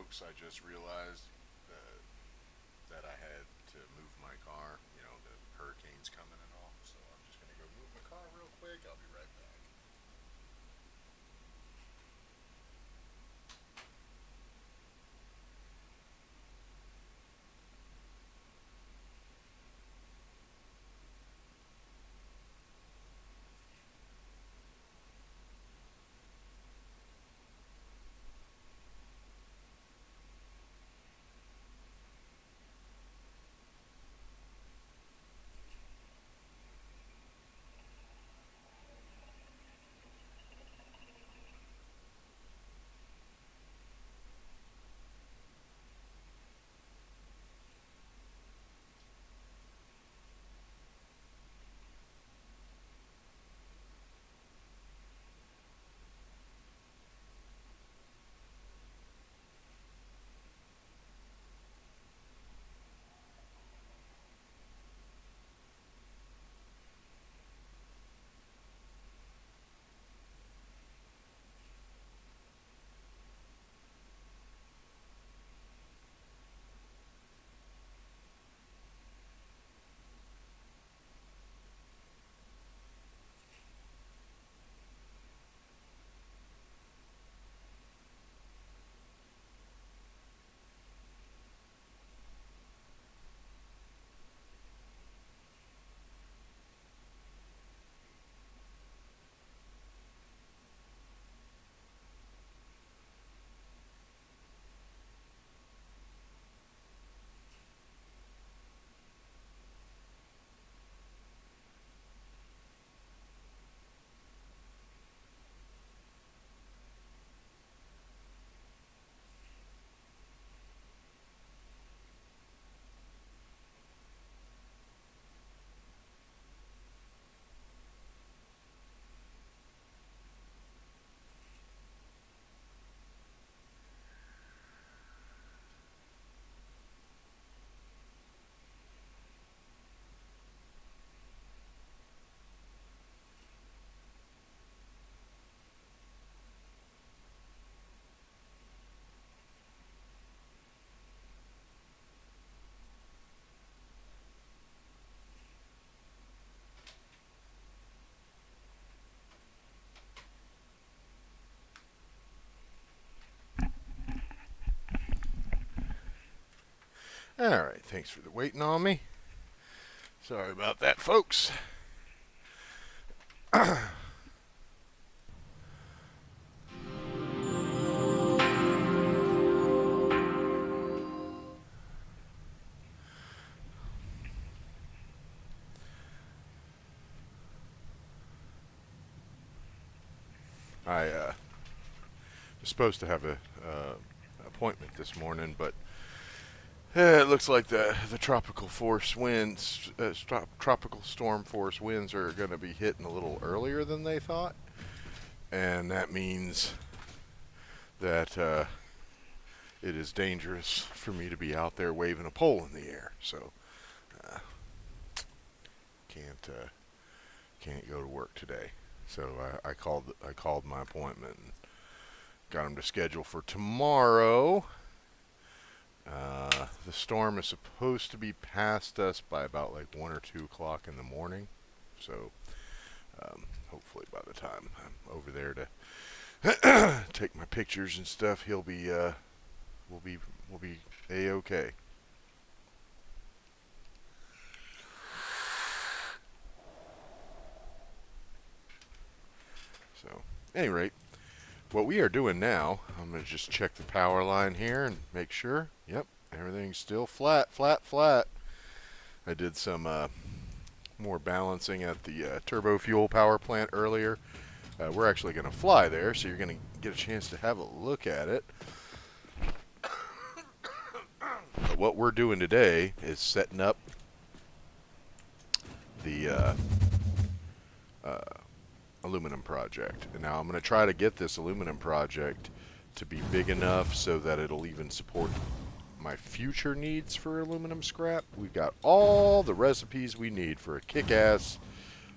folks, I just realized that I had to move my car. You know, the hurricane's coming and all. So I'm just going to go move my car real quick. I'll be right back. All right. Thanks for the waiting on me. Sorry about that, folks. I was supposed to have a appointment this morning, but it looks like the tropical force winds, tropical storm force winds, are going to be hitting a little earlier than they thought, and that means that it is dangerous for me to be out there waving a pole in the air. So uh, can't can't go to work today. So I called my appointment and got them to schedule for tomorrow. The storm is supposed to be past us by about like 1 or 2 o'clock in the morning. So hopefully by the time I'm over there to take my pictures and stuff, he'll be we'll be we'll be a okay. So, any rate, what we are doing now, I'm gonna just check the power line here and make sure. Yep, everything's still flat, flat, flat. I did some more balancing at the turbo fuel power plant earlier. We're actually going to fly there, so you're going to get a chance to have a look at it. But what we're doing today is setting up the uh, aluminum project. And now I'm going to try to get this aluminum project to be big enough so that it'll even support my future needs for aluminum scrap. We've got all the recipes we need for a kick-ass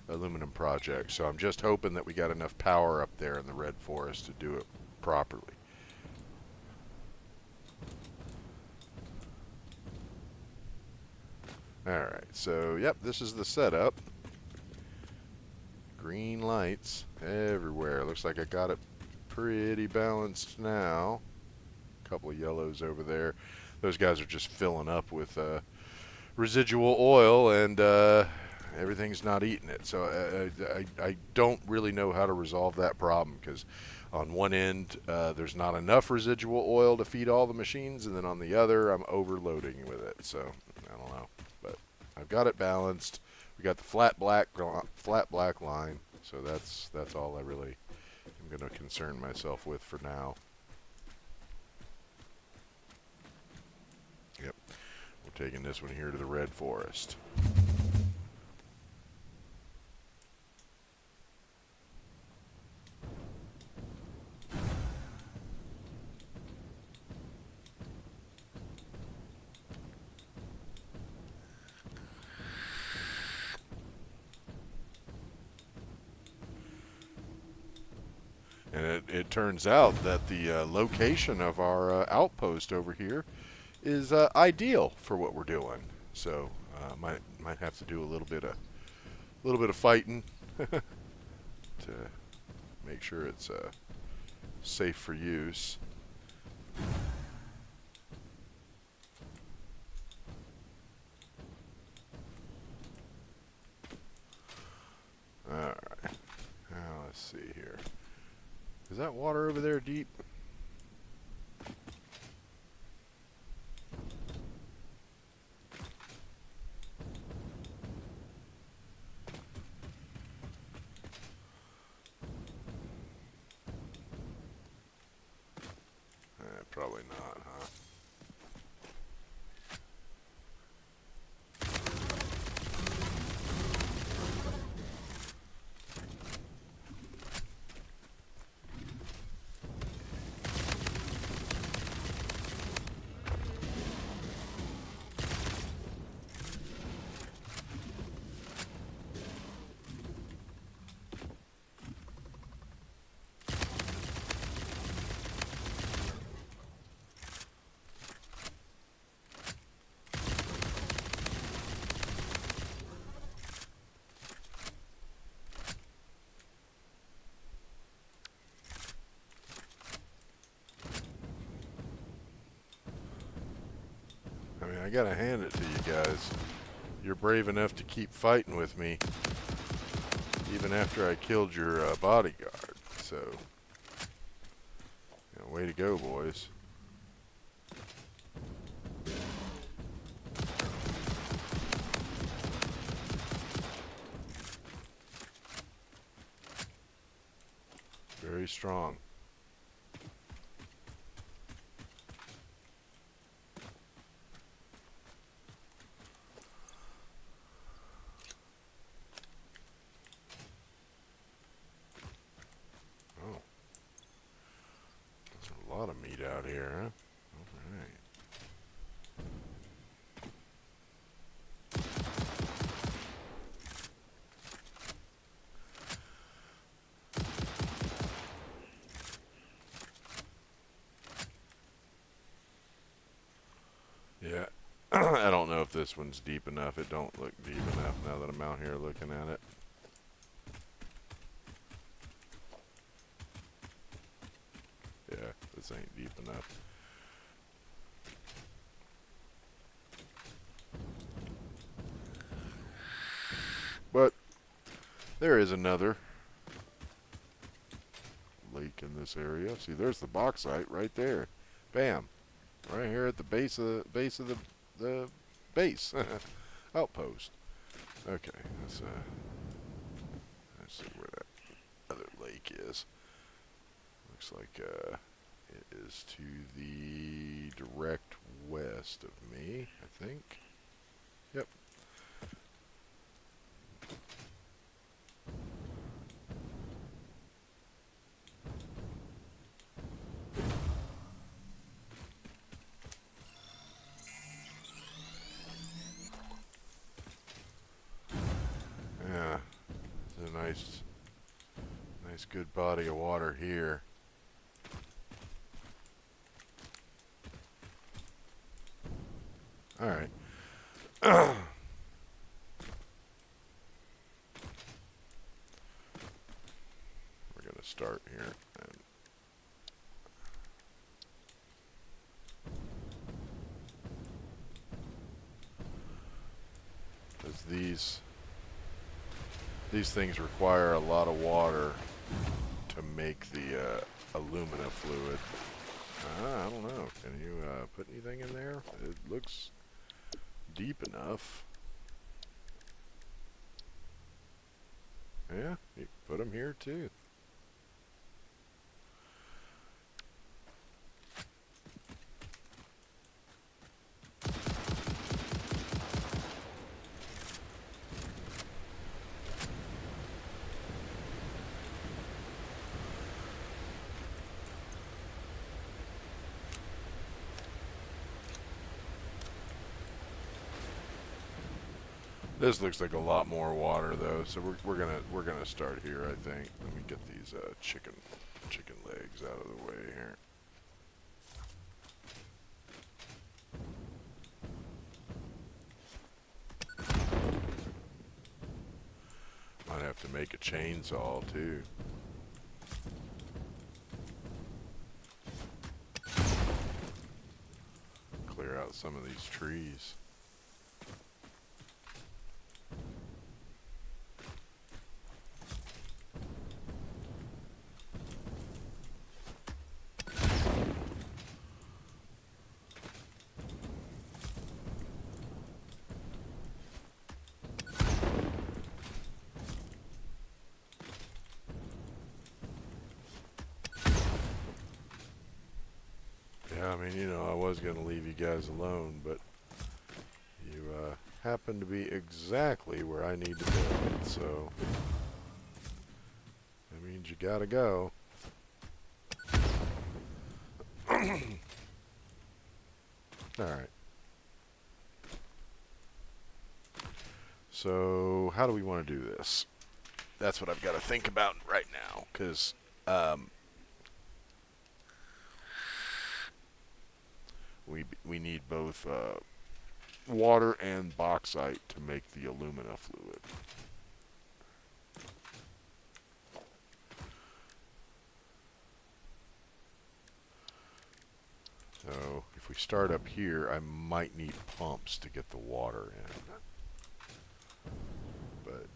aluminum project. So I'm just hoping that we got enough power up there in the red forest to do it properly. Alright, so yep, this is the setup. Green lights everywhere. Looks like I got it pretty balanced now. A couple of yellows over there. Those guys are just filling up with residual oil, and everything's not eating it. So I don't really know how to resolve that problem, because on one end there's not enough residual oil to feed all the machines, and then on the other I'm overloading with it. So I don't know, but I've got it balanced. We got the flat black line, so that's all I really am going to concern myself with for now. Yep, we're taking this one here to the red forest. And it turns out that the location of our outpost over here is ideal for what we're doing. So might have to do a little bit of fighting to make sure it's safe for use. All right. Now let's see here. Is that water over there deep? Probably not, huh? I mean, I gotta hand it to you guys. You're brave enough to keep fighting with me, even after I killed your bodyguard. So, way to go, boys. Very strong. Oh, there's a lot of meat out here, huh? All right. Yeah, I don't know if this one's deep enough. It don't look deep enough now that I'm out here looking at it. Yeah, this ain't deep enough. But there is another lake in this area. See, there's the bauxite right there. Bam, right here at the the base outpost. Okay, let's see where that other lake is. Looks like it is to the direct west of me, I think. Yep. Yeah, it's a nice good body of water here. All right. here. Because these things require a lot of water to make the alumina fluid. I don't know. Can you put anything in there? It looks deep enough. Yeah, you put them here too. This looks like a lot more water though, so we're gonna start here. I think. Let me get these chicken legs out of the way here. Might have to make a chainsaw too. Clear out some of these trees. Yeah, I mean, you know, I was going to leave you guys alone, but you happen to be exactly where I need to be, so that means you gotta go. Alright. So, how do we want to do this? That's what I've got to think about right now, because we need both water and bauxite to make the alumina fluid. So if we start up here, I might need pumps to get the water in. But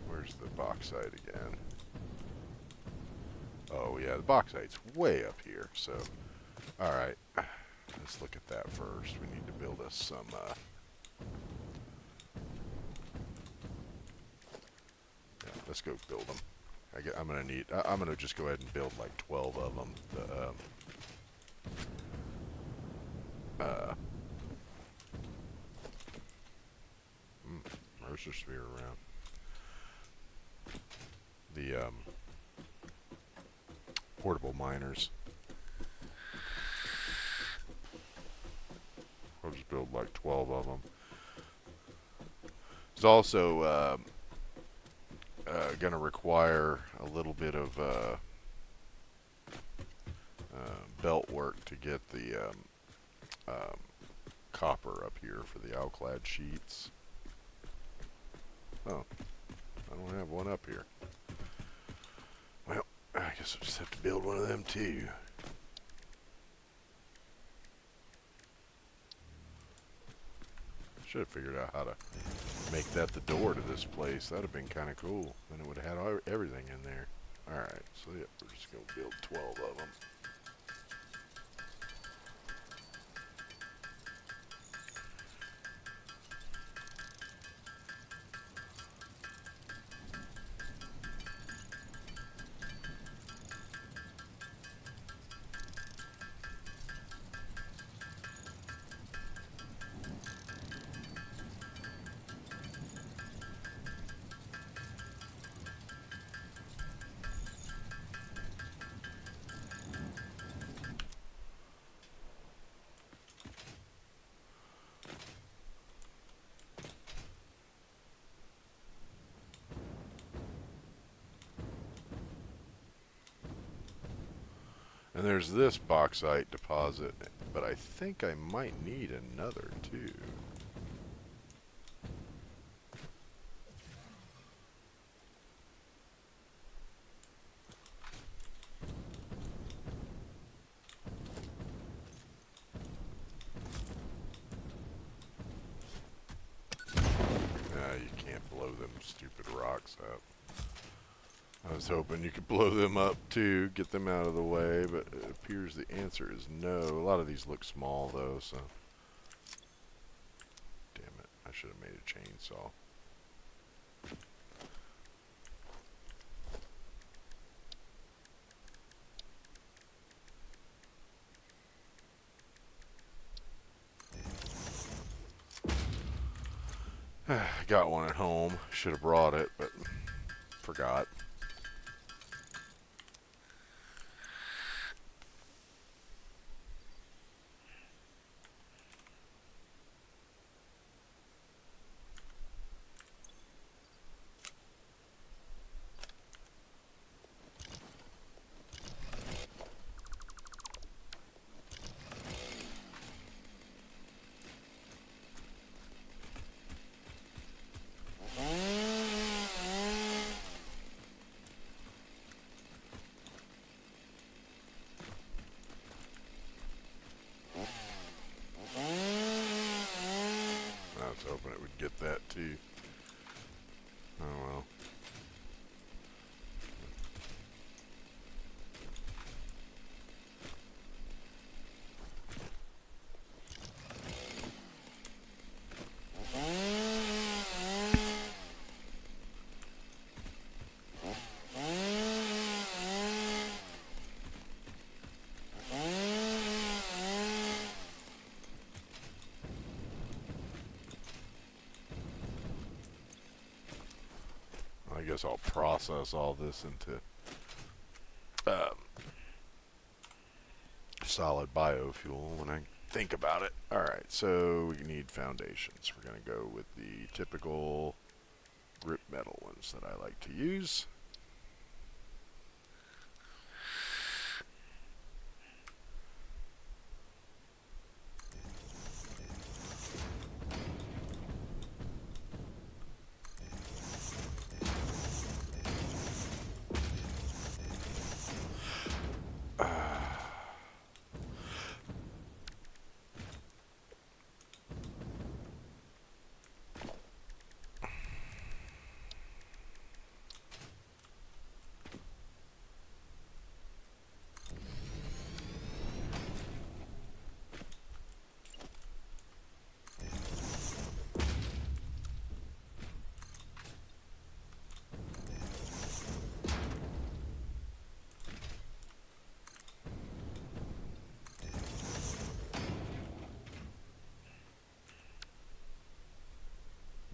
where's the bauxite again? Oh yeah, the bauxite's way up here. So, all right, let's look at that first. We need to build us some. Yeah, let's go build them. I'm gonna need. I'm gonna just go ahead and build like 12 of them. Mercer sphere around. The portable miners. I'll just build like 12 of them. It's also going to require a little bit of belt work to get the copper up here for the alclad sheets. Oh, I don't have one up here. Well, I guess I'll just have to build one of them too. Should have figured out how to make that the door to this place. That would have been kind of cool. Then it would have had everything in there. Alright, so yeah, we're just going to build 12 of them. And there's this bauxite deposit, but I think I might need another too. Stupid rocks up. I was hoping you could blow them up too, get them out of the way, but it appears the answer is no. A lot of these look small though, so. Damn it, I should have made a chainsaw. I got one at home. Should have brought it, but forgot. I was hoping it would get that too. Oh well. I guess I'll process all this into solid biofuel when I think about it. Alright, so we need foundations. We're going to go with the typical grip metal ones that I like to use.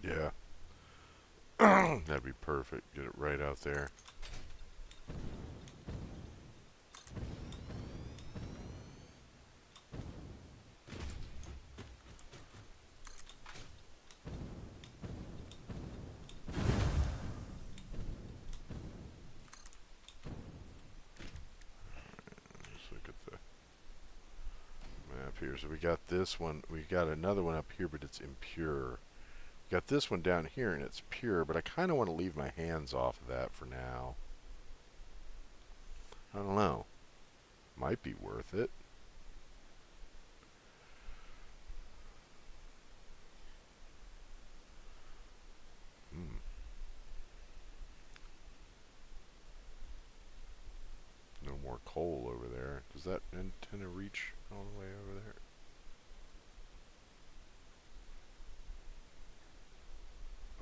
Yeah. That'd be perfect. Get it right out there. Let's look at the map here. So we got this one. We got another one up here, but it's impure. Got this one down here and it's pure, but I kind of want to leave my hands off of that for now. I don't know. Might be worth it. No more coal over there. Does that antenna reach all the way over there?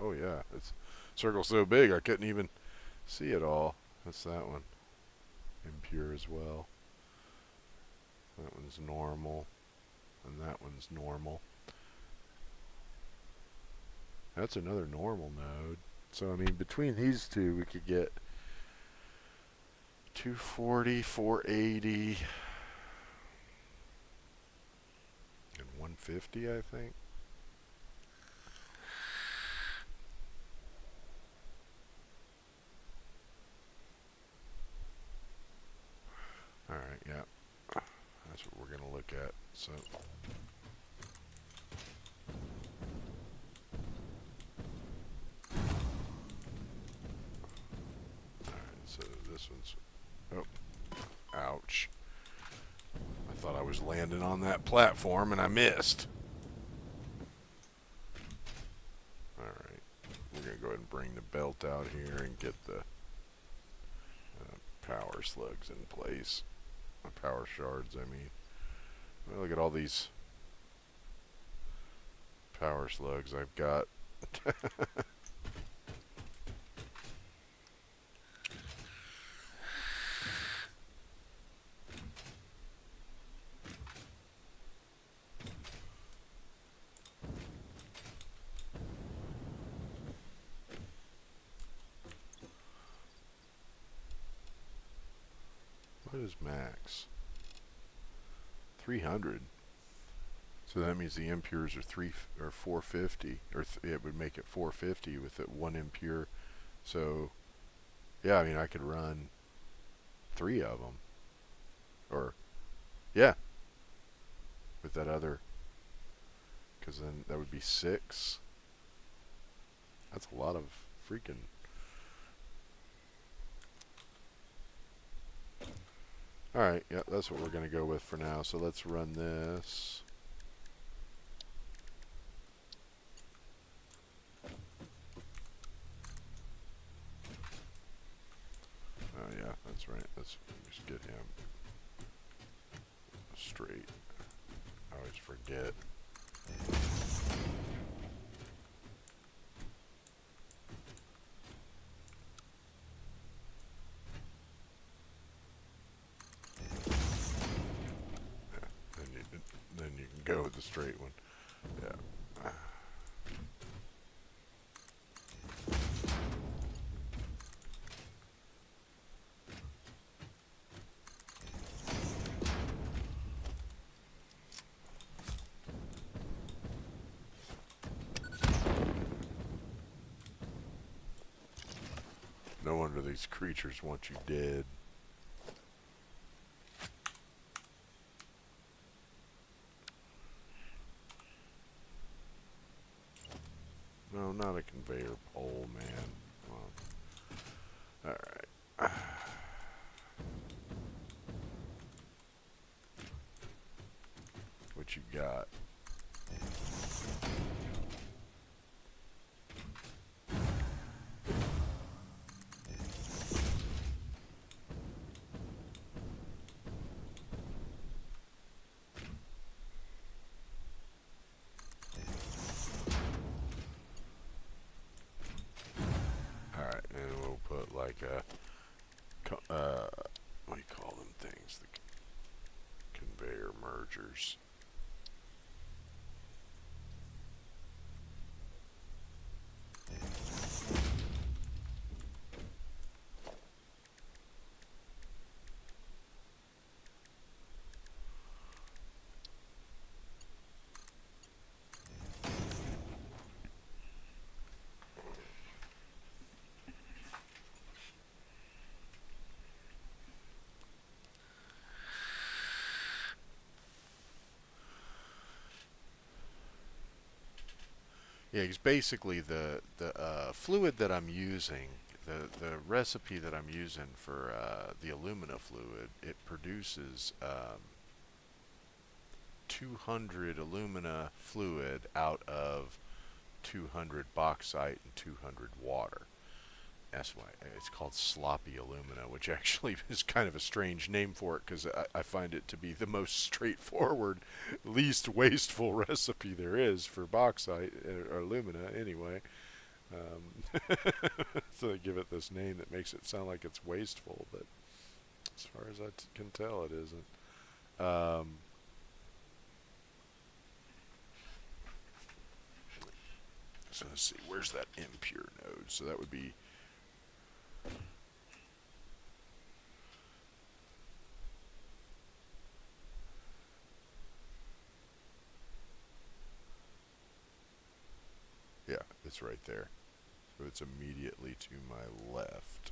Oh yeah, it's circle so big I couldn't even see it all. That's that one. Impure as well. That one's normal. And that one's normal. That's another normal node. So I mean between these two we could get 240, 480, and 150 I think. Alright, yeah. That's what we're going to look at. So alright, so this one's ouch. I thought I was landing on that platform and I missed. Alright. We're going to go ahead and bring the belt out here and get the power slugs in place. Power shards, I mean. Well, look at all these power slugs I've got. What is max? 300. So that means the impures are 450, or it would make it 450 with it one impure. So yeah, I mean I could run 3 of them, or yeah, with that other, because then that would be 6. That's a lot of freaking. Alright, yeah, that's what we're going to go with for now. So let's run this. Oh yeah, that's right. Let's just get him straight. I always forget. Then you can go with the straight one. Yeah. No wonder these creatures want you dead. No, not a conveyor pole, man. Come on. Alright. What you got? Alright, and we'll put like a, what do you call them things? The conveyor mergers. Yeah, because basically the fluid that I'm using, the recipe that I'm using for the alumina fluid, it produces 200 alumina fluid out of 200 bauxite and 200 water. That's why it's called sloppy alumina, which actually is kind of a strange name for it because I find it to be the most straightforward, least wasteful recipe there is for bauxite or alumina anyway. So they give it this name that makes it sound like it's wasteful, but as far as I can tell, it isn't. So let's see, where's that impure node? So that would be. Yeah, it's right there. So it's immediately to my left.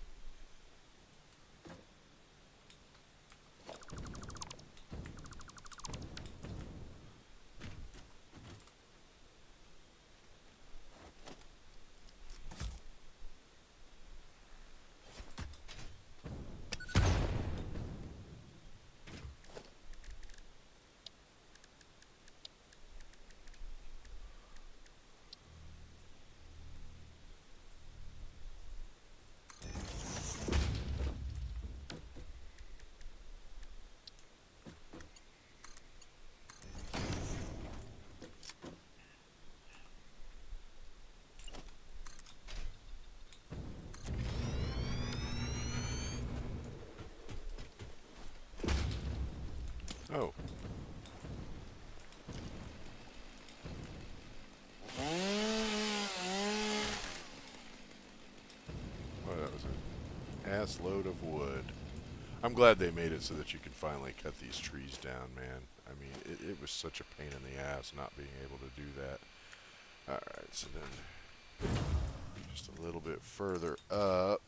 ass load of wood. I'm glad they made it so that you can finally cut these trees down, man. I mean, it was such a pain in the ass not being able to do that. Alright, so then just a little bit further up.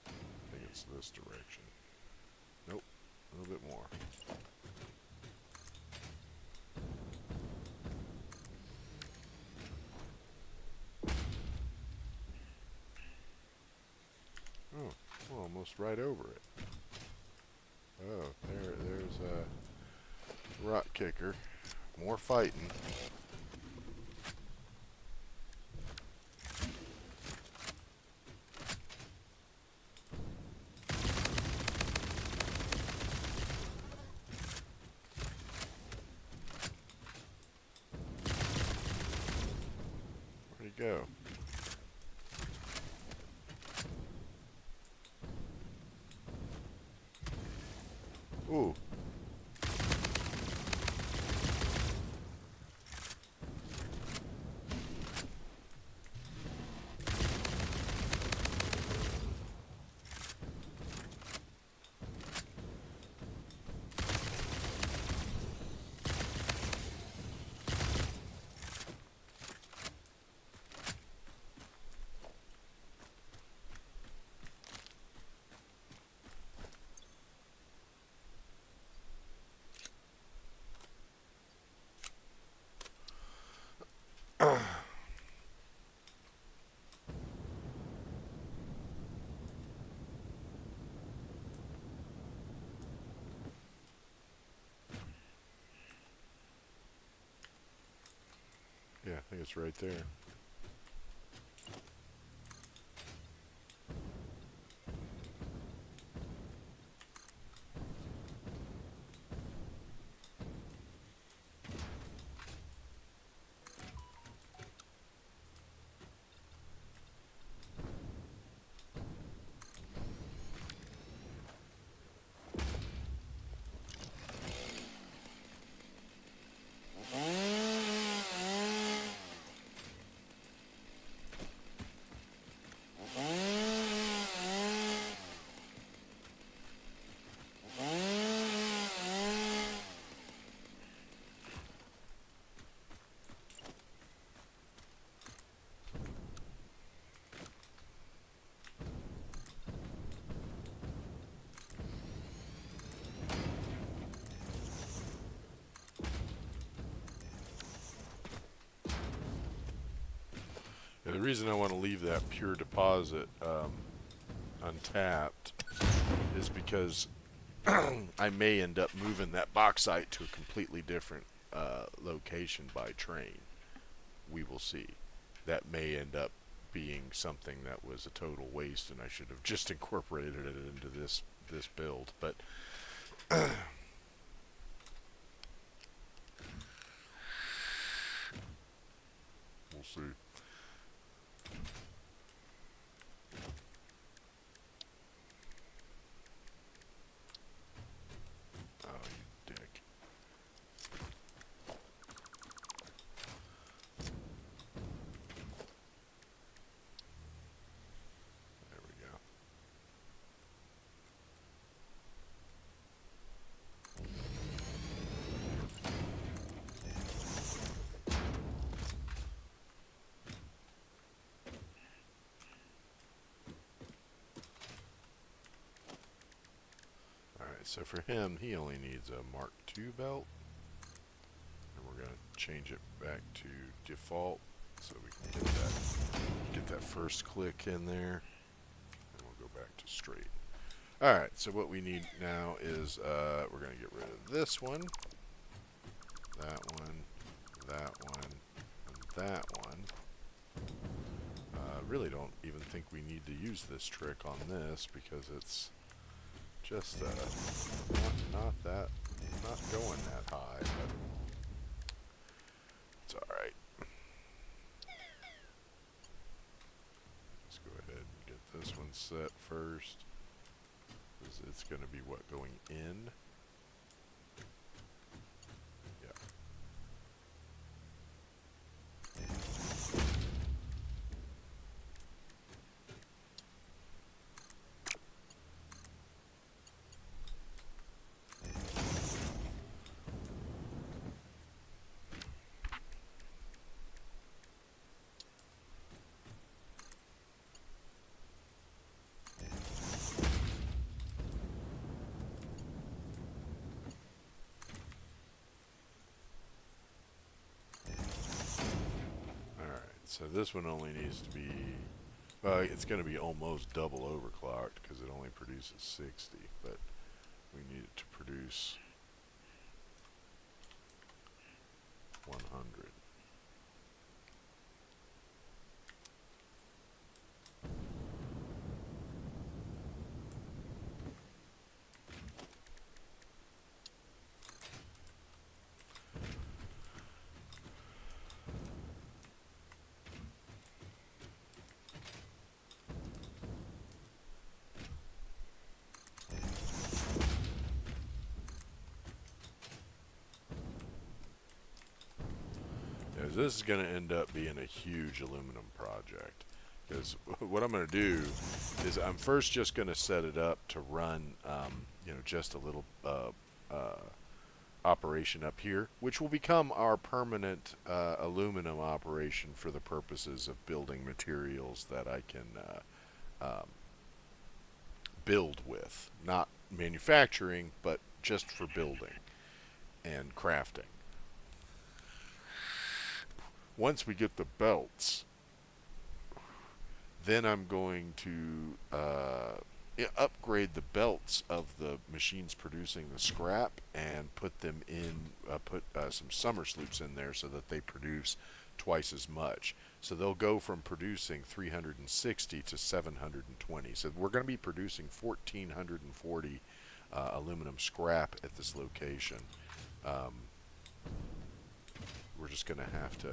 I think it's this direction. Nope, a little bit more. Oh, we're almost right over it. Oh, there's a rock kicker. More fighting. Where'd he go? Ooh. Yeah, I think it's right there. Yeah, the reason I want to leave that pure deposit untapped is because I may end up moving that bauxite to a completely different location by train. We will see. That may end up being something that was a total waste, and I should have just incorporated it into this build. But we'll see. Oh, you dick. There we go. Alright, so for him, he only needs a Mark II belt. And we're going to change it back to default so we can get that first click in there. And we'll go back to straight. Alright, so what we need now is we're going to get rid of this one, that one, that one, and that one. Really don't even think we need to use this trick on this because it's just not going that high, but it's alright. Let's go ahead and get this one set first. It's going to be what, going in? Yeah. So this one only needs to be, it's going to be almost double overclocked because it only produces 60, but we need it to produce 100. This is going to end up being a huge aluminum project. Because what I'm going to do is I'm first just going to set it up to run, just a little operation up here, which will become our permanent aluminum operation for the purposes of building materials that I can build with. Not manufacturing, but just for building and crafting. Once we get the belts, then I'm going to upgrade the belts of the machines producing the scrap and put them in, put some summer sloops in there so that they produce twice as much. So they'll go from producing 360 to 720. So we're going to be producing 1,440 aluminum scrap at this location. We're just going to have to,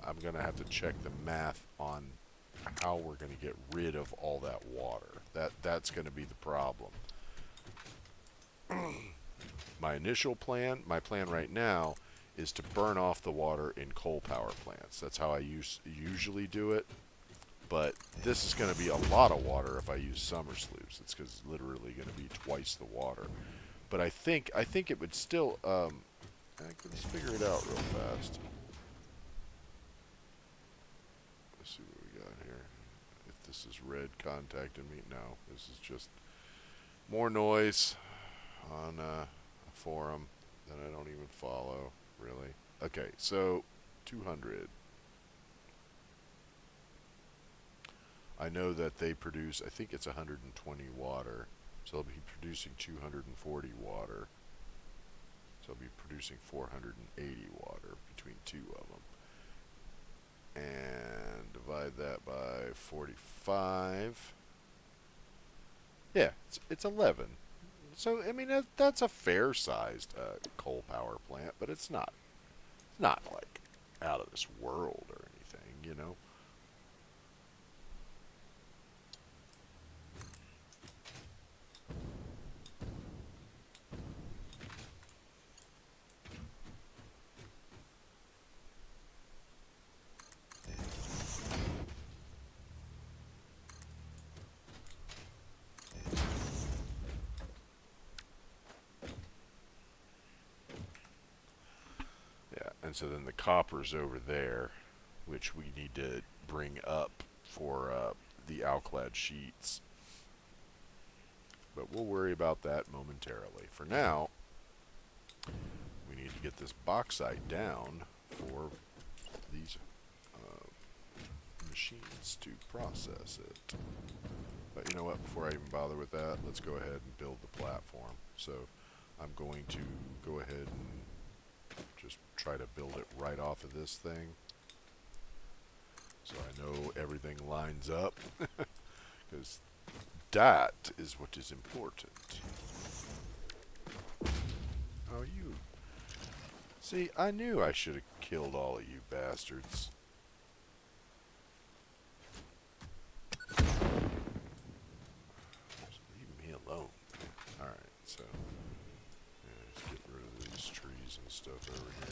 I'm going to have to check the math on how we're going to get rid of all that water. That's going to be the problem. My plan right now is to burn off the water in coal power plants. That's how I usually do it. But this is going to be a lot of water if I use summer sloops. It's because it's literally going to be twice the water. But I think it would still. Let's figure it out real fast. Let's see what we got here. If this is red contacting me, no. This is just more noise on a forum that I don't even follow, really. Okay, so 200. I know that they produce, I think it's 120 water, so they'll be producing 240 water. So I'll be producing 480 water between two of them. And divide that by 45. Yeah, it's 11. So, I mean, that's a fair-sized coal power plant, but it's not like out of this world or anything, you know? Yeah, and so then the copper's over there, which we need to bring up for the alclad sheets. But we'll worry about that momentarily. For now, we need to get this bauxite down for these machines to process it. But you know what, before I even bother with that, let's go ahead and build the platform. So I'm going to go ahead and just try to build it right off of this thing, so I know everything lines up, because that is what is important. Oh, you. See, I knew I should have killed all of you bastards. Just leave me alone. Alright, so yeah, let's get rid of these trees and stuff over here.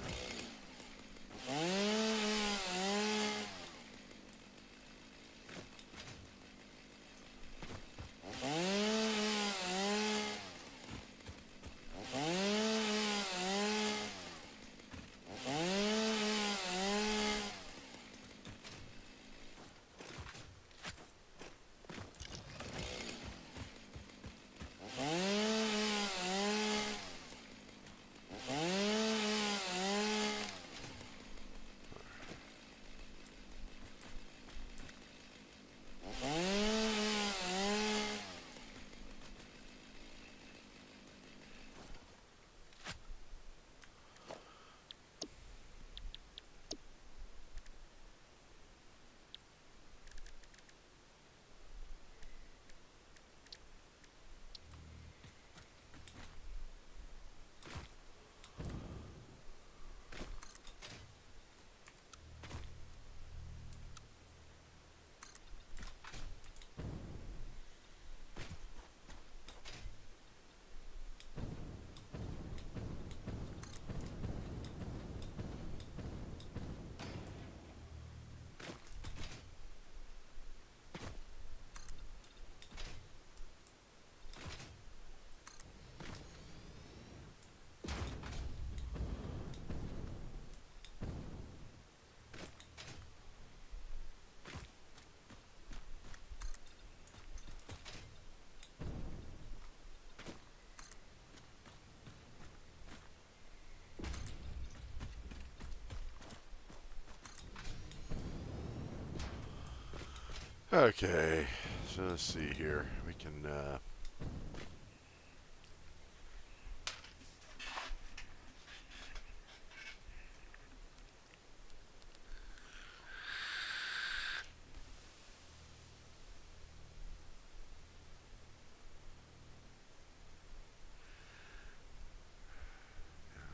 Okay, so let's see here. We can, I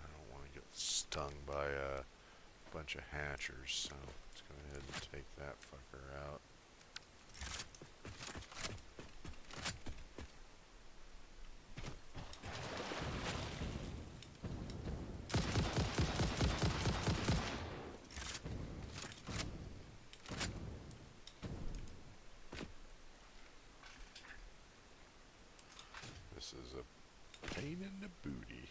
don't want to get stung by a bunch of hatchers, so let's go ahead and take that fucker out. This is a pain in the booty.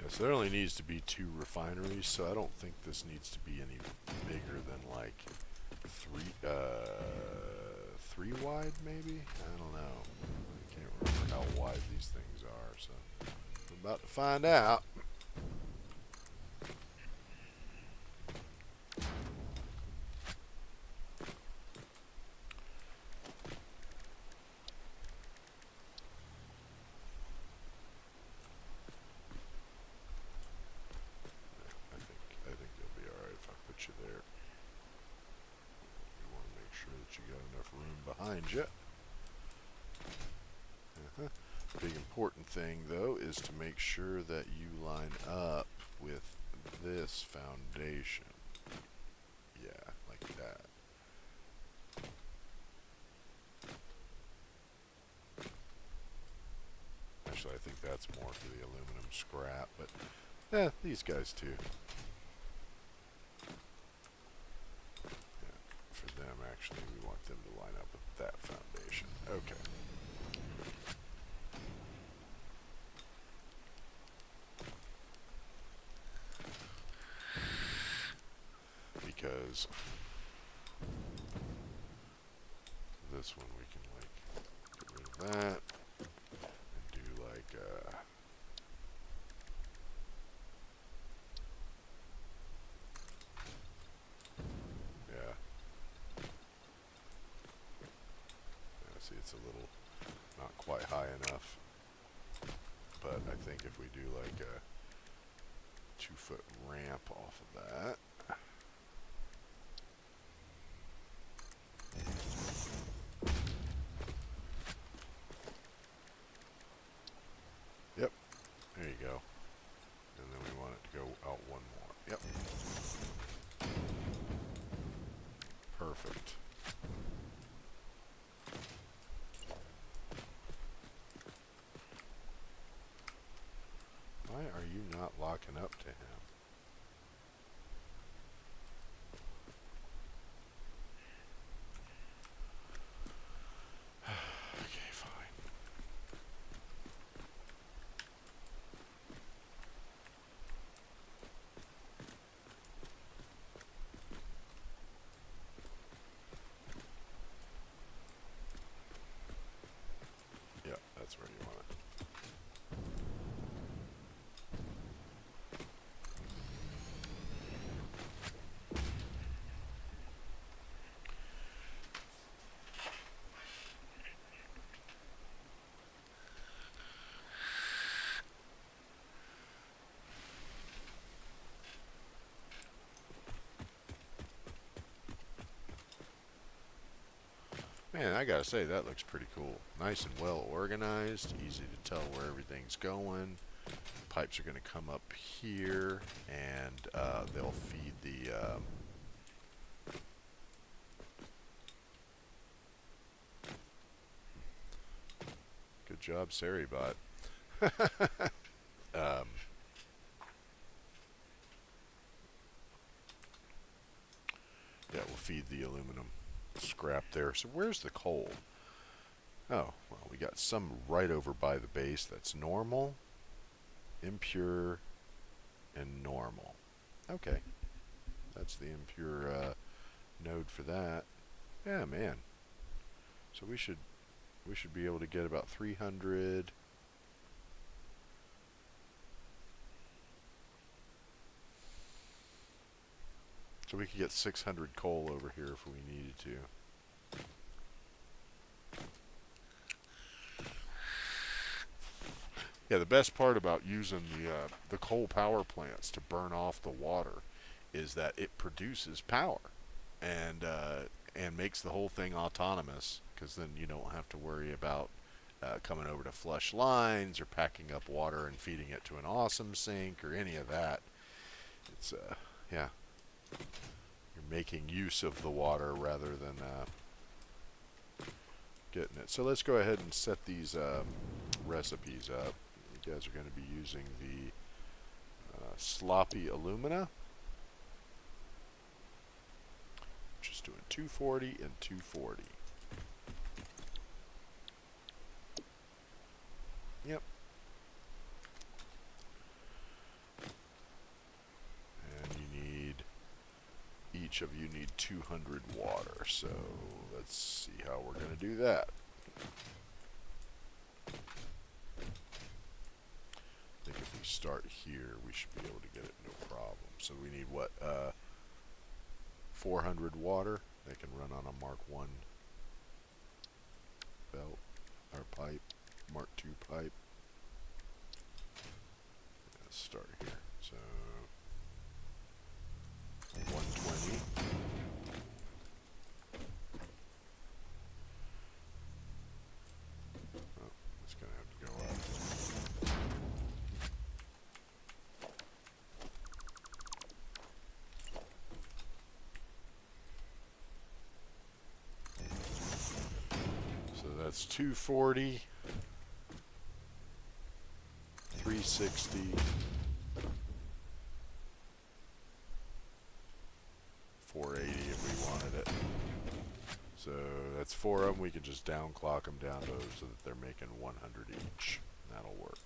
So there only needs to be 2 refineries, so I don't think this needs to be any bigger than like 3 wide maybe? I don't know. I can't remember how wide these things are, so we're about to find out. I think you'll be alright if I put you there. You want to make sure that you got enough room behind you. Big important thing though is to make sure that you line up with this foundation. Yeah, like that. Actually, I think that's more for the aluminum scrap, but yeah, these guys too. Yeah, for them actually, we want them to line up with that foundation. Okay. Because this one we can like get rid of that and do like yeah. See, it's a little not quite high enough, but I think if we do like a 2-foot ramp off of that. Yep, there you go. And then we want it to go out 1 more. Yep. Perfect. Why are you not locking up to him? Okay, fine. Yep, that's where you want it. Man, I gotta say, that looks pretty cool. Nice and well organized, easy to tell where everything's going. Pipes are gonna come up here, and they'll feed the... good job, Saribot. um, yeah, we'll feed the aluminum scrap there. So where's the coal? Oh, well, we got some right over by the base that's normal, impure, and normal. Okay, that's the impure node for that. Yeah, man. So we should be able to get about 300. So we could get 600 coal over here if we needed to. Yeah, the best part about using the coal power plants to burn off the water is that it produces power and makes the whole thing autonomous, because then you don't have to worry about coming over to flush lines or packing up water and feeding it to an awesome sink or any of that. It's yeah, you're making use of the water rather than getting it. So let's go ahead and set these recipes up. You guys are going to be using the sloppy alumina. Just doing 240 and 240. Yep. And each of you need 200 water. So let's see how we're going to do that. I think if we start here, we should be able to get it no problem. So we need what? 400 water. They can run on a Mark 1 belt or pipe, Mark 2 pipe. Let's start here. So 120. Oh, it's gonna have to go up. That's 240, 360, 480 if we wanted it. So that's 4 of them. We can just downclock them down to so that they're making 100 each. That'll work.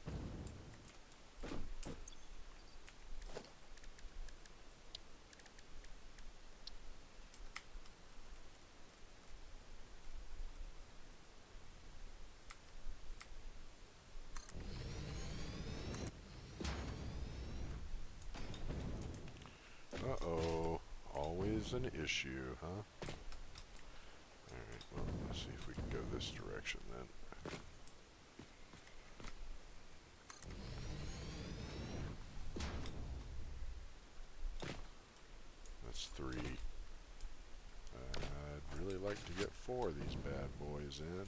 Uh-oh, always an issue, huh? Alright, well, let's see if we can go this direction then. That's 3. I'd really like to get 4 of these bad boys in.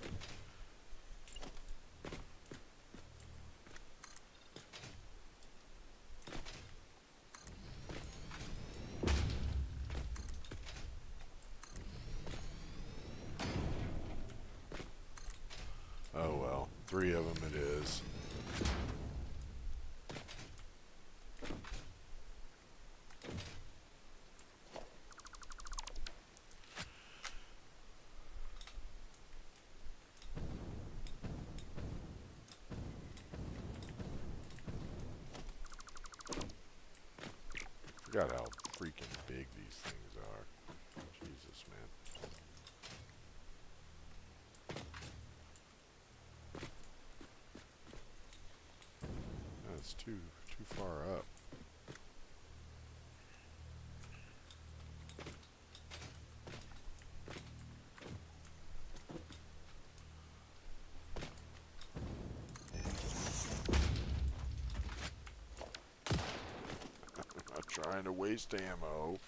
Oh well, 3 of them it is. Forgot how freaking big these things are. Jesus, man. That's too far up. I'm not trying to waste ammo.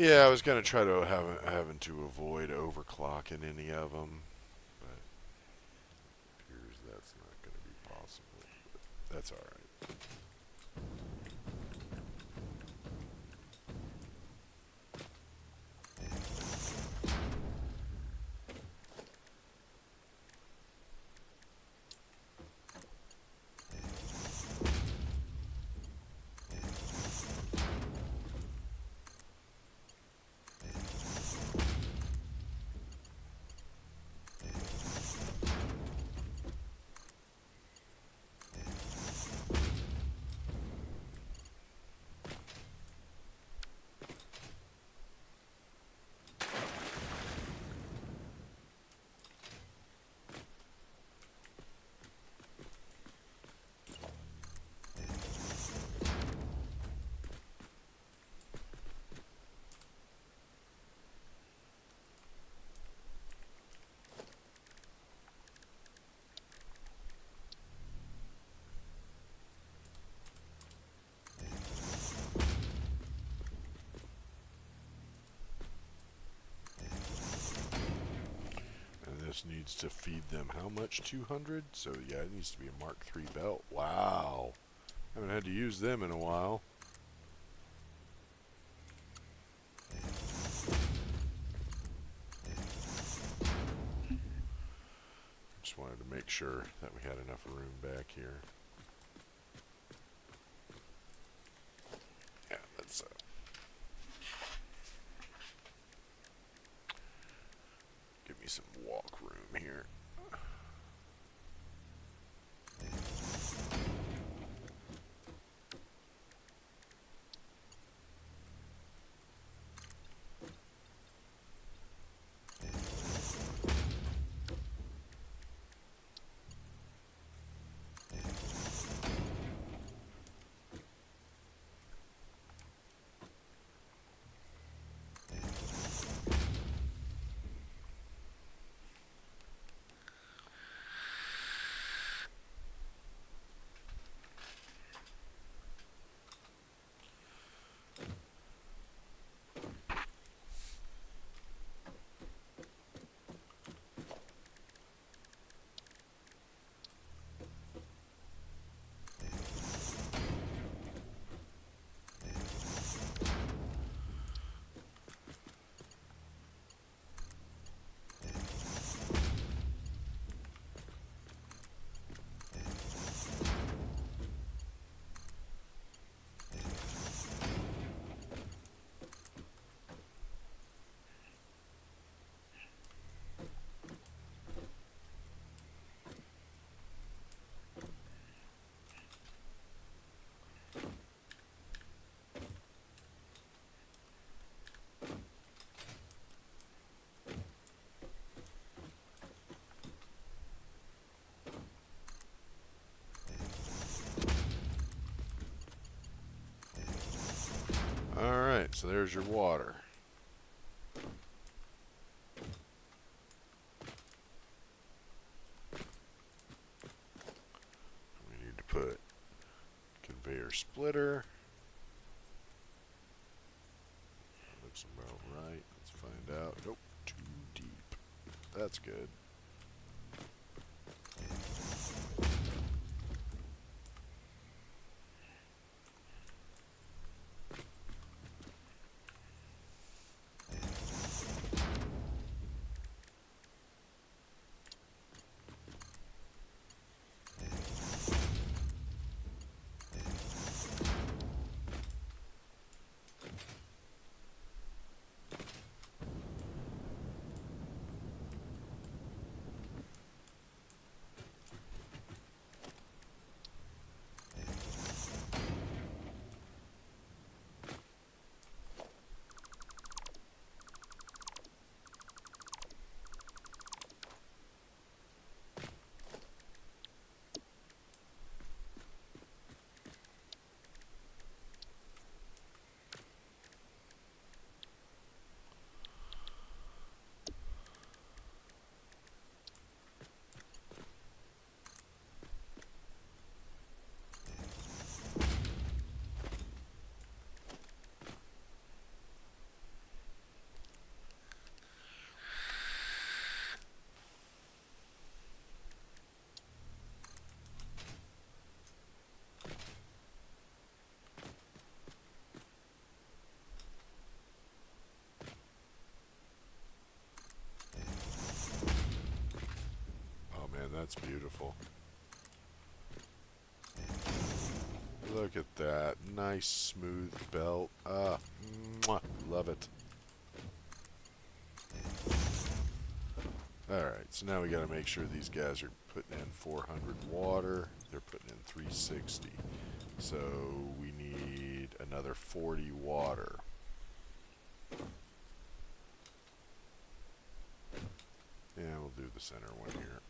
Yeah, I was gonna try to having to avoid overclocking any of them, but it appears that's not going to be possible. But that's all right. And this needs to feed them how much? 200? So yeah, it needs to be a Mark III belt. Wow. Haven't had to use them in a while. Just wanted to make sure that we had enough room back here. Yeah, that's give me some walk room here. Alright, so there's your water. We need to put conveyor splitter. That looks about right. Let's find out. Nope, too deep. That's good. That's beautiful. Look at that. Nice smooth belt. Mwah, love it. Alright, so now we got to make sure these guys are putting in 400 water. They're putting in 360. So we need another 40 water. Yeah, we'll do the center one here.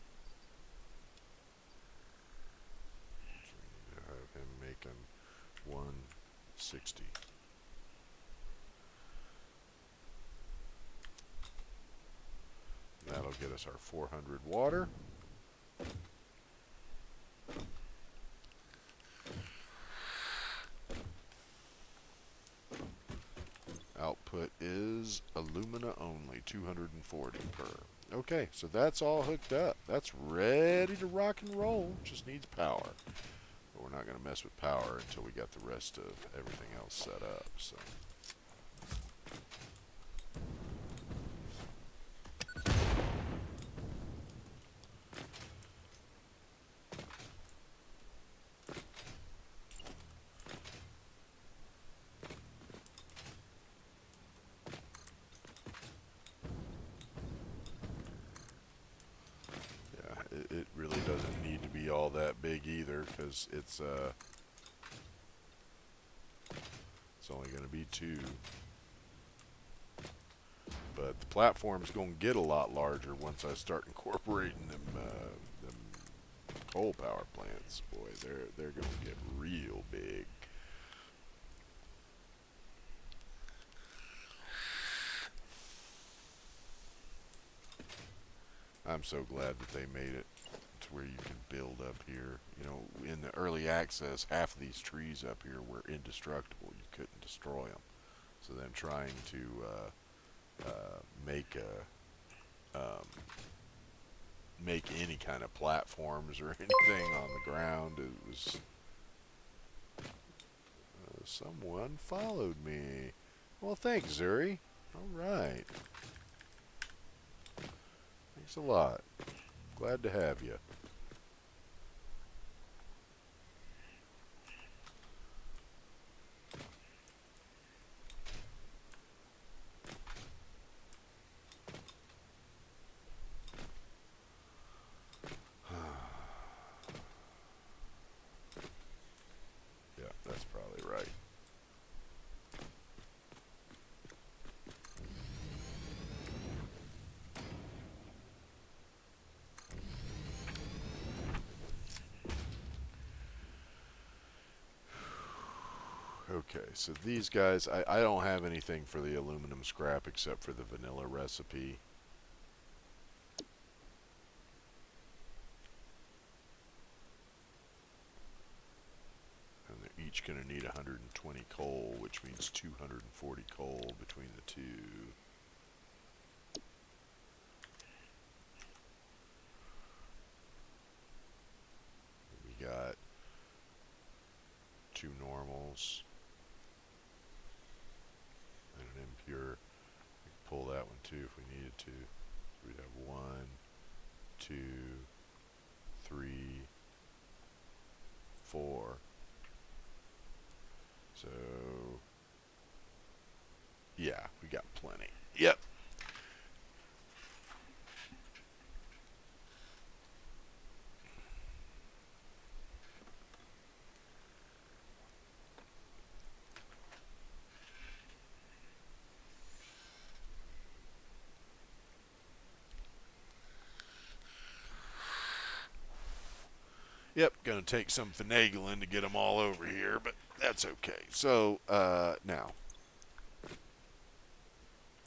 So we need to have him making 160. That'll get us our 400 water. Output is alumina only, 240 per. Okay, so that's all hooked up. That's ready to rock and roll. Just needs power. But we're not going to mess with power until we got the rest of everything else set up. So. It really doesn't need to be all that big either, because it's only going to be 2. But the platform's going to get a lot larger once I start incorporating them coal power plants. Boy, they're going to get real big. I'm so glad that they made it to where you can build up here. You know, in the early access, half of these trees up here were indestructible. You couldn't destroy them. So then trying to make any kind of platforms or anything on the ground, it was... someone followed me. Well, thanks, Zuri. All right. Thanks a lot. Glad to have you. Yeah, that's probably right. Okay, so these guys, I don't have anything for the aluminum scrap except for the vanilla recipe. And they're each going to need 120 coal, which means 240 coal between the two. We got 2 normals. And an impure. We could pull that one too if we needed to. So we'd have 1, 2, 3, 4. So, yeah, we got plenty. Yep. Yep, gonna take some finagling to get them all over here, but that's okay. So, now,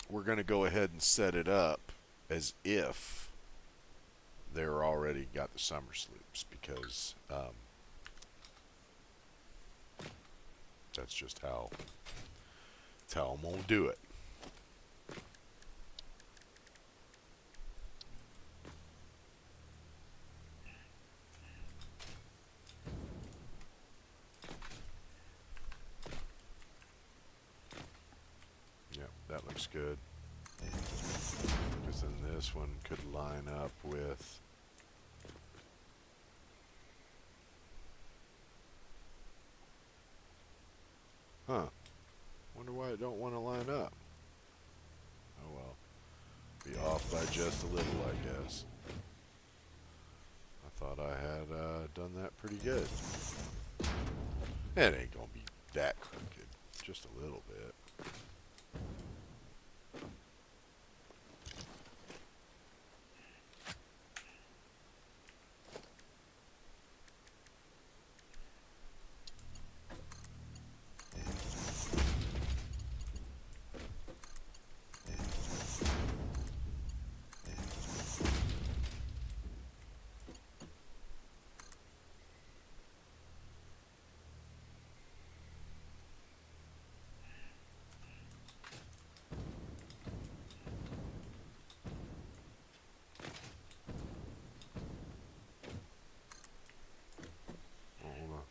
we're gonna go ahead and set it up as if they're already got the summer sloops, because that's just that's how I'm gonna do it. Yep, that looks good. Because then this one could line up with Huh. Wonder why it don't want to line up. Oh well. Be off by just a little, I guess. I thought I had done that pretty good. It ain't gonna be that crooked. Just a little bit. Hold on.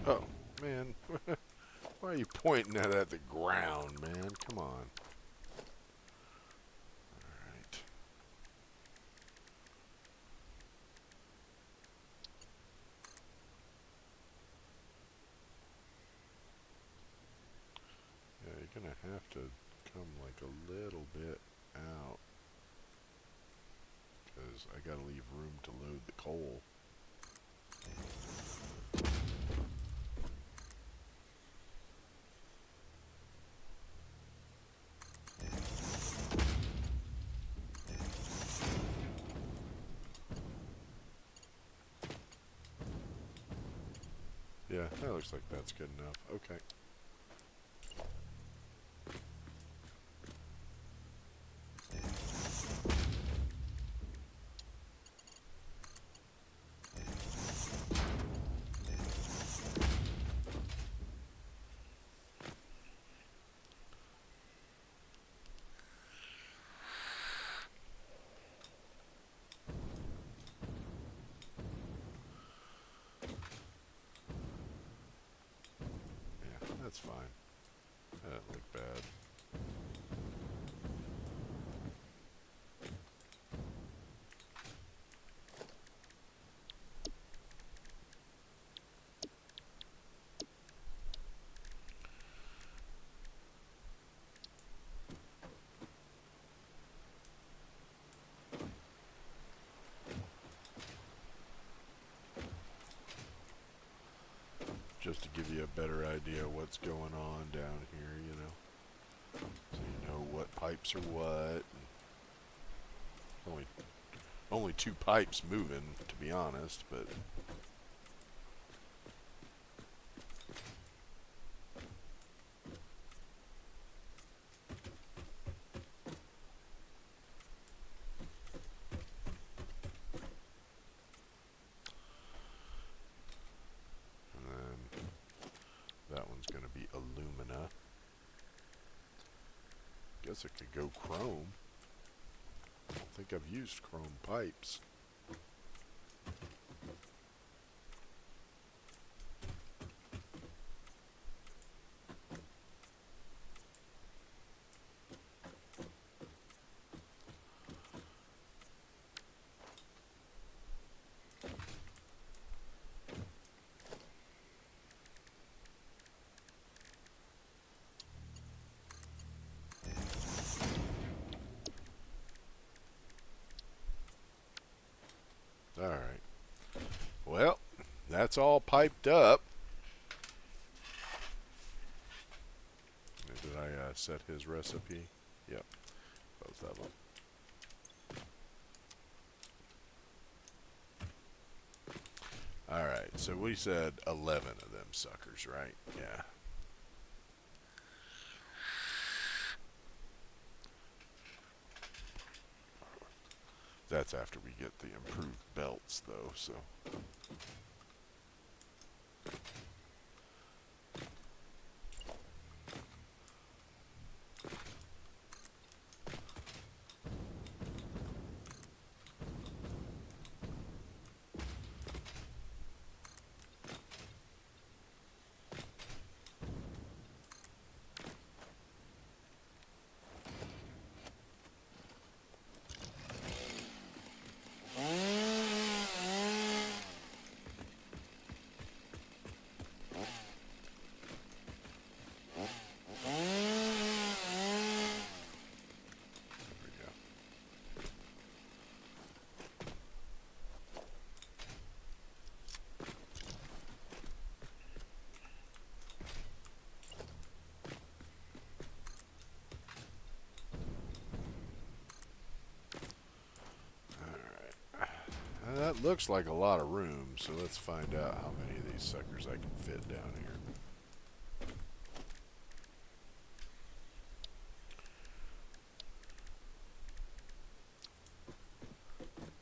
Oh, man. Why are you pointing that at the ground, man? Come on. Alright. Yeah, you're gonna have to come like a little bit out. Because I gotta leave room to load the coal. Yeah, that looks like that's good enough. Okay. Yeah, that's fine. That doesn't look bad. Just to give you a better idea of what's going on down here, you know. So you know what pipes are what. Only two pipes moving, to be honest, but and then that one's gonna be alumina. Guess it could go chrome. I don't think I've used chrome pipes. Alright. Well, that's all piped up. Did I set his recipe? Yep, both of them. Alright, so we said 11 of them suckers, right? Yeah. That's after we get the improved belts, though, so. That looks like a lot of room, so let's find out how many of these suckers I can fit down here.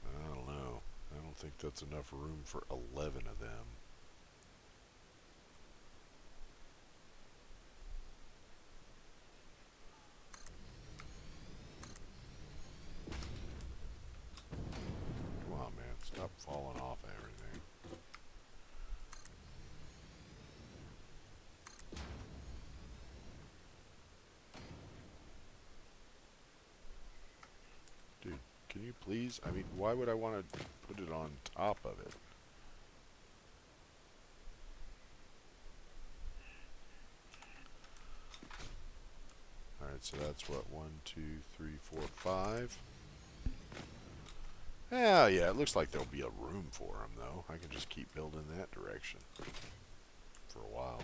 I don't know. I don't think that's enough room for 11 of them. Come on, man. Stop falling off everything. Dude, can you please? I mean, why would I want to put it on top of it? Alright, so that's what? 1, 2, 3, 4, 5. Yeah, it looks like there'll be a room for them, though. I can just keep building that direction for a while.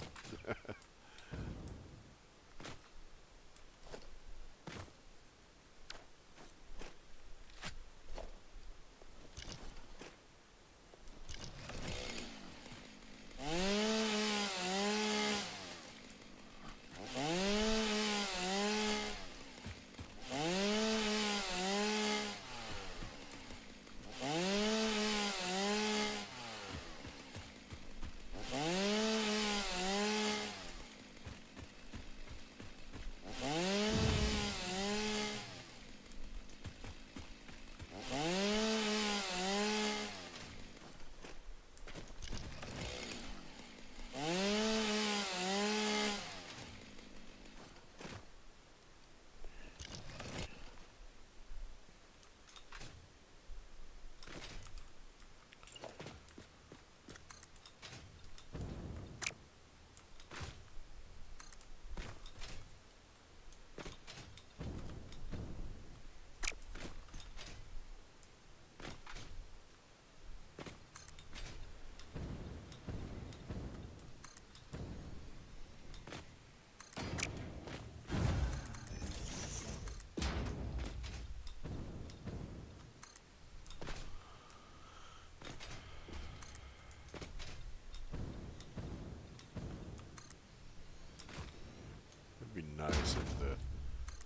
It'd be nice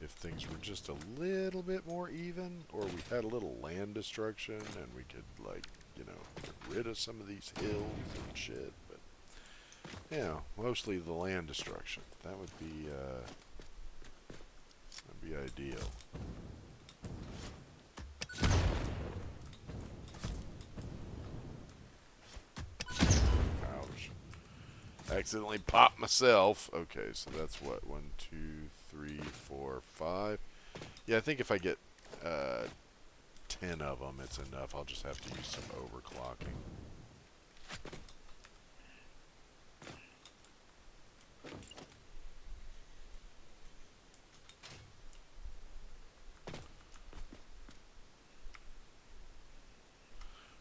if things were just a little bit more even, or we had a little land destruction and we could, like, get rid of some of these hills and shit. But mostly the land destruction. That'd be ideal. Ouch. Accidentally popped myself. Okay, so that's what? 1, 2, 3, 4, 5. Yeah, I think if I get 10 of them, it's enough. I'll just have to use some overclocking.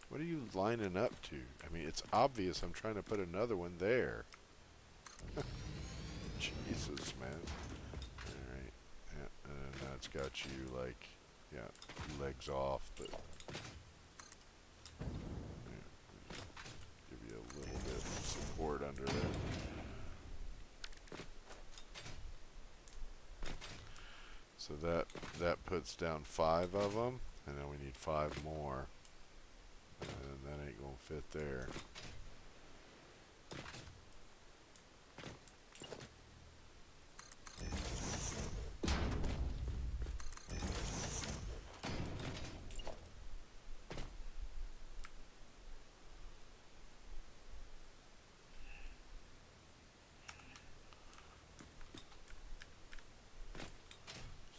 What are you lining up to? I mean, it's obvious I'm trying to put another one there. Jesus, man. Alright. Yeah, and now it's got you, like, legs off, but give you a little bit of support under there. So that puts down 5 of them, and then we need 5 more. And that ain't gonna fit there.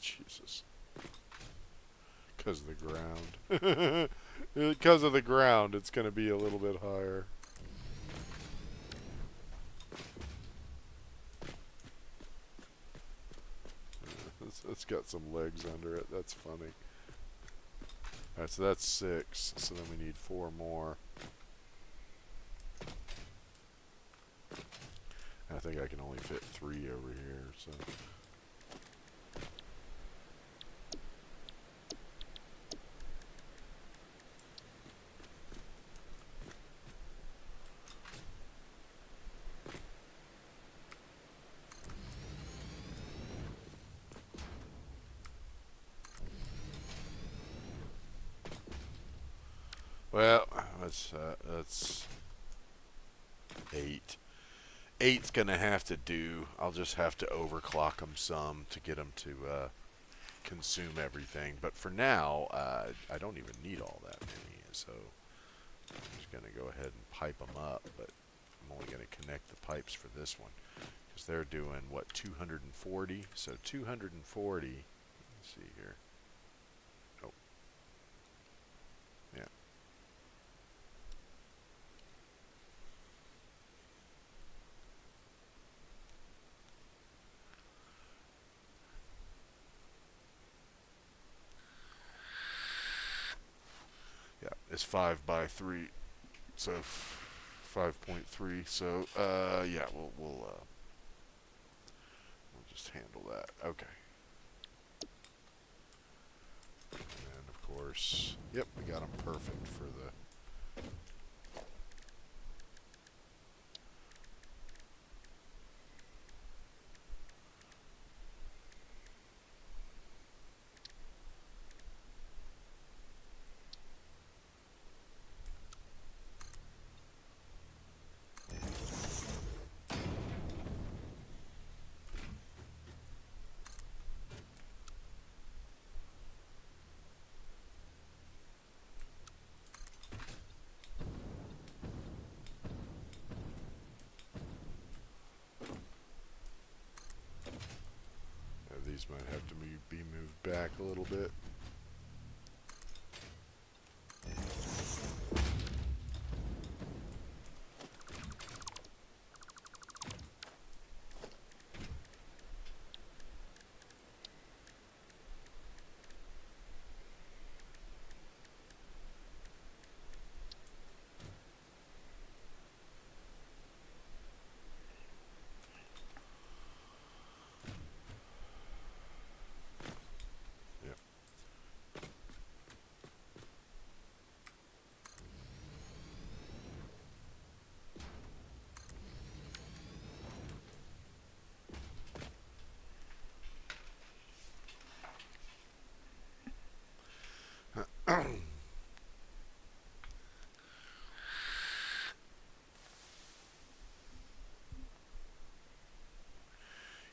Jesus. Because of the ground. Because of the ground, it's going to be a little bit higher. It's got some legs under it. That's funny. Alright, so that's 6. So then we need 4 more. I think I can only fit 3 over here, so... Well, that's 8. Eight's gonna have to do. I'll just have to overclock them some to get them to consume everything. But for now, I don't even need all that many, so I'm just gonna go ahead and pipe them up. But I'm only gonna connect the pipes for this one because they're doing what 240. So 240. Let's see here. Oh, yeah. Yeah, it's 5 by 3, so 5.3. So yeah, we'll just handle that. Okay. And of course, yep, we got them perfect for the. These might have to be moved back a little bit. Yep.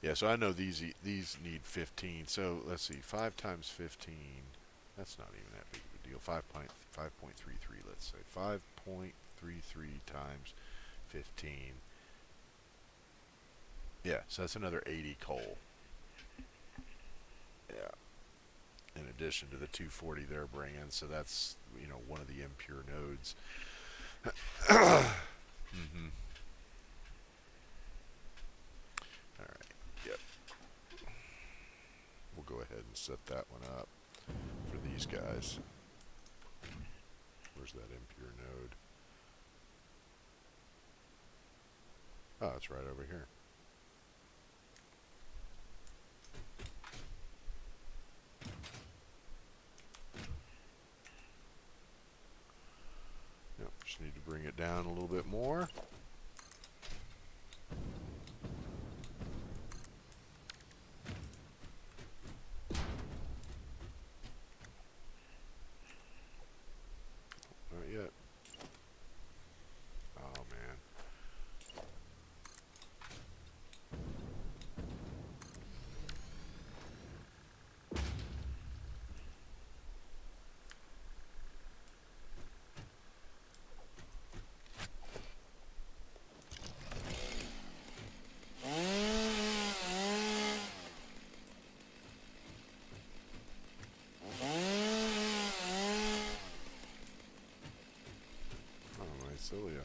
Yeah, so I know these need 15. So let's see, 5 times 15. That's not even that big of a deal. 5.33. Let's say 5.33 times 15. Yeah, so that's another 80 coal. Yeah. In addition to the 240 they're bringing, so that's one of the impure nodes. Mm-hmm. All right. Yep. We'll go ahead and set that one up for these guys. Where's that impure node? Oh, it's right over here. Yep, just need to bring it down a little bit more. Not yet. Oh, man. Oh, my cilia.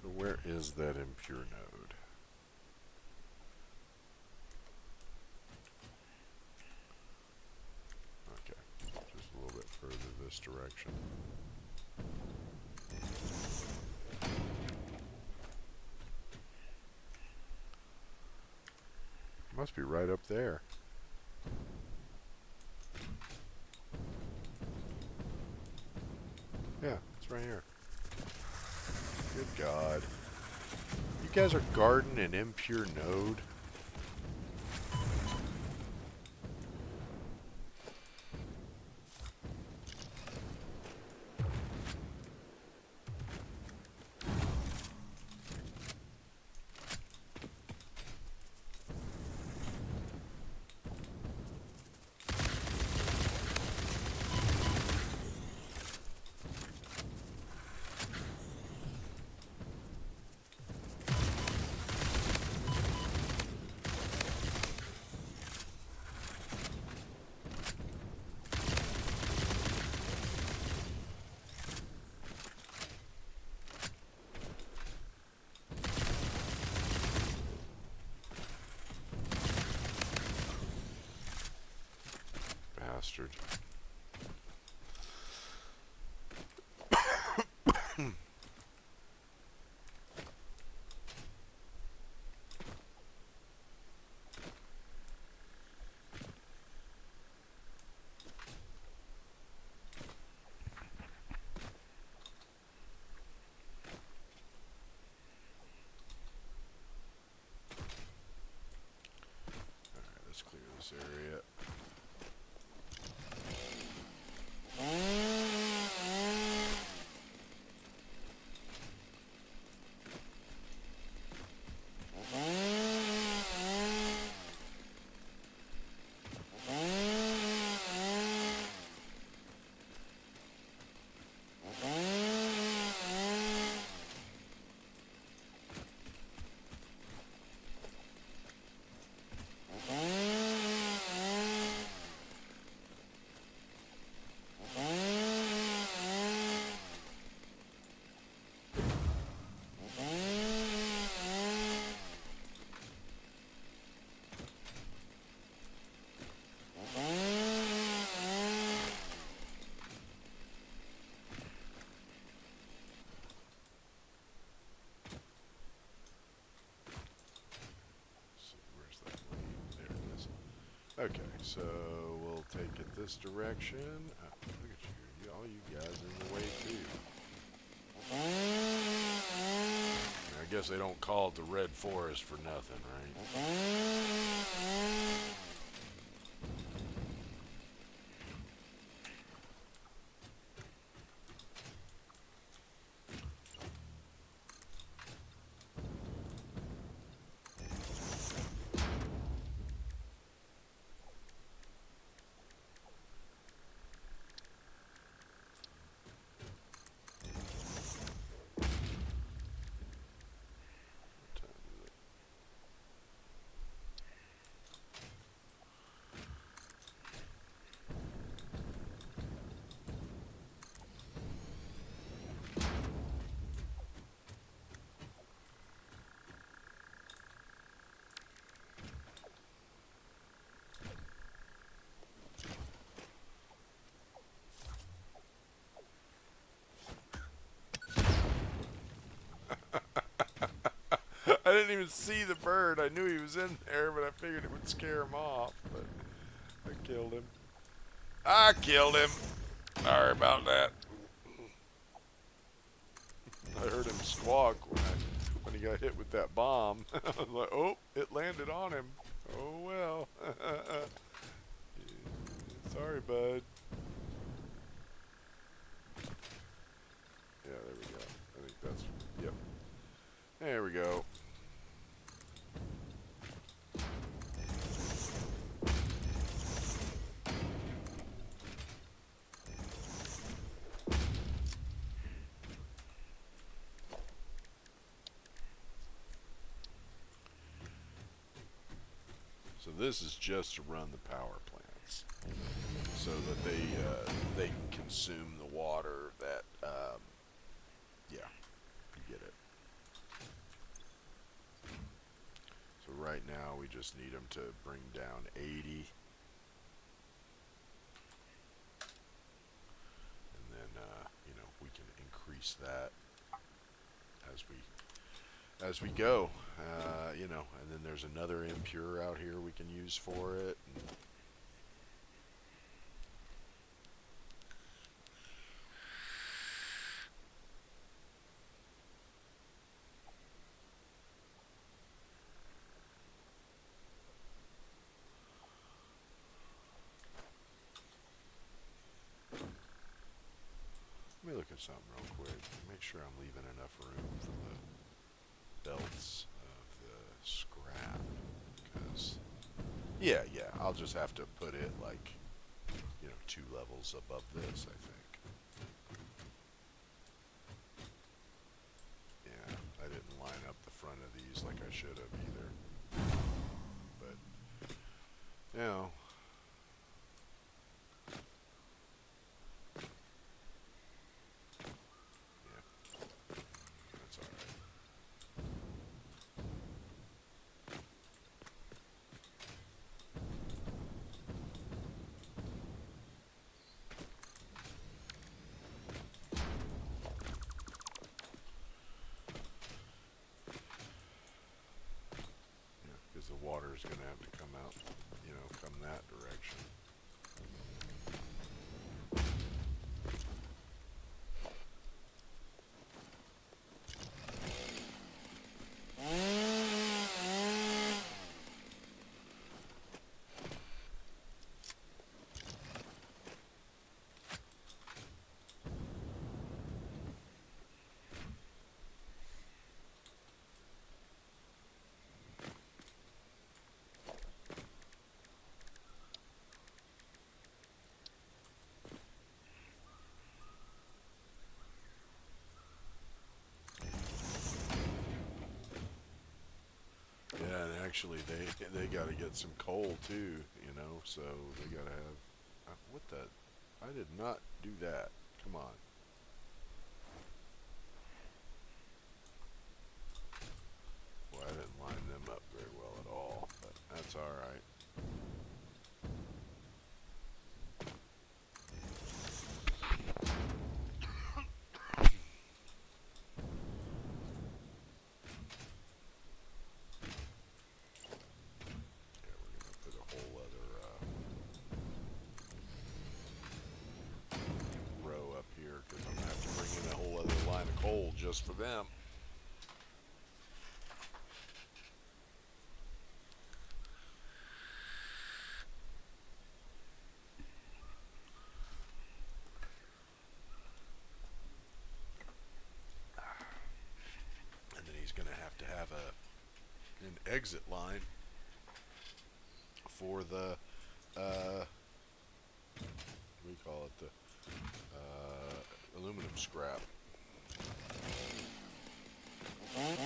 So where is that impure node? Okay, just a little bit further this direction. Must be right up there. It's right here. Good God. You guys are guarding an impure node? Bastard. Alright, let's clear this area. Okay, so we'll take it this direction. Oh, look at you. All you guys in the way too. I guess they don't call it the Red Forest for nothing, right? What time is it? I didn't even see the bird. I knew he was in there, but I figured it would scare him off. But I killed him. I killed him. Sorry about that. I heard him squawk when he got hit with that bomb. I was like, oh, it landed on him. Oh well. Sorry, bud. Yeah, there we go. I think that's, yep. There we go. So this is just to run the power plants, so that they consume the water that yeah, you get it. So right now we just need them to bring down 80, and then you know, we can increase that as we go. You know, and then there's another impure out here we can use for it. And look at something real quick. Make sure I'm leaving enough room for the belts of the scrap. Because, yeah, I'll just have to put it like, 2 levels above this, I think. Yeah, I didn't line up the front of these like I should have either. But, you know, yeah, that's alright. Yeah, because the water's going to have to come out, come that direction. Yeah, and actually they got to get some coal too, so they got to have. What the? I did not do that. Come on. Well, I didn't line them up very well at all, but that's all right. Yeah, we're gonna put a whole other row up here because I'm gonna have to bring in a whole other line of coal just for them. And then he's gonna have to have an exit line for the we call it the aluminum scrap. Alright,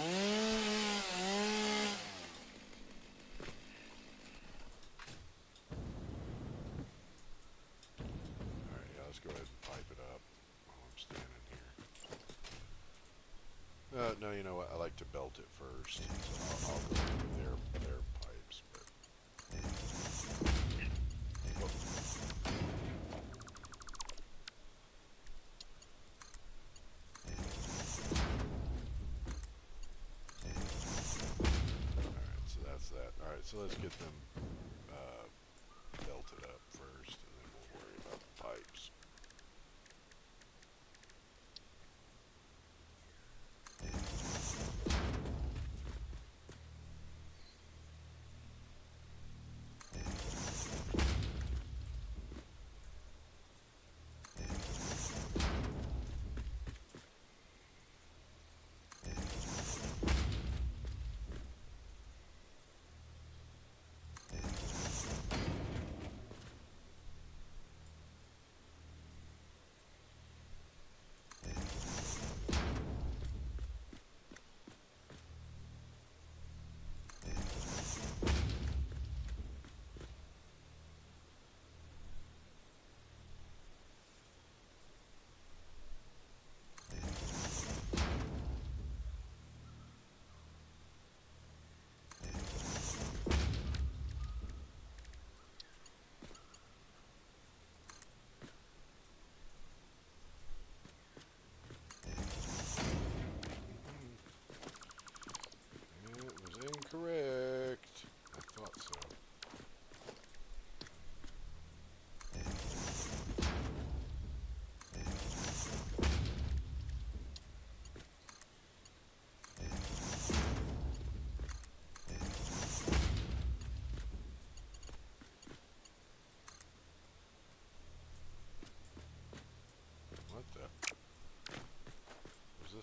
yeah, let's go ahead and pipe it up while I'm standing here. No, you know what? I like to belt it first, so I'll go through their pipes. But oh. Alright, so that's that. Alright, so let's get them belted up first, and then we'll worry about the pipes.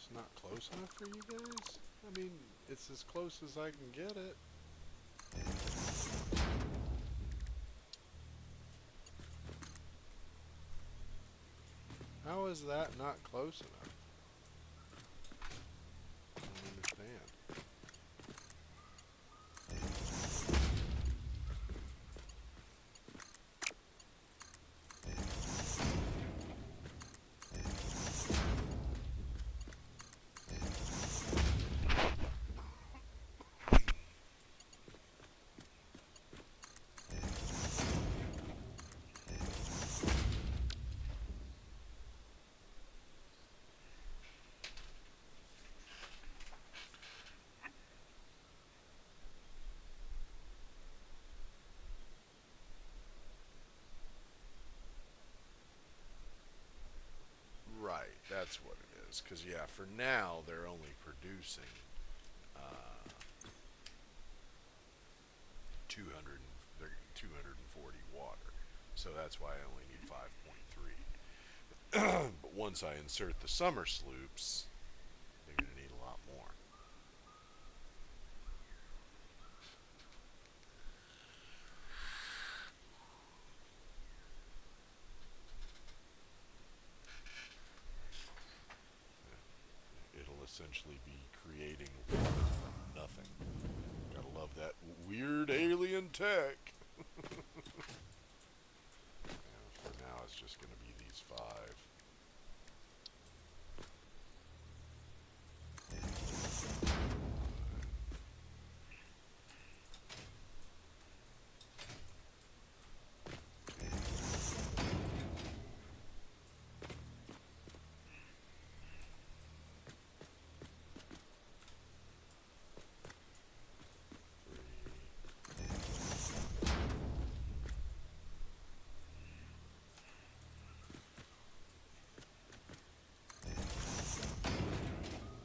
just not close enough for you guys? I mean, it's as close as I can get it. How is that not close enough? I don't understand. Right, that's what it is. Because, yeah, for now, they're only producing 200, they're 240 water. So that's why I only need 5.3. But once I insert the summer sloops, they're going to need a lot more. It'll essentially be creating water from nothing. Gotta love that weird alien tech. And for now, it's just going to be these 5.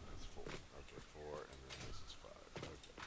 That's 4. Okay, 4, and then this is 5. Okay.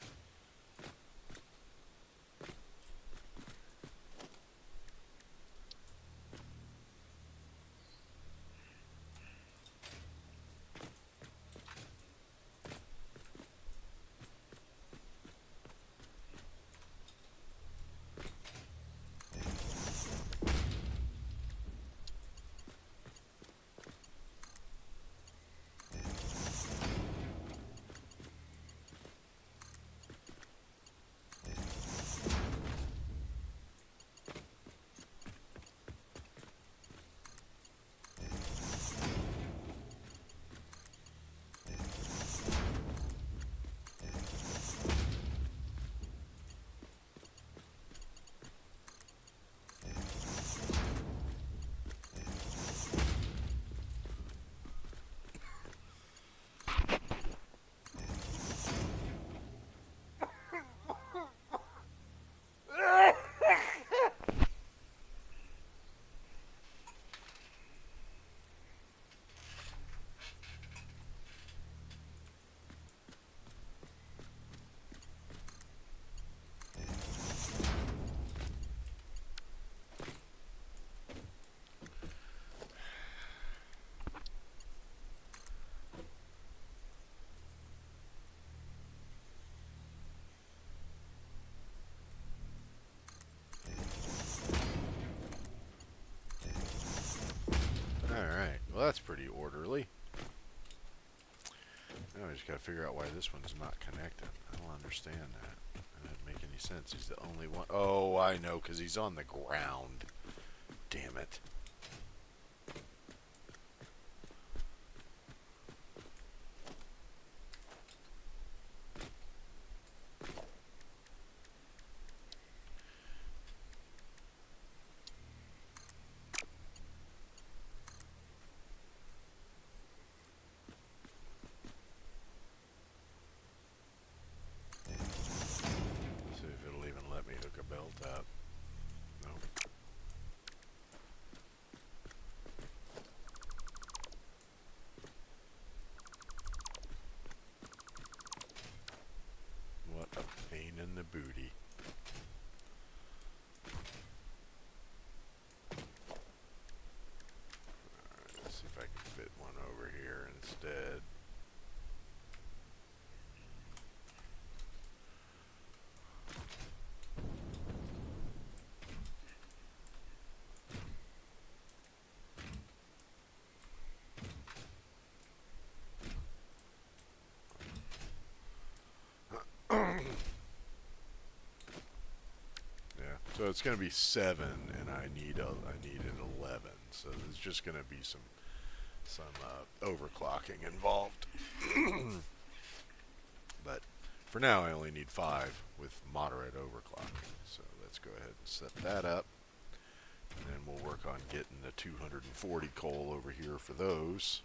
Alright, well that's pretty orderly. Now we just gotta figure out why this one's not connected. I don't understand that. That doesn't make any sense. He's the only one. Oh, I know, because he's on the ground. Damn it. See if it'll even let me hook a belt up. Nope. So it's going to be 7, and I need an 11. So there's just going to be some overclocking involved. But for now, I only need 5 with moderate overclocking. So let's go ahead and set that up, and then we'll work on getting the 240 coal over here for those.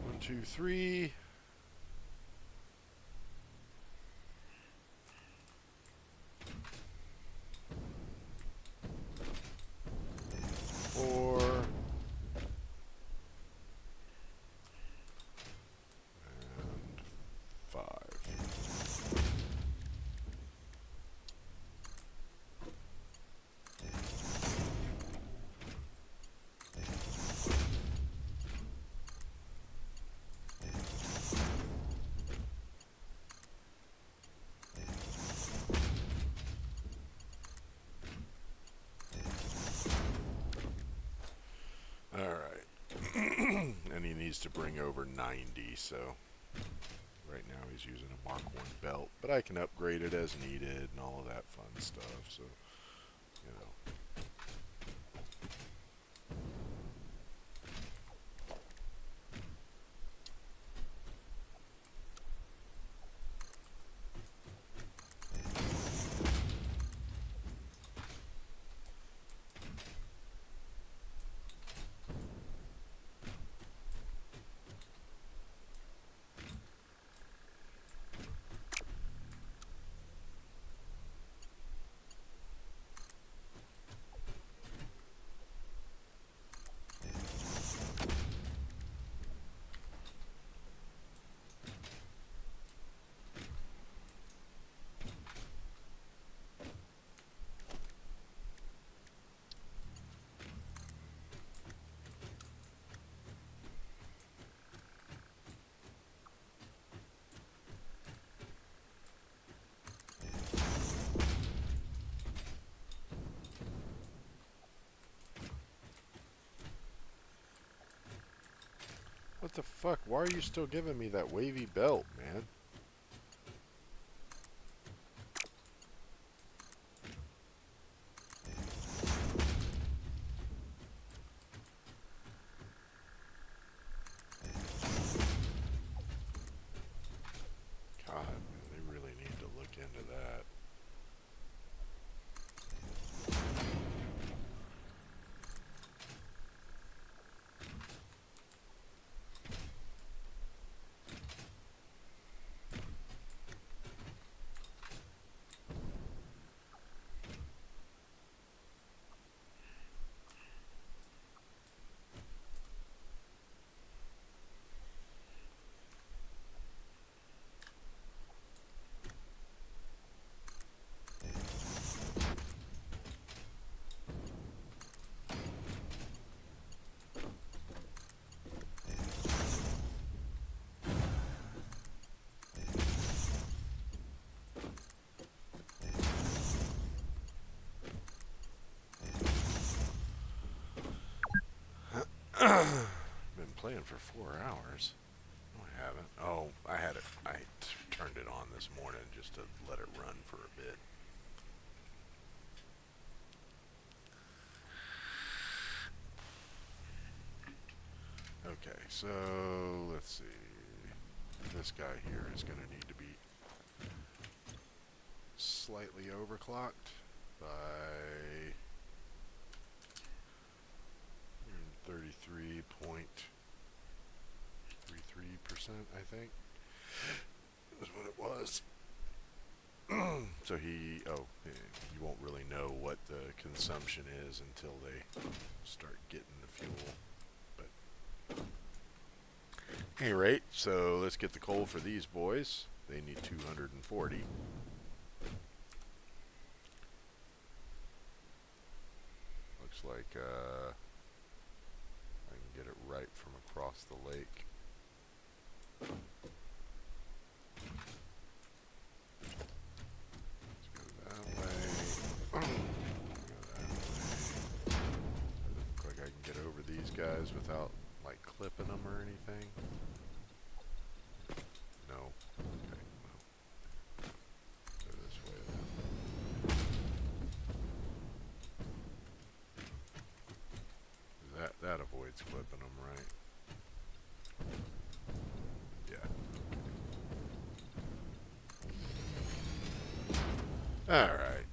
One, two, three. Four. And 5. All right. And he needs to bring over 90, so right now he's using a Mark 1 belt, but I can upgrade it as needed and all of that fun stuff, so, you know. What the fuck? Why are you still giving me that wavy belt, man? God, man, they really need to look into that. Been playing for 4 hours. No, I haven't. Oh, I had it. Turned it on this morning just to let it run for a bit. Okay, so let's see. This guy here is going to need to be slightly overclocked by I think, is what it was. So you won't really know what the consumption is until they start getting the fuel. But at any rate, so let's get the coal for these boys. They need 240. Looks like I can get it right from across the lake. Let's go that way. Go that way. Doesn't look like I can get over these guys without like clipping them or anything. No. Okay, well. Go this way then. That avoids clipping them, right? Yeah. All right.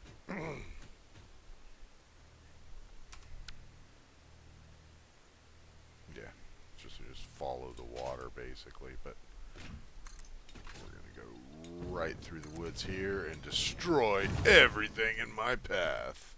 Yeah. Just follow the water basically, but we're gonna go right through the woods here and destroy everything in my path.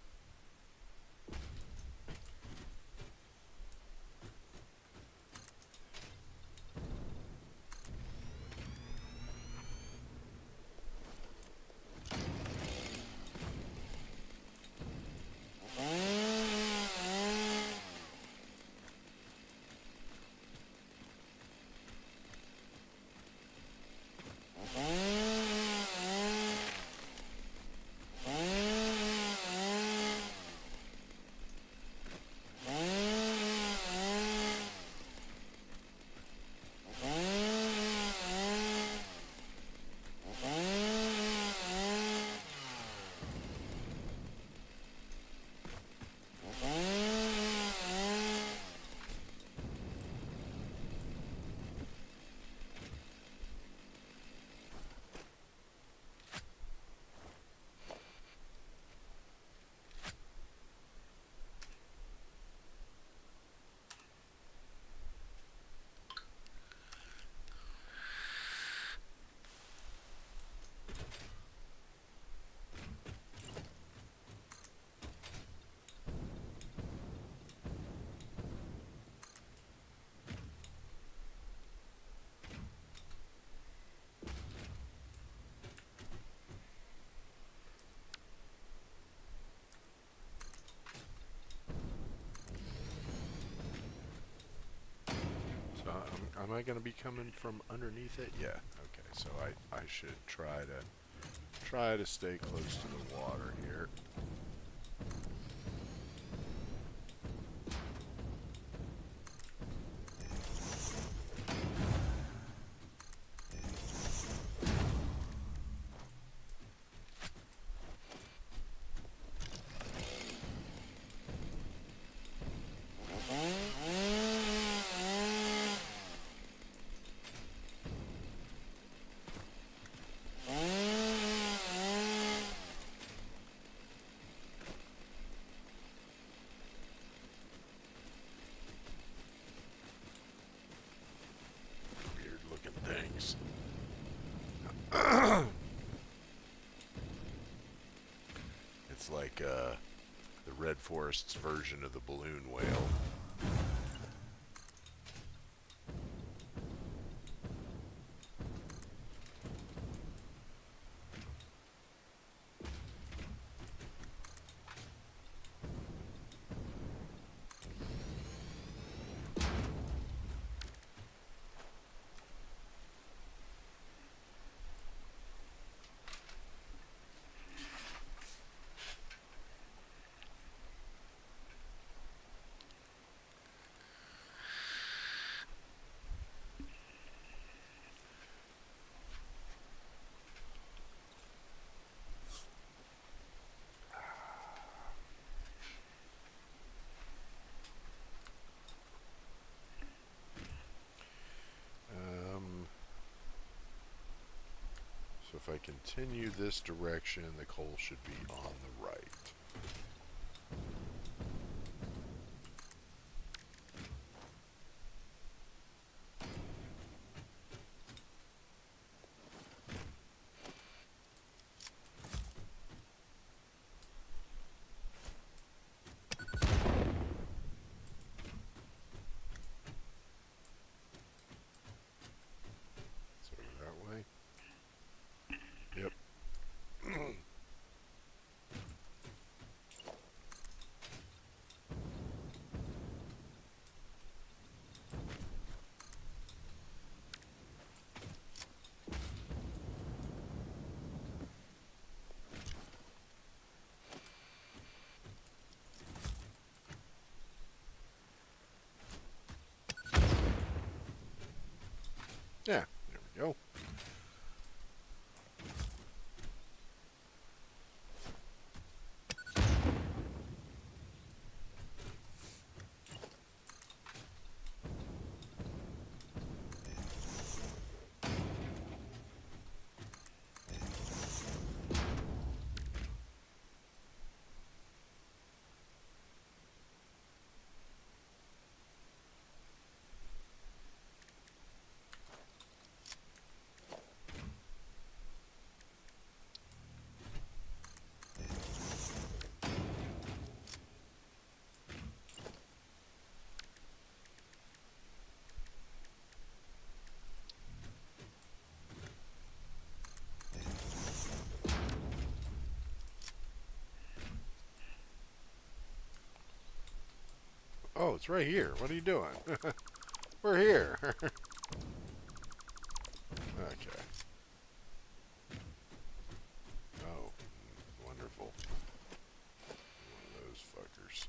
So am I going to be coming from underneath it? Yeah. Okay. So I should try to stay close to the water here. Weird looking things. It's like the Red Forest's version of the balloon whale. So if I continue this direction, the coal should be on the right. Yeah, there we go. Oh, it's right here. What are you doing? We're here. Okay. Oh, wonderful. One of those fuckers.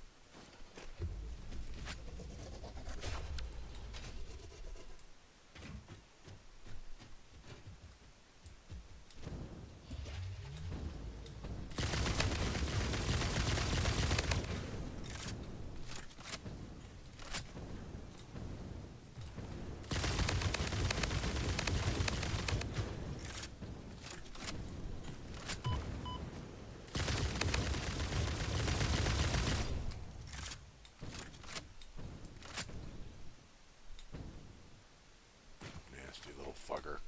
Nasty little fucker.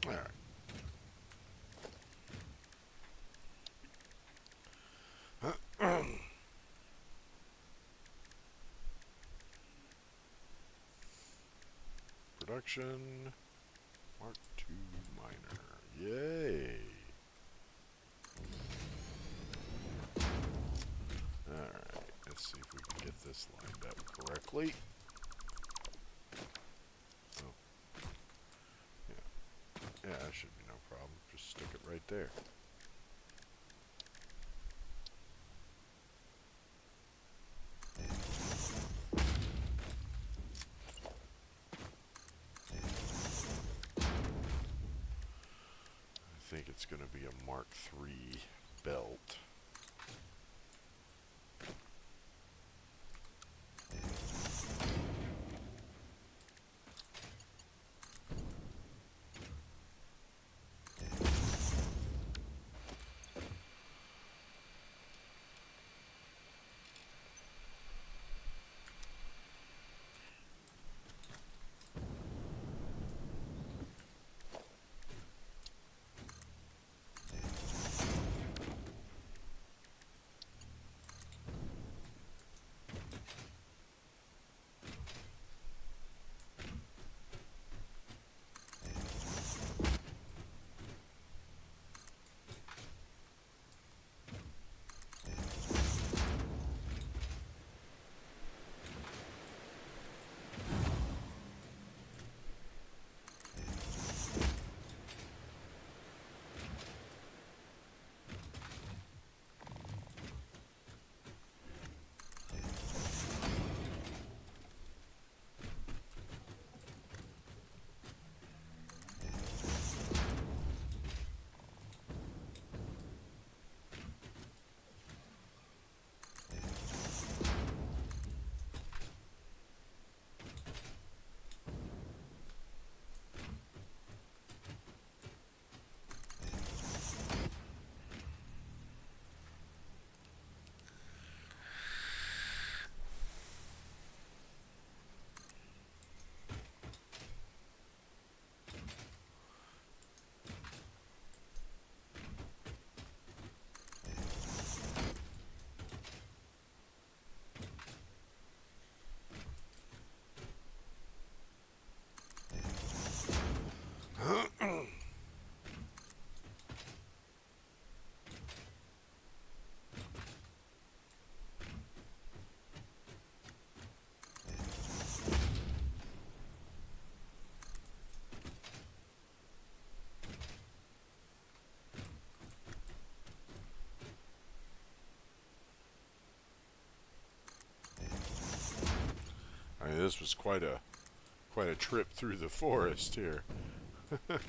Alright. Production. Mark II miner. Yay. Alright. Let's see if we can get this lined up correctly. Oh. Yeah. Yeah, that should be no problem. Just stick it right there. I think it's going to be a Mark III belt. this was quite a trip through the forest here. Alright,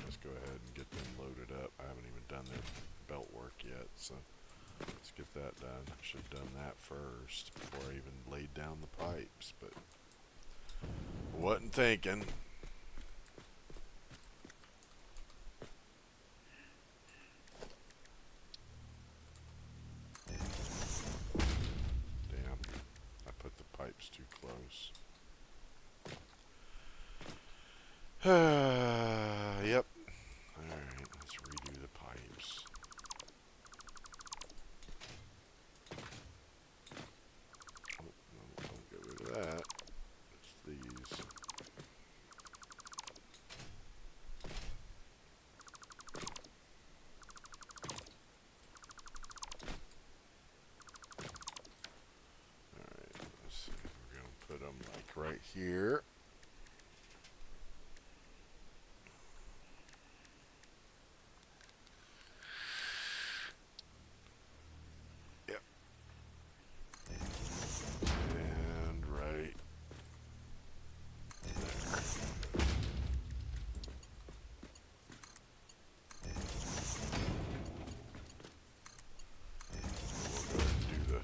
let's go ahead and get them loaded up. I haven't even done their belt work yet, so let's get that done. I should have done that first before I even laid down the pipes, but wasn't thinking. Damn, I put the pipes too close. Yep. Alright, let's redo the pipes. Oh, no, don't get rid of that. It's these. Alright, let's see. We're going to put them like right here. Yep. And right there. We'll go ahead and do the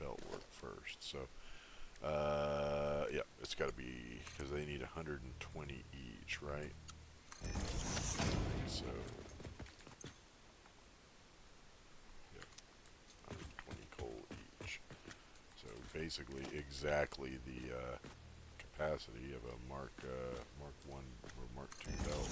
belt work first. So, yeah, it's got to be, because they need 120 each, right? I think so. Yep, 120 coal each. So basically exactly the capacity of a Mark 1 or Mark 2 belt.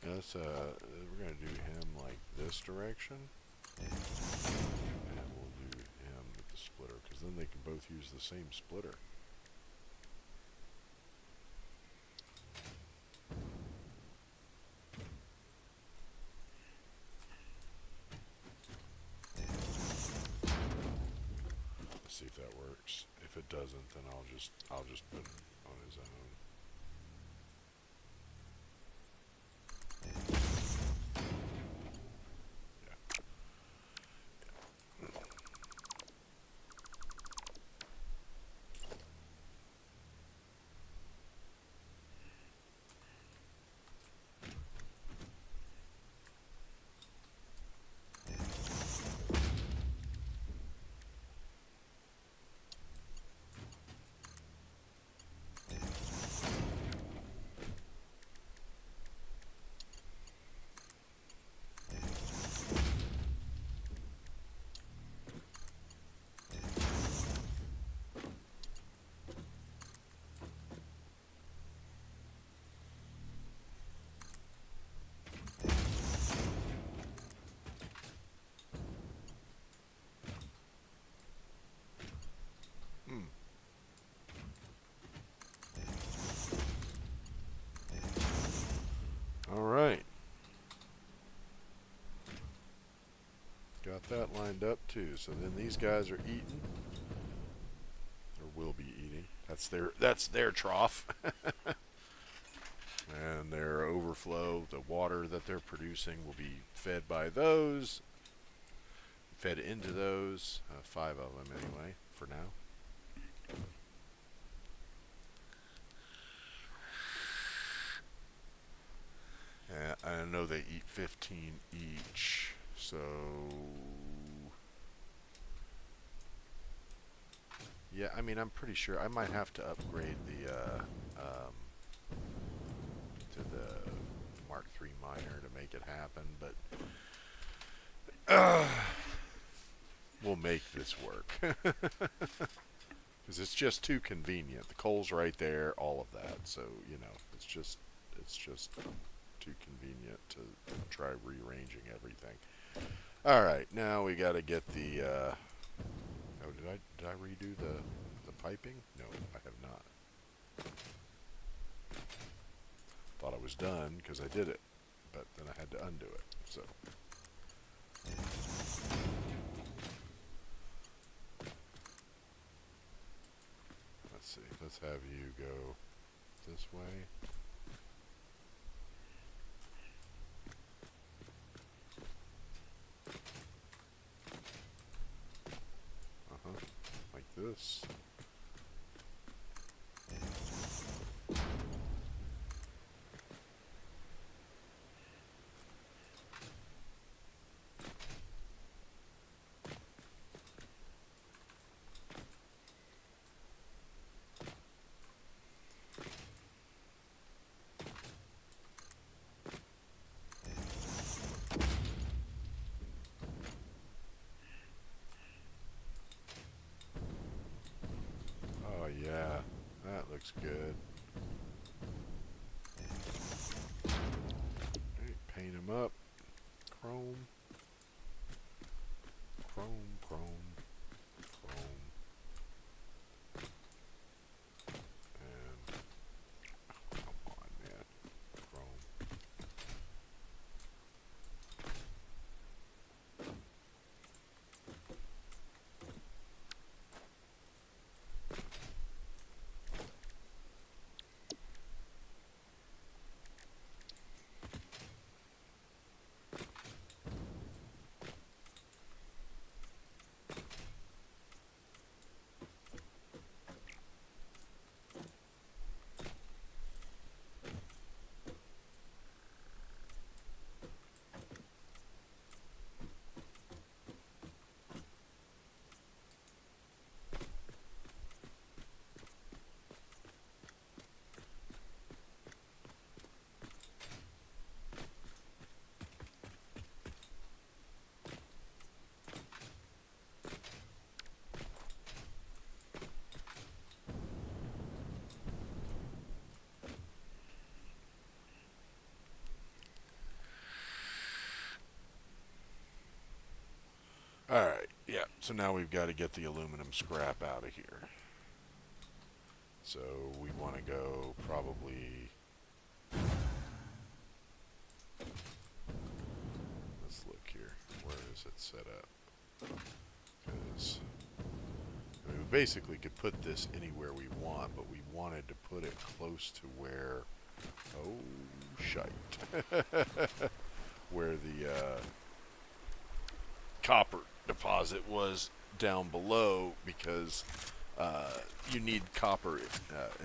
Yes, we're going to do him like this direction. And we'll do him with the splitter, because then they can both use the same splitter. Let's see if that works. If it doesn't, then I'll just put him on his own. Hmm. All right. Got that lined up too. So then these guys are eating, or will be eating. That's their trough. And their overflow, the water that they're producing, will be fed by those, fed into those. 5 of them anyway, for now. I know they eat 15 each, so yeah. I mean, I'm pretty sure I might have to upgrade to the Mark III miner to make it happen, but we'll make this work because it's just too convenient. The coal's right there, all of that. So it's just too convenient to try rearranging everything. All right, now we got to get the. Oh, did I redo the piping? No, I have not. Thought I was done because I did it, but then I had to undo it. So let's see. Let's have you go this way. Like this. Oh yeah, that looks good. Alright, paint them up. Chrome, chrome, chrome, chrome, and come on, man, chrome. Alright, yeah, so now we've got to get the aluminum scrap out of here. So we want to go probably, let's look here, where is it set up? Because I mean, we basically could put this anywhere we want, but we wanted to put it close to where, oh shite, where the copper deposit was down below, because you need copper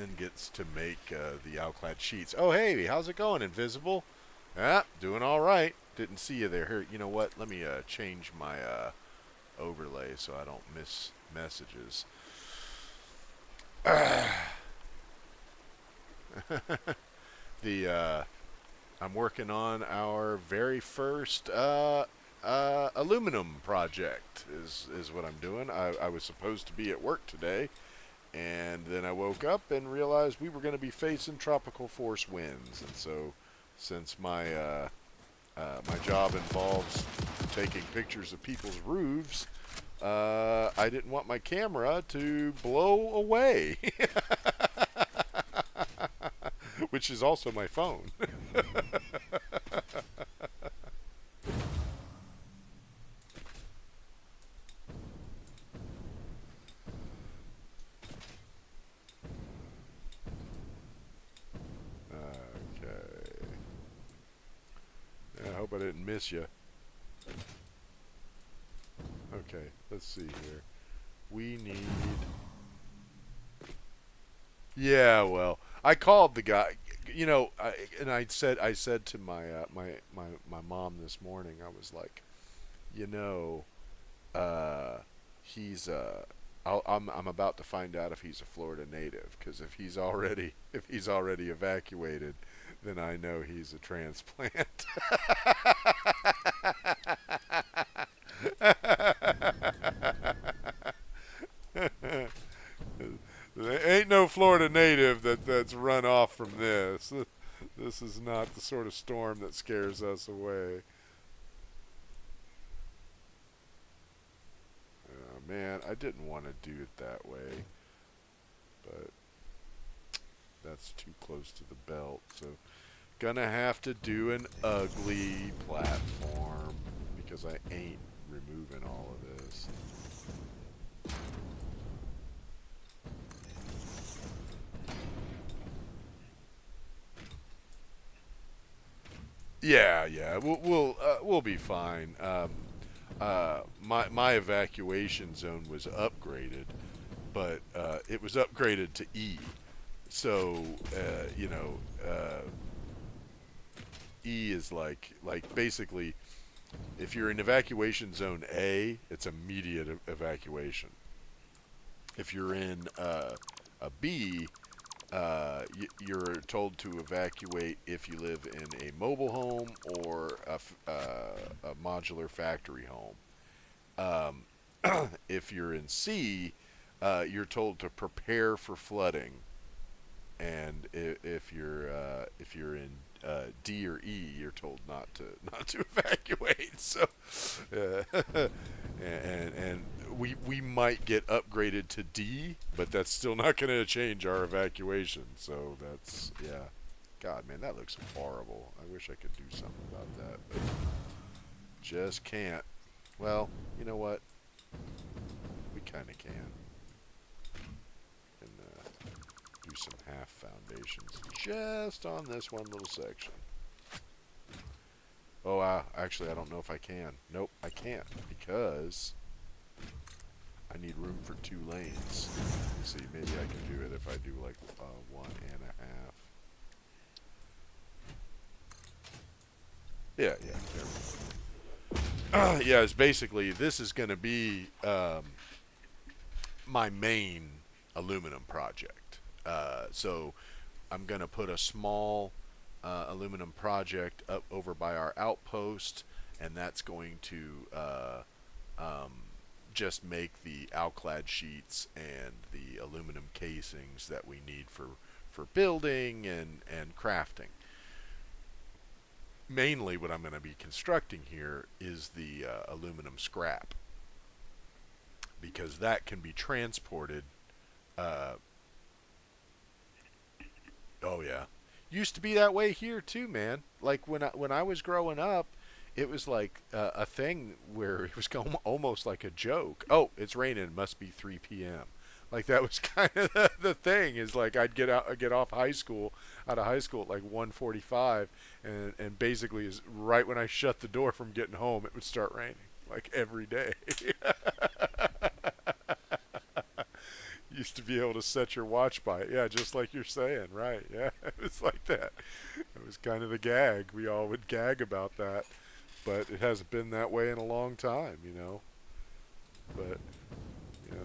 ingots to make the alclad sheets. Oh hey, how's it going, Invisible? Ah, doing all right. Didn't see you there. Here, you know what? Let me change my overlay so I don't miss messages. The I'm working on our very first aluminum project. Is what I'm doing. I was supposed to be at work today, and then I woke up and realized we were going to be facing tropical force winds. And so, since my job involves taking pictures of people's roofs, I didn't want my camera to blow away, which is also my phone. Okay. I hope I didn't miss you. Okay, let's see here. We need. Yeah, well, I called the guy. You know, and I said to my mom this morning. I was like, you know, uh, he's I'm about to find out if he's a Florida native, because if he's already evacuated, then I know he's a transplant. There ain't no Florida native that's run off from this. This is not the sort of storm that scares us away. Man, I didn't want to do it that way, but that's too close to the belt. So Gonna have to do an ugly platform because I ain't removing all of this. Yeah, yeah, we'll be fine. My evacuation zone was upgraded, but it was upgraded to E. So E is like basically if you're in evacuation zone A, it's immediate evacuation. If you're in a B, you're told to evacuate if you live in a mobile home or a modular factory home. If you're in C, you're told to prepare for flooding, and if you're in D or E, you're told not to evacuate. So, and we might get upgraded to D, but that's still not going to change our evacuation. So that's yeah. God, man, that looks horrible. I wish I could do something about that, but just can't. Well, you know what? We kind of can. And do some half foundations just on this one little section. Oh, actually, I don't know if I can. Nope, I can't because I need room for 2 lanes. Let's see, maybe I can do it if I do like 1.5. Yeah, yeah, there we go. Yeah, it's basically this is going to be my main aluminum project. So I'm going to put a small aluminum project up over by our outpost, and that's going to um, just make the alclad sheets and the aluminum casings that we need for building and crafting. Mainly, what I'm going to be constructing here is the aluminum scrap because that can be transported. Uh, oh yeah, used to be that way here too, man. Like when I was growing up, it was like a thing where it was almost like a joke. Oh, it's raining. It must be 3 p.m. Like that was kind of the thing. Is like I'd get off out of high school at like 1:45, and basically is right when I shut the door from getting home, it would start raining like every day. Used to be able to set your watch by it. Yeah, just like you're saying, right? Yeah, it was like that. It was kind of the gag. We all would gag about that, but it hasn't been that way in a long time. But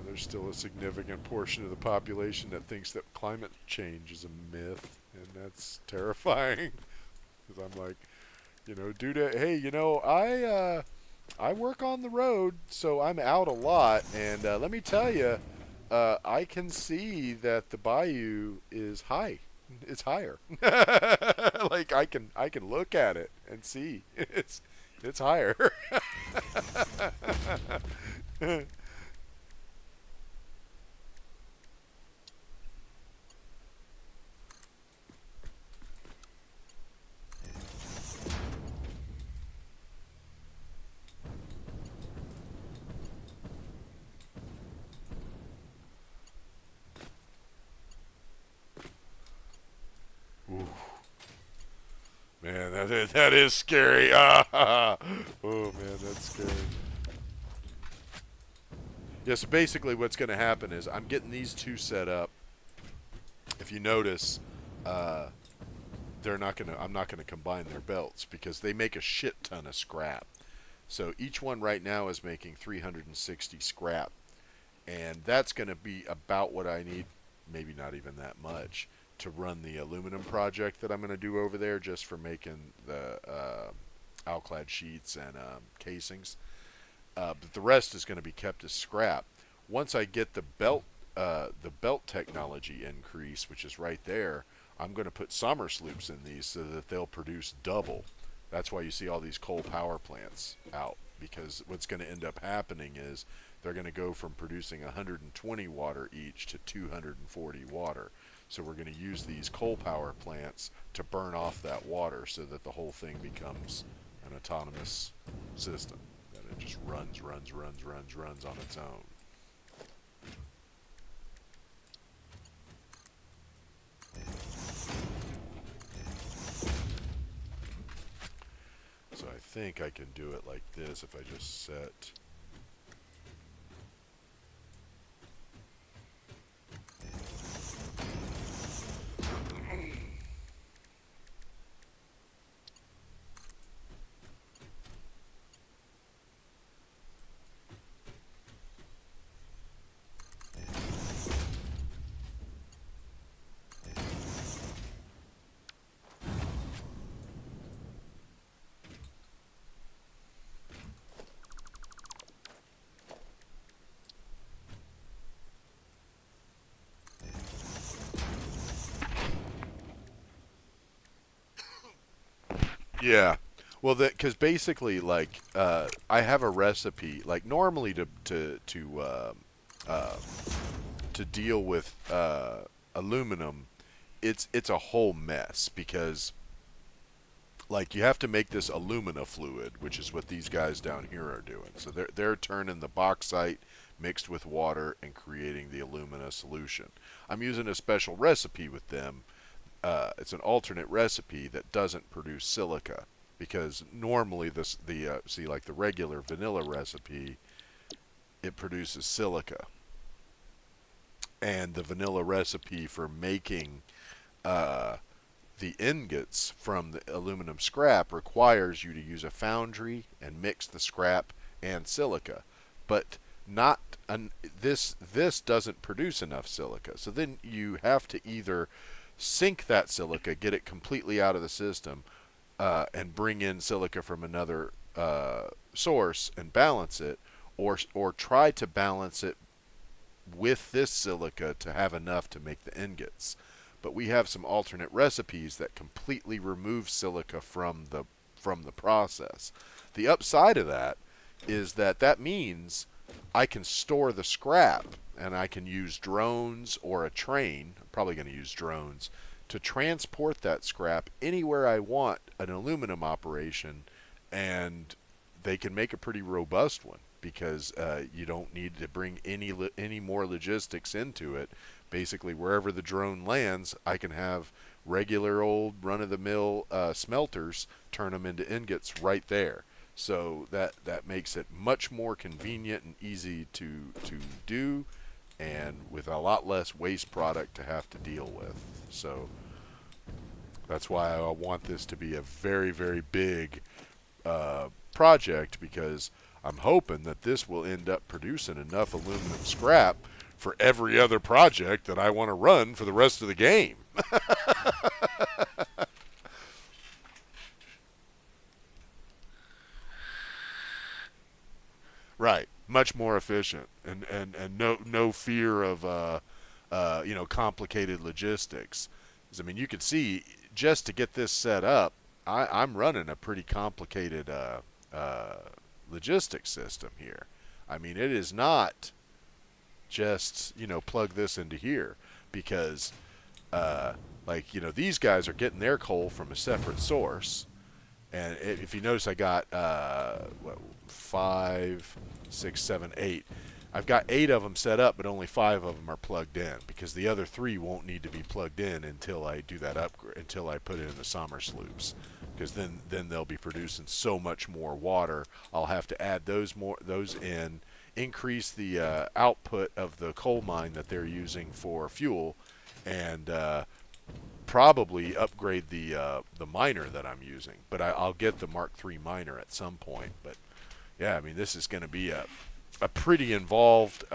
there's still a significant portion of the population that thinks that climate change is a myth, and that's terrifying. Because I'm like, due to hey, I work on the road, so I'm out a lot, and let me tell you, I can see that the bayou is high. It's higher. Like I can look at it and see it's higher. Ooh, man, that is scary. Oh man, that's scary. Yeah, so basically what's going to happen is I'm getting these two set up. If you notice, uh, they're not going to. I'm not going to combine their belts because they make a shit ton of scrap. So each one right now is making 360 scrap, and that's going to be about what I need. Maybe not even that much to run the aluminum project that I'm going to do over there, just for making the alclad sheets and casings. But the rest is going to be kept as scrap. Once I get the belt technology increase, which is right there, I'm going to put summer sloops in these so that they'll produce double. That's why you see all these coal power plants out, because what's going to end up happening is they're going to go from producing 120 water each to 240 water. So we're going to use these coal power plants to burn off that water so that the whole thing becomes an autonomous system. And it just runs on its own. So I think I can do it like this if I just set. Yeah. Well, that because basically, like, I have a recipe. Like, normally uh, to deal with aluminum, it's a whole mess because like you have to make this alumina fluid, which is what these guys down here are doing. So they're turning the bauxite mixed with water and creating the alumina solution. I'm using a special recipe with them. It's an alternate recipe that doesn't produce silica because normally this the see like the regular vanilla recipe it produces silica, and the vanilla recipe for making uh, the ingots from the aluminum scrap requires you to use a foundry and mix the scrap and silica, but not this doesn't produce enough silica. So then you have to either sink that silica, get it completely out of the system, and bring in silica from another source and balance it, or try to balance it with this silica to have enough to make the ingots. But we have some alternate recipes that completely remove silica from the process. The upside of that is that that means I can store the scrap and I can use drones or a train. I'm probably going to use drones to transport that scrap anywhere I want an aluminum operation, and they can make a pretty robust one because you don't need to bring any more logistics into it. Basically, wherever the drone lands, I can have regular old run-of-the-mill smelters turn them into ingots right there. So that makes it much more convenient and easy to do, and with a lot less waste product to have to deal with. So that's why I want this to be a very, very big project, because I'm hoping that this will end up producing enough aluminum scrap for every other project that I want to run for the rest of the game. Right, much more efficient, and no fear of complicated logistics. 'Cause, I mean, you can see just to get this set up, I'm running a pretty complicated uh, logistics system here. I mean, it is not just plug this into here, because uh, these guys are getting their coal from a separate source. And if you notice, I got what, 5, 6, 7, 8. I've got 8 of them set up, but only 5 of them are plugged in because the other 3 won't need to be plugged in until I do that upgrade, until I put in the summer sloops. Because then they'll be producing so much more water. I'll have to add those in, increase the output of the coal mine that they're using for fuel, and probably upgrade the miner that I'm using. But I'll get the Mark III miner at some point. But yeah, I mean, this is going to be a pretty involved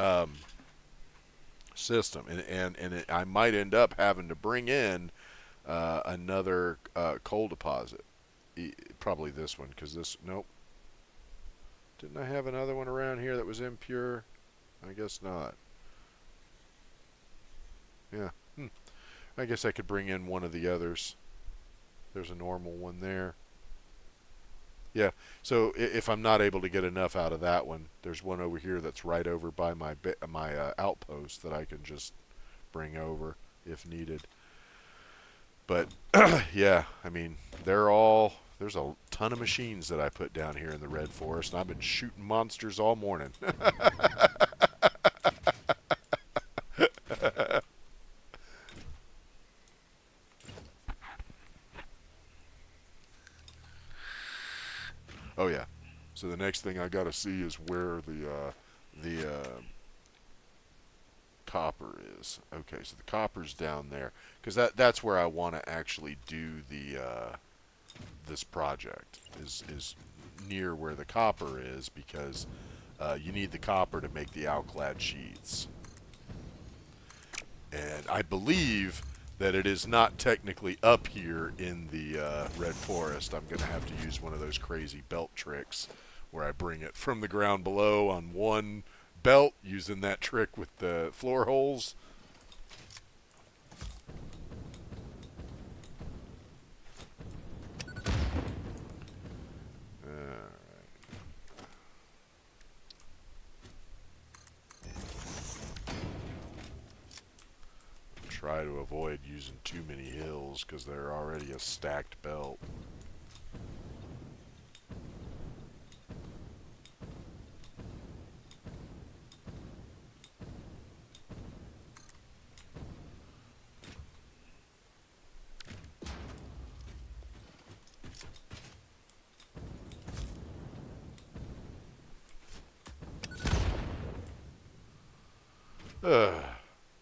system, and I might end up having to bring in another coal deposit. Probably this one, because this, nope. Didn't I have another one around here that was impure? I guess not. Yeah. I guess I could bring in one of the others. There's a normal one there. Yeah. So if I'm not able to get enough out of that one, there's one over here that's right over by my outpost that I can just bring over. if needed. But yeah, I mean, there's a ton of machines that I put down here in the Red Forest, and I've been shooting monsters all morning. Oh yeah. So the next thing I got to see is where the copper is. Okay, so the copper's down there because that's where I want to actually do the this project is near where the copper is because you need the copper to make the outclad sheaths. And I believe that it is not technically up here in the Red Forest. I'm going to have to use one of those crazy belt tricks where I bring it from the ground below on one belt using that trick with the floor holes. Try to avoid using too many hills because they're already a stacked belt.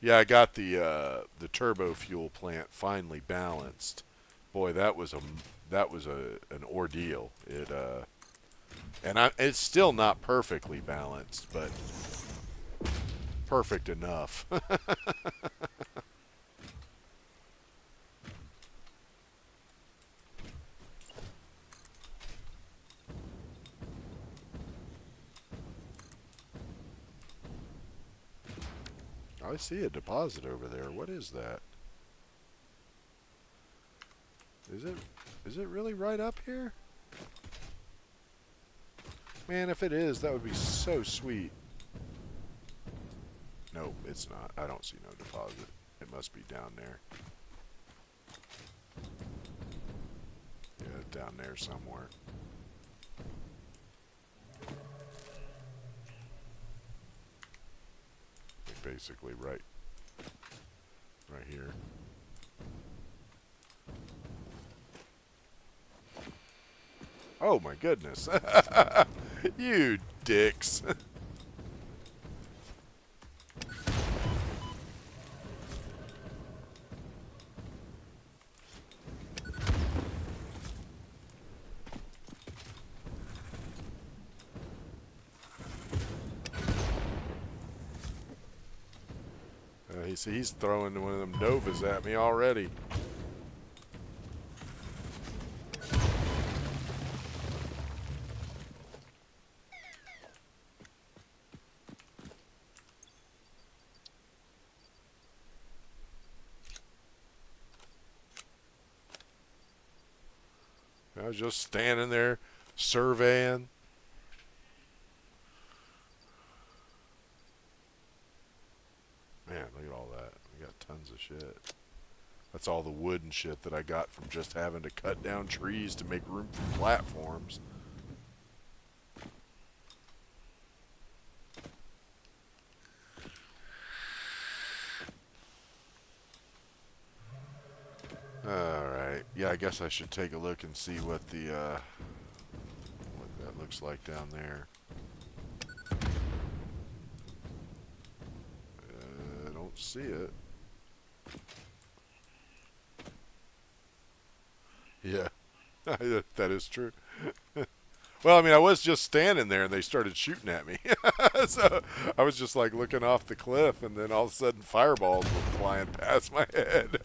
Yeah, I got the turbo fuel plant finally balanced. Boy, that was an ordeal. It's still not perfectly balanced, but perfect enough. I see a deposit over there. What is that? Is it is it really right up here? Man, if it is, that would be so sweet. Nope, it's not. I don't see no deposit. It must be down there. Yeah, down there somewhere. Basically right here. Oh my goodness. You dicks. He's throwing one of them Novas at me already. I was just standing there surveying. Man, look at all that. We got tons of shit. That's all the wood and shit that I got from just having to cut down trees to make room for platforms. Alright. Yeah, I guess I should take a look and see what what that looks like down there. I don't see it. Yeah, that is true. Well, I mean, I was just standing there and they started shooting at me. So I was just like looking off the cliff, and then all of a sudden fireballs were flying past my head.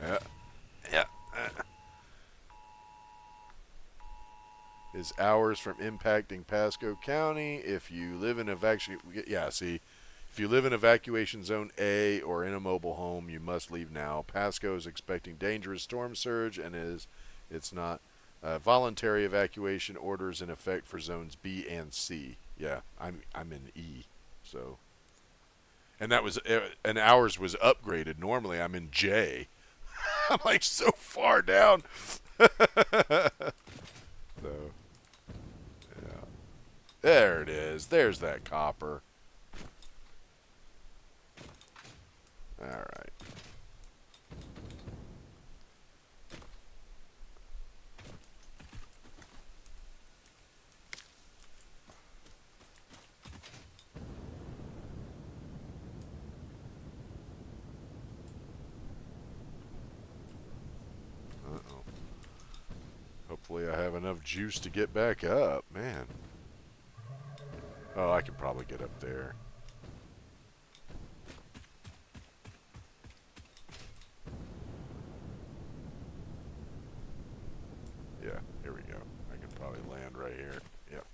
Yeah, yeah. Is hours from impacting Pasco County. If you live in yeah, see, if you live in evacuation zone A or in a mobile home, you must leave now. Pasco is expecting dangerous storm surge and it's not Voluntary evacuation orders in effect for zones B and C. Yeah, I'm in E. So, and that was and ours was upgraded. Normally I'm in J. I'm like so far down. So, yeah. There it is. There's that copper. All right. Uh-oh. Hopefully I have enough juice to get back up. Man. Oh, I can probably get up there. Yeah, here we go. I can probably land right here. Yep.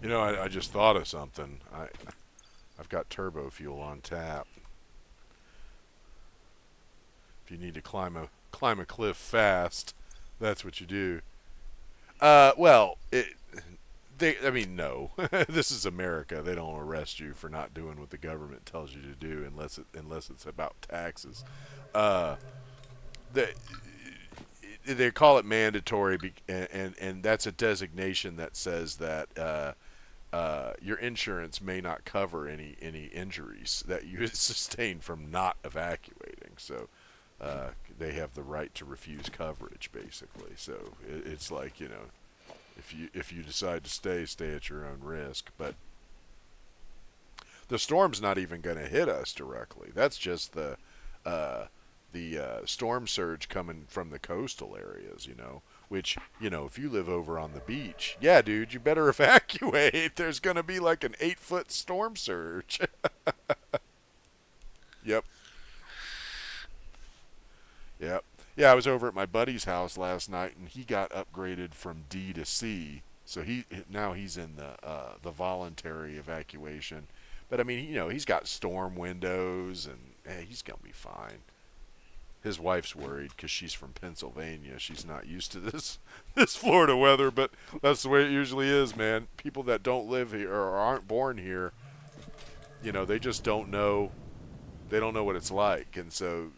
You know, I just thought of something. I've got turbo fuel on tap. If you need to climb a cliff fast, that's what you do. Well, I mean, no. This is America. They don't arrest you for not doing what the government tells you to do unless it's about taxes. Uh, they they call it mandatory, and that's a designation that says that your insurance may not cover any injuries that you sustain from not evacuating. So they have the right to refuse coverage, basically. So it's like, if you decide to stay at your own risk. But the storm's not even going to hit us directly. That's just the storm surge coming from the coastal areas, which, if you live over on the beach, yeah, dude, you better evacuate. There's going to be like an 8-foot storm surge. Yep. Yep. Yeah, I was over at my buddy's house last night, and he got upgraded from D to C. So now he's in the voluntary evacuation. But I mean, he's got storm windows, and hey, he's gonna be fine. His wife's worried because she's from Pennsylvania. She's not used to this Florida weather, but that's the way it usually is, man. People that don't live here or aren't born here, they just don't know. They don't know what it's like, and so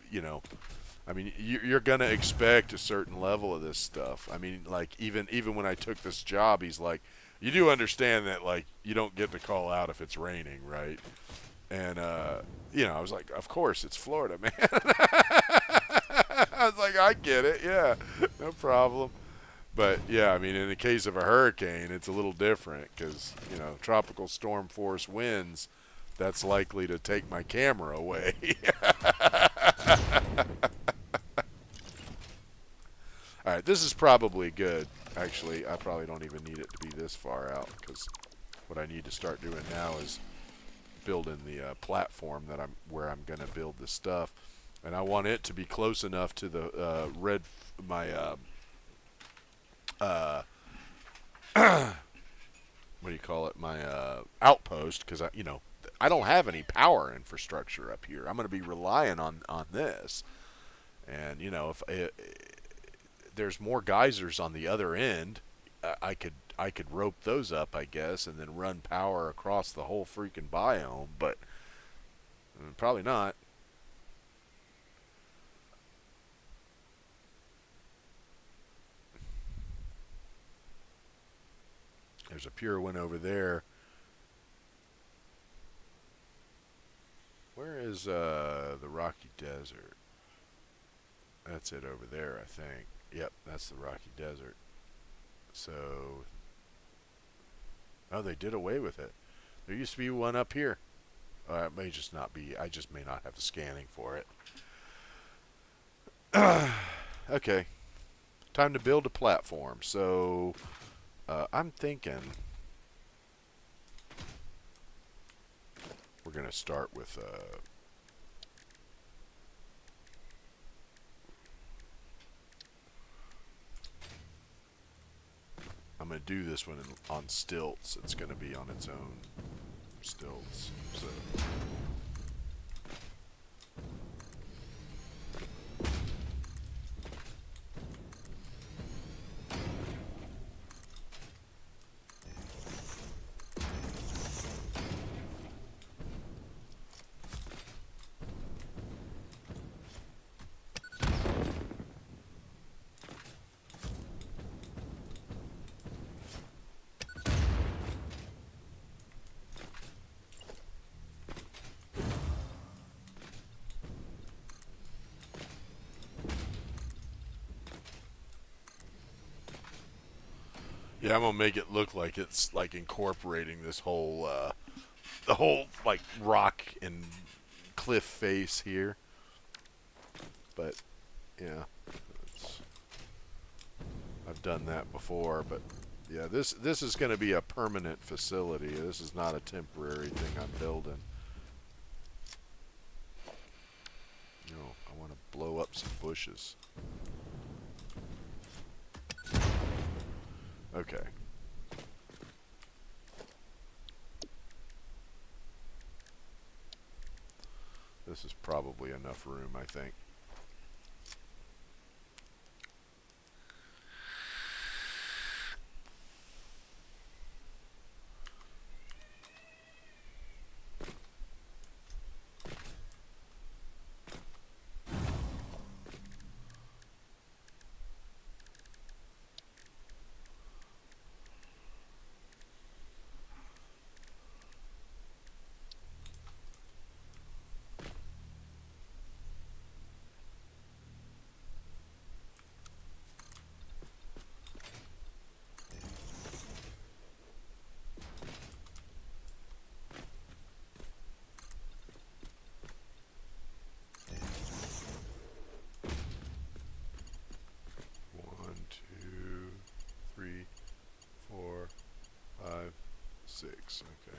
I mean, you're gonna expect a certain level of this stuff. I mean, like even when I took this job, he's like, you do understand that like you don't get to call out if it's raining, right? And I was like, of course it's Florida, man. I was like, I get it, yeah, no problem. But yeah, I mean, in the case of a hurricane, it's a little different because tropical storm force winds. That's likely to take my camera away. All right, this is probably good. Actually, I probably don't even need it to be this far out because what I need to start doing now is building the platform where I'm gonna build the stuff, and I want it to be close enough to the my uh, what do you call it, my outpost, because I don't have any power infrastructure up here. I'm gonna be relying on this, and if there's more geysers on the other end, I could rope those up, I guess, and then run power across the whole freaking biome. But probably not. There's a pure one over there. Where is the Rocky Desert? That's it over there, I think. Yep, that's the Rocky Desert. So, oh, they did away with it. There used to be one up here. It may just not be. I just may not have the scanning for it. Okay, time to build a platform. So, I'm thinking we're gonna start with I'm going to do this one on stilts. It's going to be on its own stilts. So Yeah, I'm gonna make it look like it's like incorporating this whole, the whole like rock and cliff face here. But yeah, it's, I've done that before. But yeah, this is gonna be a permanent facility. This is not a temporary thing I'm building. You know, I want to blow up some bushes. Okay. This is probably enough room, I think. One, two, three, four, five, six. Okay.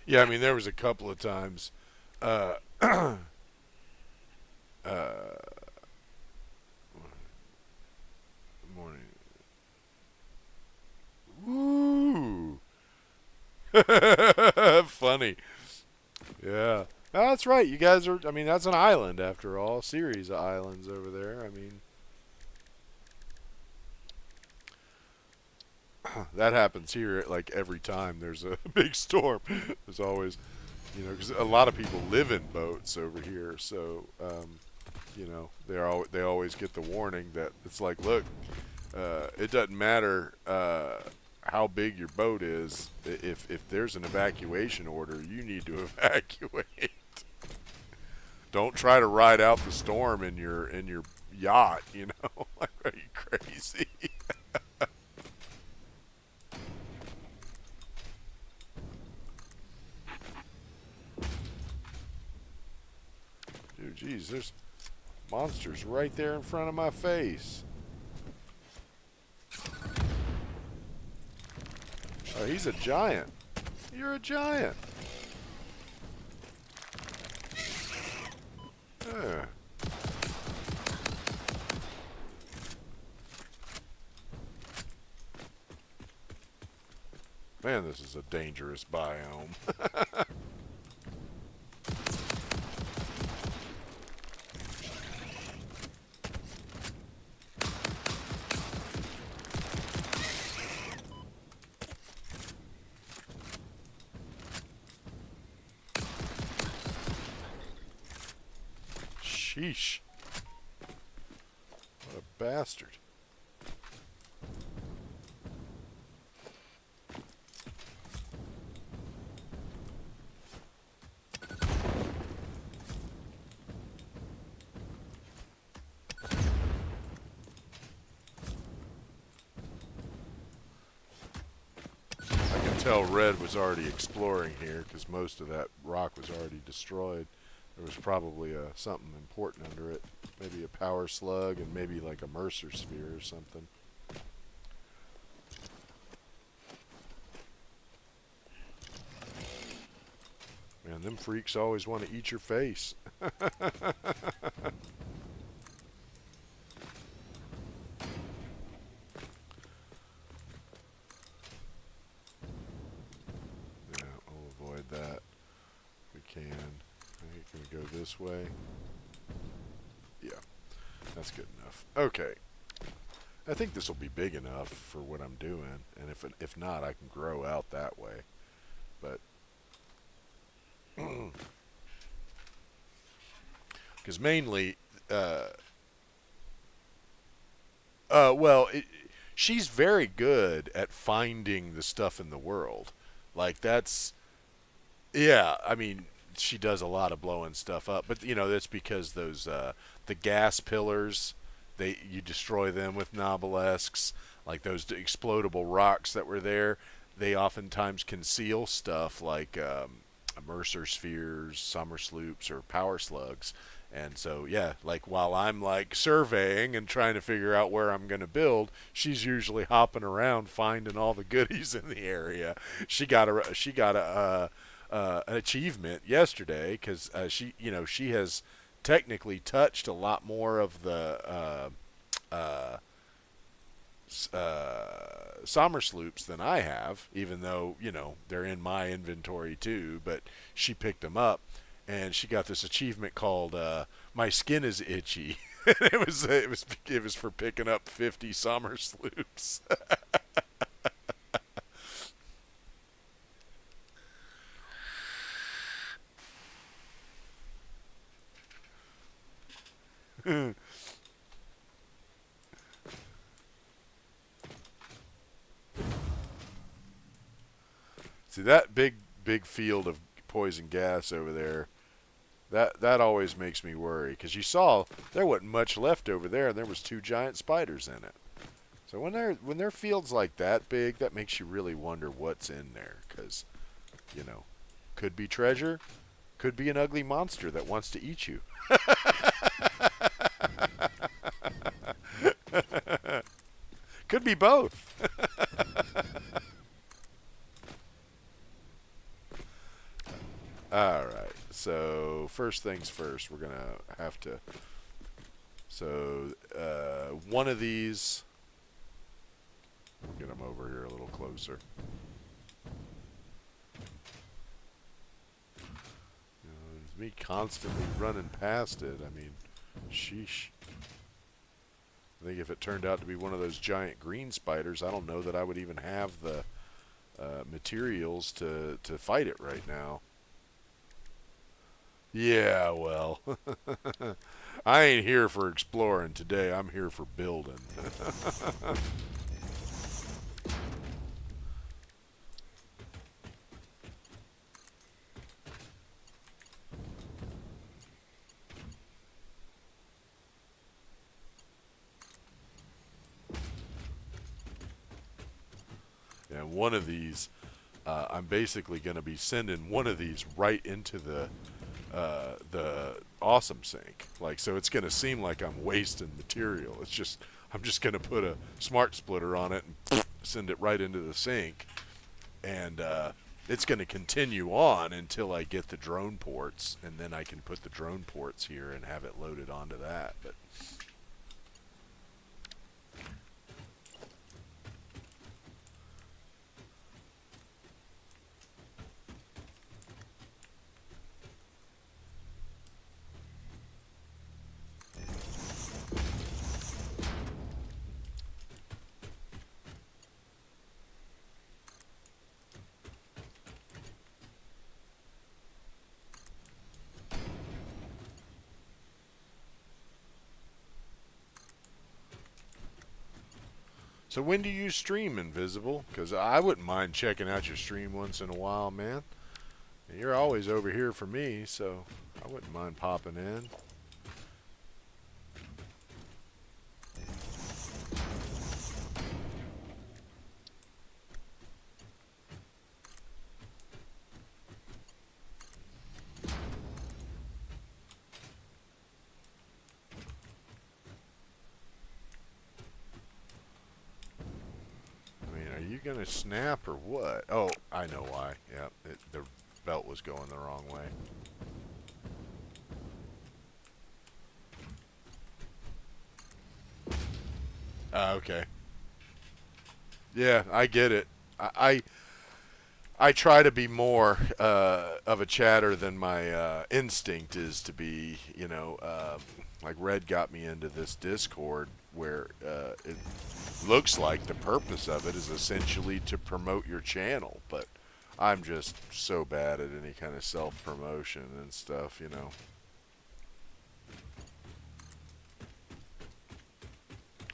Yeah, I mean, there was a couple of times. Uh, morning. Woo! Funny. Yeah. No, that's right. You guys are. I mean, that's an island after all. Series of islands over there. I mean, that happens here like every time there's a big storm. There's always, you know, because a lot of people live in boats over here, so you know they always get the warning that it's like, look, it doesn't matter how big your boat is. If there's an evacuation order, you need to evacuate. Don't try to ride out the storm in your yacht. You know, like, are you crazy? Dude, geez, there's monsters right there in front of my face. Oh, he's a giant. You're a giant. Yeah. Man, this is a dangerous biome. Sheesh. What a bastard. I can tell Red was already exploring here because most of that rock was already destroyed. There was probably something important under it. Maybe a power slug and maybe like a Mercer sphere or something. Man, them freaks always want to eat your face. Gonna go this way. Yeah, that's good enough. Okay. I think this will be big enough for what I'm doing, and if not, I can grow out that way. But because mainly, uh, well, she's very good at finding the stuff in the world. Like that's yeah. I mean, she does a lot of blowing stuff up, but that's because those the gas pillars, they you destroy them with novelesques, like those explodable rocks that were there. They oftentimes conceal stuff like Mercer spheres, summer sloops, or power slugs. And so, yeah, like while I'm like surveying and trying to figure out where I'm going to build, she's usually hopping around finding all the goodies in the area. She got an achievement yesterday because she has technically touched a lot more of the Sommer sloops than I have, even though they're in my inventory too. But she picked them up, and she got this achievement called "My Skin is Itchy." it was for picking up 50 Sommer sloops. See that big field of poison gas over there. That always makes me worry because you saw there wasn't much left over there, and there was two giant spiders in it. So when there fields like that big, that makes you really wonder what's in there because you know could be treasure, could be an ugly monster that wants to eat you. Could be both. All right. So first things first, we're gonna have to. So one of these. We'll get them over here a little closer. Me constantly running past it. I mean, sheesh. I think if it turned out to be one of those giant green spiders, I don't know that I would even have the materials to fight it right now. Yeah, well, I ain't here for exploring today. I'm here for building. And one of these, I'm basically going to be sending one of these right into the awesome sink. Like, so it's going to seem like I'm wasting material. It's just I'm just going to put a smart splitter on it and send it right into the sink, and it's going to continue on until I get the drone ports, and then I can put the drone ports here and have it loaded onto that. But so when do you stream, Invisible? Because I wouldn't mind checking out your stream once in a while, man. You're always over here for me, so I wouldn't mind popping in. I mean, are you gonna snap or what? Oh, I know why. Yeah, the belt was going the wrong way. Okay. Yeah, I get it. I I try to be more of a chatter than my instinct is to be. Like Red got me into this Discord where it looks like the purpose of it is essentially to promote your channel, but I'm just so bad at any kind of self promotion and stuff.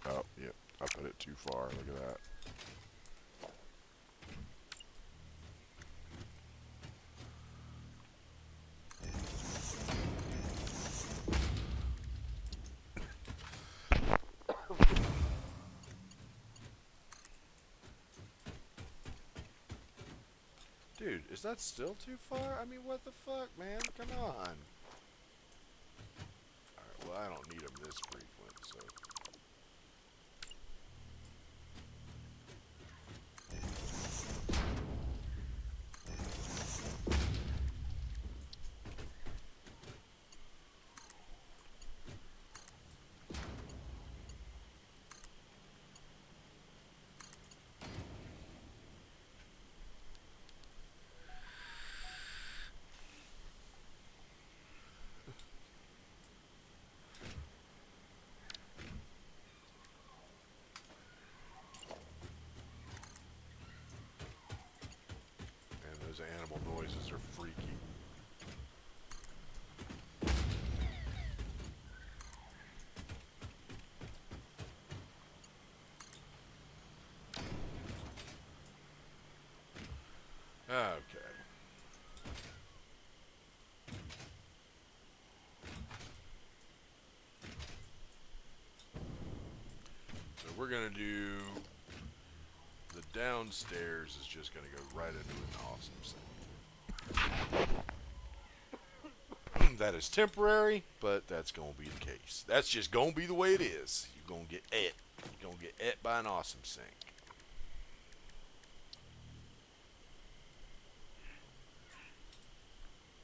Oh, yep, I put it too far. Look at that. Dude, is that still too far? I mean, what the fuck, man? Come on. Alright, well, I don't need them this frequent, so. And those animal noises are freaky. Okay. So we're going to do the downstairs is just going to go right into an awesome sink. That is temporary, but that's going to be the case. That's just going to be the way it is. You're going to get et. You're going to get et by an awesome sink.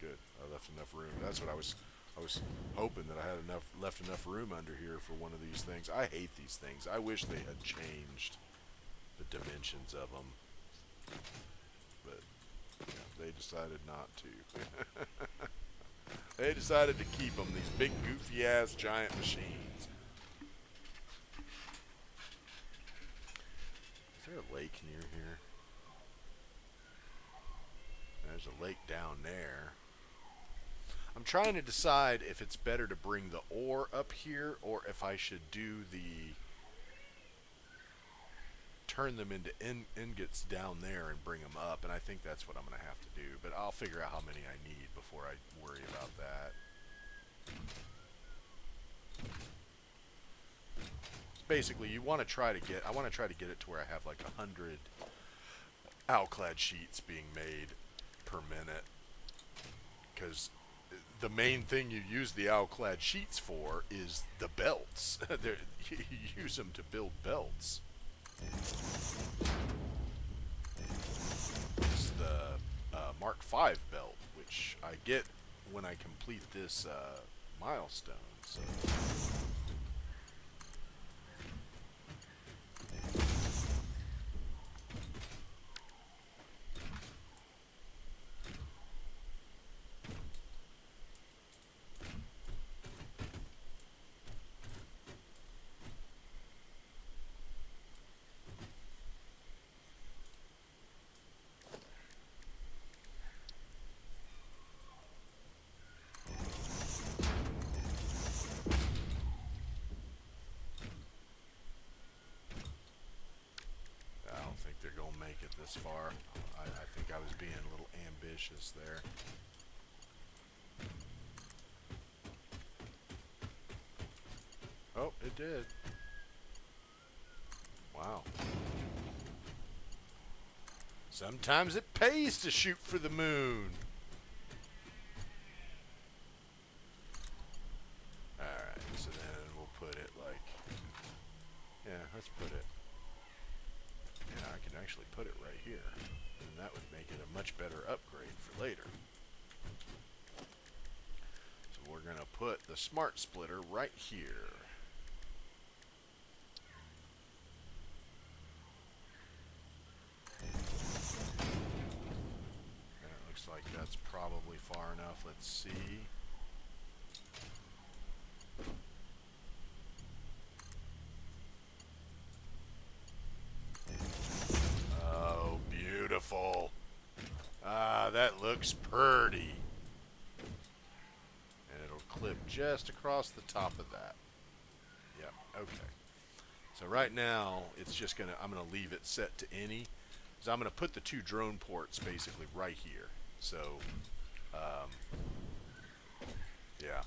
Good. I left enough room. That's what I was hoping that I had left enough room under here for one of these things. I hate these things. I wish they had changed the dimensions of them, but they decided not to. They decided to keep them, these big goofy ass giant machines. Is there a lake near here? There's a lake down there. I'm trying to decide if it's better to bring the ore up here or if I should do turn them into ingots down there and bring them up, and I think that's what I'm going to have to do, but I'll figure out how many I need before I worry about that. Basically, I want to try to get it to where I have like 100 alclad sheets being made per minute, because the main thing you use the alclad sheets for is the belts. You use them to build belts. It's the Mark V belt, which I get when I complete this milestone. So. Make it this far. I think I was being a little ambitious there. Oh, it did. Wow. Sometimes it pays to shoot for the moon. Alright, so then we'll put it like... Yeah, let's put it... Yeah, I can actually put it right here. And that would make it a much better upgrade for later. So we're going to put the smart splitter right here. enough. Let's see. Oh, beautiful. Ah, that looks pretty. And it'll clip just across the top of that. Yep, okay. So right now, it's just I'm gonna leave it set to any. So I'm gonna put the two drone ports basically right here. So, um, yeah.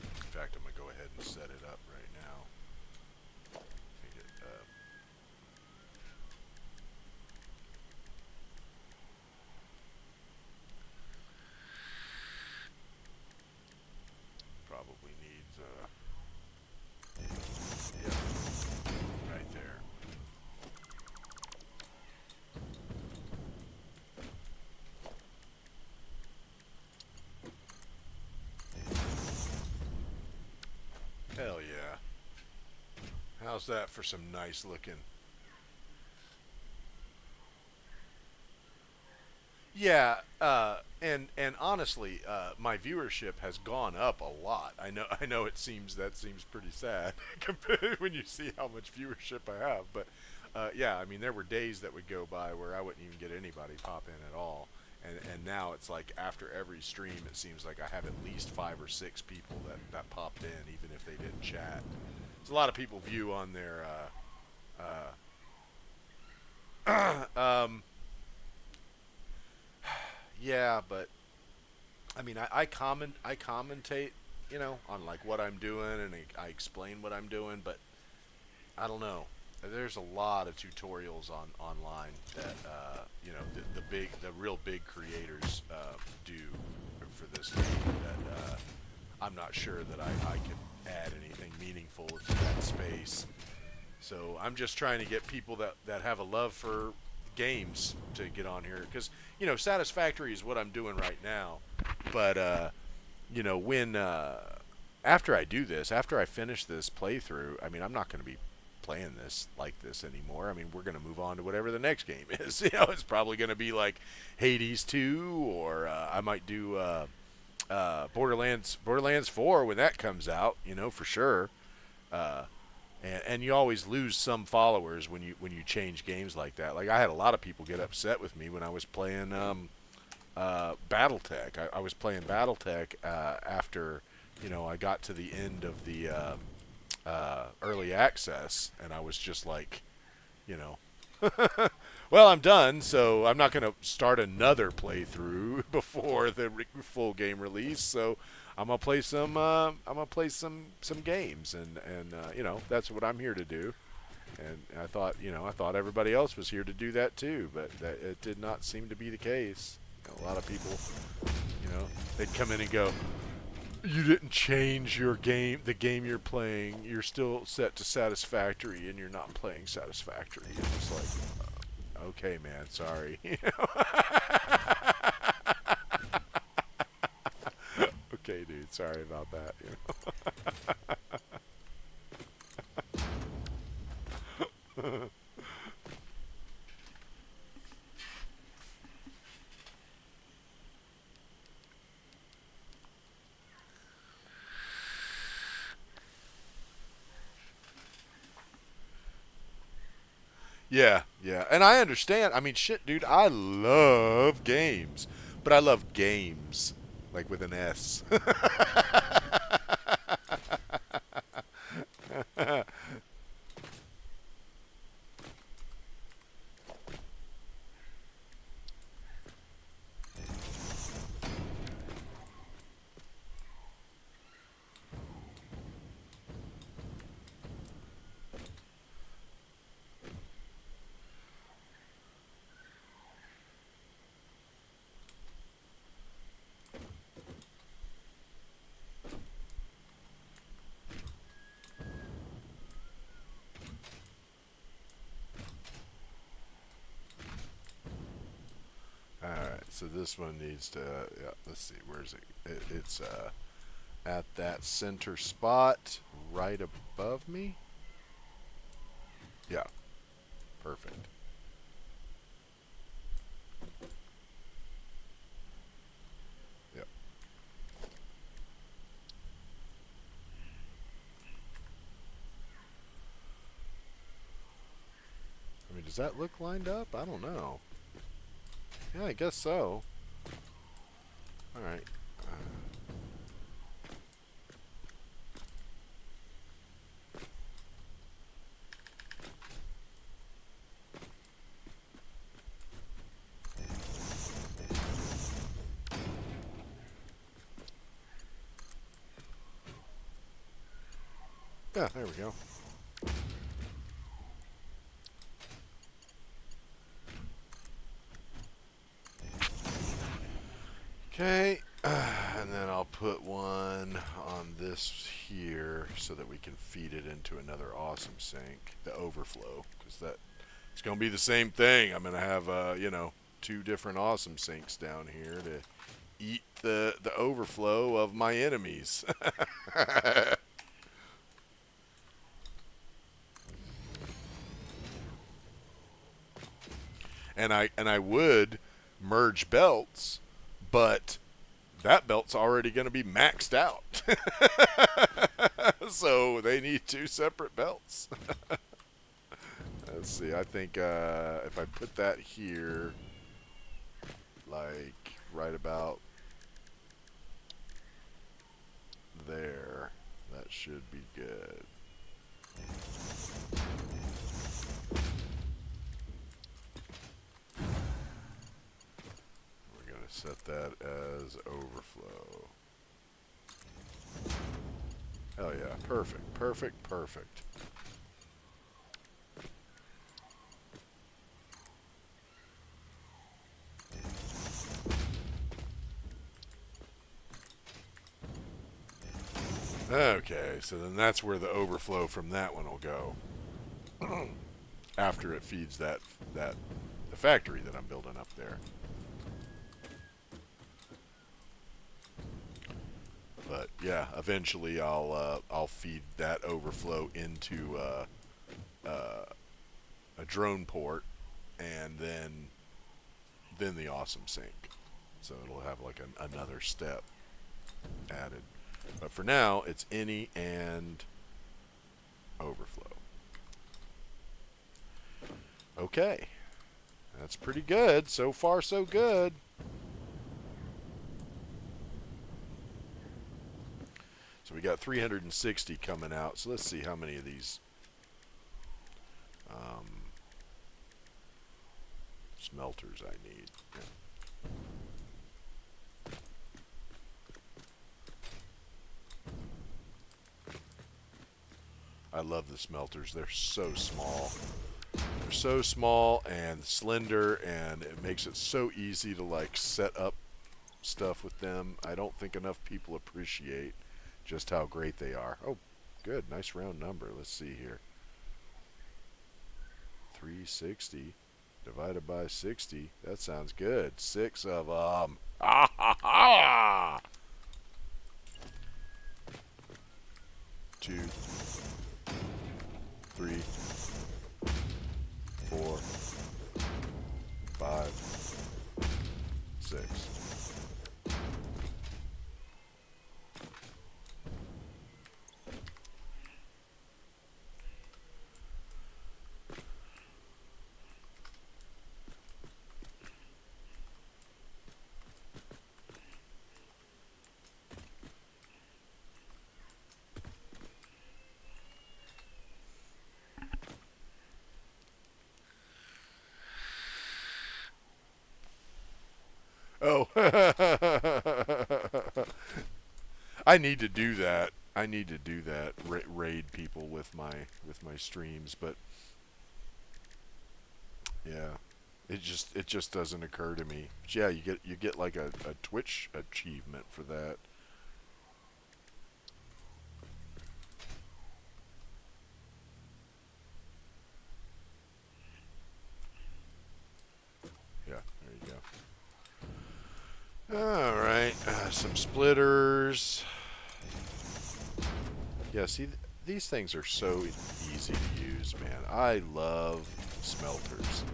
In fact, I'm gonna go ahead and set it up right now. Probably needs, yeah, right there. Hell yeah. How's that for some nice looking? Yeah, and honestly, my viewership has gone up a lot. I know that seems pretty sad compared when you see how much viewership I have. But yeah, I mean there were days that would go by where I wouldn't even get anybody pop in at all, and now it's like after every stream it seems like I have at least 5 or 6 people that popped in even if they didn't chat. There's a lot of people view on their yeah, but I mean, I commentate, on like what I'm doing, and I explain what I'm doing. But I don't know. There's a lot of tutorials online that the real big creators do for this game that I'm not sure that I can add anything meaningful to that space. So I'm just trying to get people that have a love for games to get on here because Satisfactory is what I'm doing right now. But when after I do this, after I finish this playthrough, I mean, I'm not going to be playing this like this anymore. I mean, we're going to move on to whatever the next game is. It's probably going to be like Hades 2, or I might do Borderlands 4 when that comes out. For sure. Uh, and you always lose some followers when you change games like that. Like I had a lot of people get upset with me when I was playing BattleTech. I was playing BattleTech after I got to the end of the early access, and I was just like, you know, well, I'm done, so I'm not going to start another playthrough before the full game release. So I'm gonna play some. I'm gonna play some games, and that's what I'm here to do. And I thought everybody else was here to do that too, but it did not seem to be the case. A lot of people, they'd come in and go, "You didn't change your game, the game you're playing. You're still set to Satisfactory, and you're not playing Satisfactory." And it's like, okay, man, sorry. Okay, dude, sorry about that. Yeah, yeah, and I understand. I mean, shit, dude, I love games, but I love games like with an S. All right, so this one needs to. Yeah, let's see. Where's it's at that center spot right above me. Yeah, perfect. Does that look lined up? I don't know. Yeah, I guess so. Alright. Yeah, there we go. Okay, and then I'll put one on this here so that we can feed it into another awesome sink, the overflow, because that it's going to be the same thing. I'm going to have, two different awesome sinks down here to eat the overflow of my enemies. and I would merge belts, but that belt's already going to be maxed out. So they need two separate belts. Let's see. I think if I put that here, like right about there, that should be good. We're going to set that as overflow. Hell yeah. Perfect, perfect, perfect. Okay, so then that's where the overflow from that one will go. After it feeds the factory that I'm building up there. But yeah, eventually I'll feed that overflow into a drone port, and then the awesome sink. So it'll have like another step added. But for now, it's any and overflow. Okay, that's pretty good. So far, so good. So we got 360 coming out. So let's see how many of these smelters I need. Yeah. I love the smelters. They're so small. They're so small and slender, and it makes it so easy to like set up stuff with them. I don't think enough people appreciate just how great they are. Oh, good. Nice round number. Let's see here. 360 divided by 60. That sounds good. 6 of them. Ah ha ha! 2, 3, 4, 5, 6. Oh, I need to do that. I need to do that. Raid people with my streams, but yeah, it just doesn't occur to me. But yeah, you get like a Twitch achievement for that. Yeah, there you go. All right, some splitters. Yeah, see, these things are so easy to use, man. I love smelters,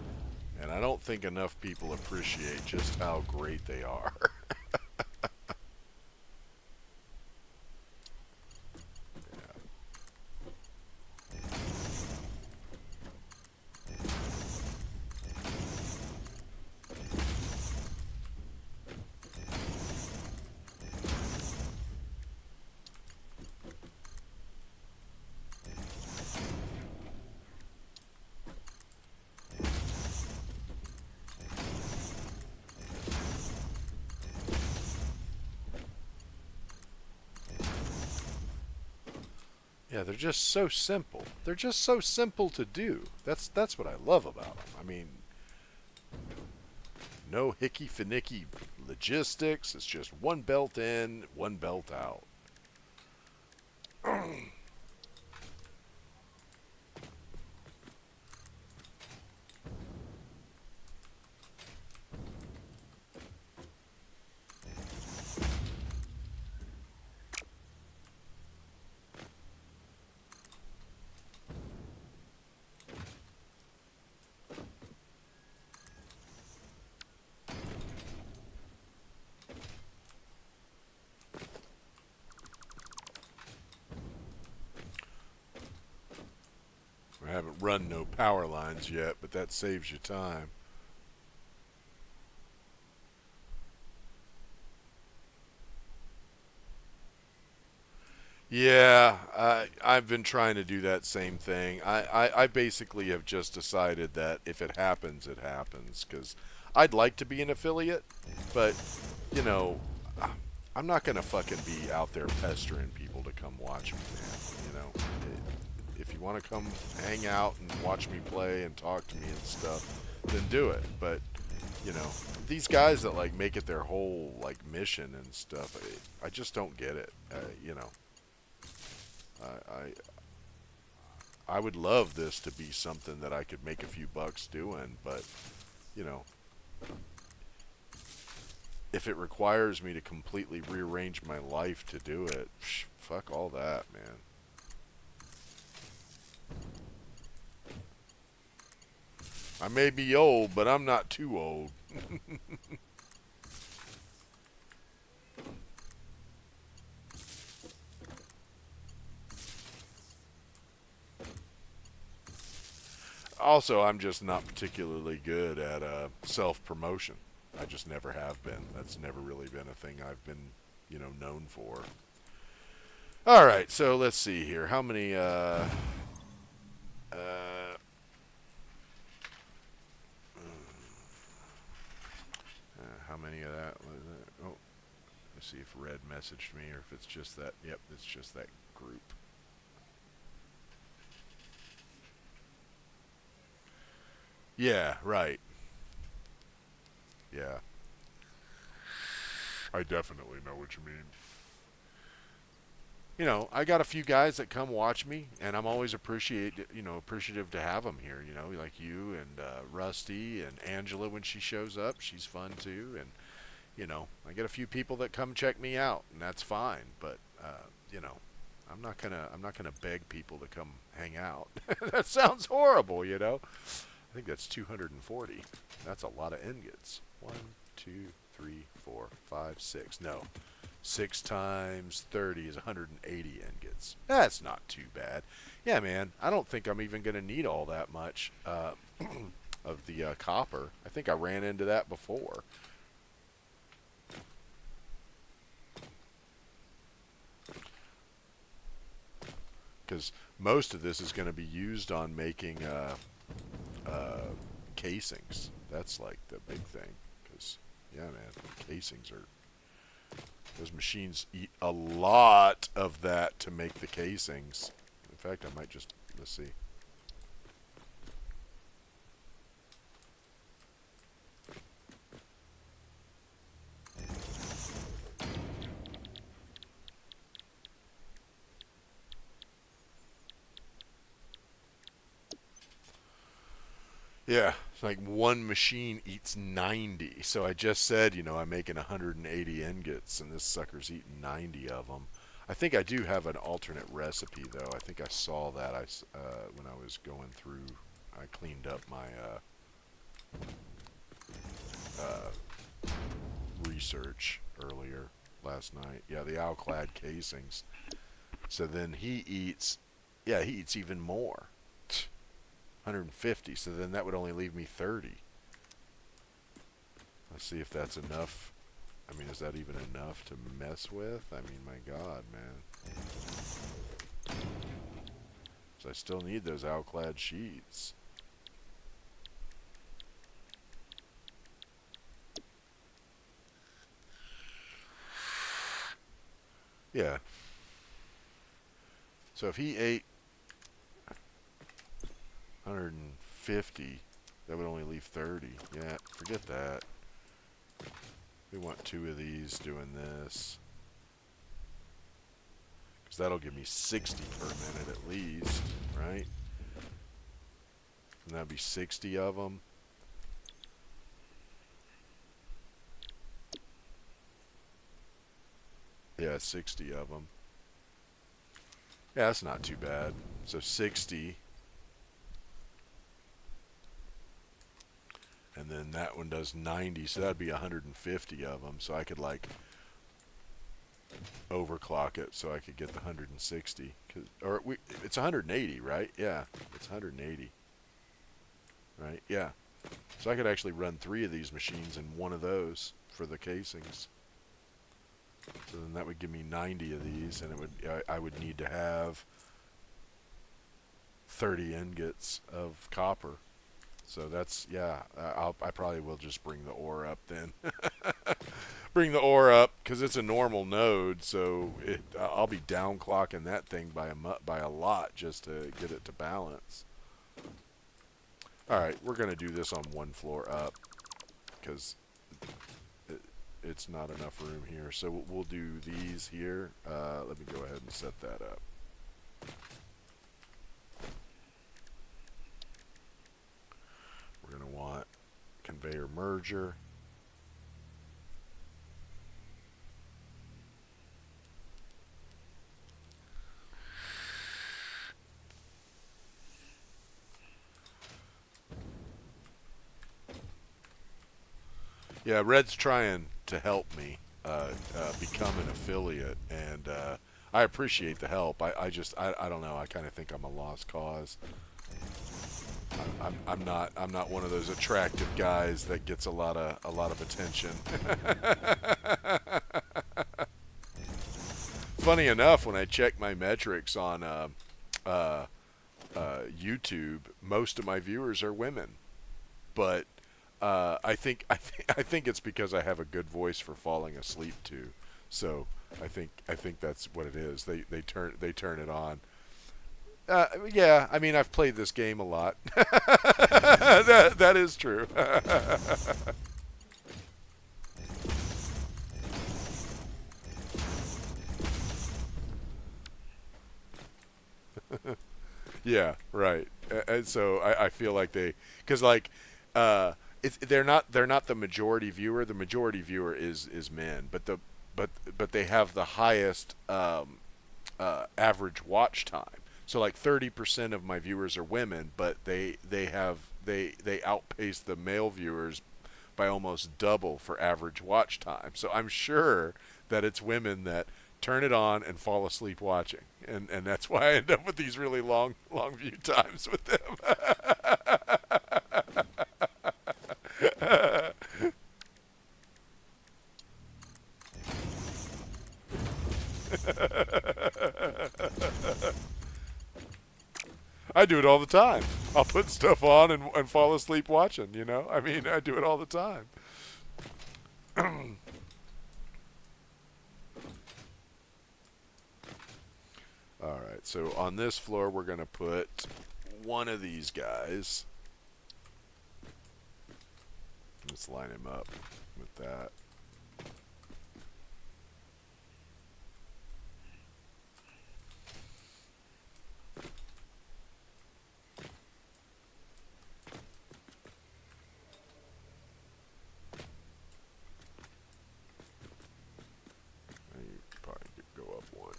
and I don't think enough people appreciate just how great they are. Yeah, they're just so simple. They're just so simple to do. That's what I love about them. I mean, no hickey finicky logistics. It's just one belt in, one belt out. I haven't run no power lines yet, but that saves you time. Yeah, I've been trying to do that same thing. I basically have just decided that if it happens, it happens. Because I'd like to be an affiliate, but, you know, I'm not going to fucking be out there pestering people to come watch me, man. You know, if you want to come hang out and watch me play and talk to me and stuff, then do it. But, you know, these guys that, like, make it their whole, like, mission and stuff, I just don't get it. You know. I I would love this to be something that I could make a few bucks doing, but you know, if it requires me to completely rearrange my life to do it, fuck all that, man. I may be old, but I'm not too old. Also, I'm just not particularly good at self promotion. I just never have been. That's never really been a thing I've been, known for. All right, so let's see here. How many uh, how many of that was it? Oh, let's see if Red messaged me or if it's just that. Yep, it's just that group. Yeah, right. Yeah, I definitely know what you mean. I got a few guys that come watch me, and I'm always appreciative to have them here. Like you and Rusty and Angela when she shows up, she's fun too. And I get a few people that come check me out, and that's fine. But you know, I'm not gonna beg people to come hang out. That sounds horrible. I think that's 240. That's a lot of ingots. One, two, three, four, five, six. No, 6 times 30 is 180 ingots. That's not too bad. Yeah, man. I don't think I'm even gonna need all that much of the copper. I think I ran into that before. Because most of this is going to be used on making uh, casings. That's like the big thing. Because, yeah, man, casings are. Those machines eat a lot of that to make the casings. In fact, I might just. Let's see. Yeah, it's like one machine eats 90. So I just said, I'm making 180 ingots, and this sucker's eating 90 of them. I think I do have an alternate recipe, though. I think I saw that when I was going through. I cleaned up my research earlier last night. Yeah, the Alclad casings. So then he eats even more. 150. So then that would only leave me 30. Let's see if that's enough. I mean, is that even enough to mess with? I mean, my God, man. So I still need those Alclad sheets. Yeah. So if he ate 150, that would only leave 30. Yeah, forget that. We want 2 of these doing this. Because that'll give me 60 per minute at least, right? And that'd be 60 of them. Yeah, 60 of them. Yeah, that's not too bad. So 60. And then that one does 90, so that'd be 150 of them. So I could like overclock it so I could get the 160. It's 180, right? Yeah, it's 180. Right? Yeah. So I could actually run 3 of these machines in one of those for the casings. So then that would give me 90 of these, and I would need to have 30 ingots of copper. So that's, yeah, I probably will just bring the ore up then. Bring the ore up because it's a normal node, so I'll be downclocking that thing by a lot just to get it to balance. All right, we're going to do this on 1 floor up because it's not enough room here. So we'll do these here. Let me go ahead and set that up. We're going to want conveyor merger. Yeah, Red's trying to help me become an affiliate, and I appreciate the help. I don't know. I kind of think I'm a lost cause. I'm not one of those attractive guys that gets a lot of attention. Funny enough, when I check my metrics on YouTube, most of my viewers are women, but I think it's because I have a good voice for falling asleep to. So I think that's what it is. They turn it on. Yeah, I mean I've played this game a lot. That is true. Yeah, right. And so I feel like because like they're not the majority viewer. The majority viewer is men, but they have the highest average watch time. So like 30% of my viewers are women, but they outpace the male viewers by almost double for average watch time. So I'm sure that it's women that turn it on and fall asleep watching, and that's why I end up with these really long view times with them. I do it all the time. I'll put stuff on and fall asleep watching, you know? I mean, I do it all the time. All right, so on this floor, we're going to put one of these guys. Let's line him up with that. You probably could go up one.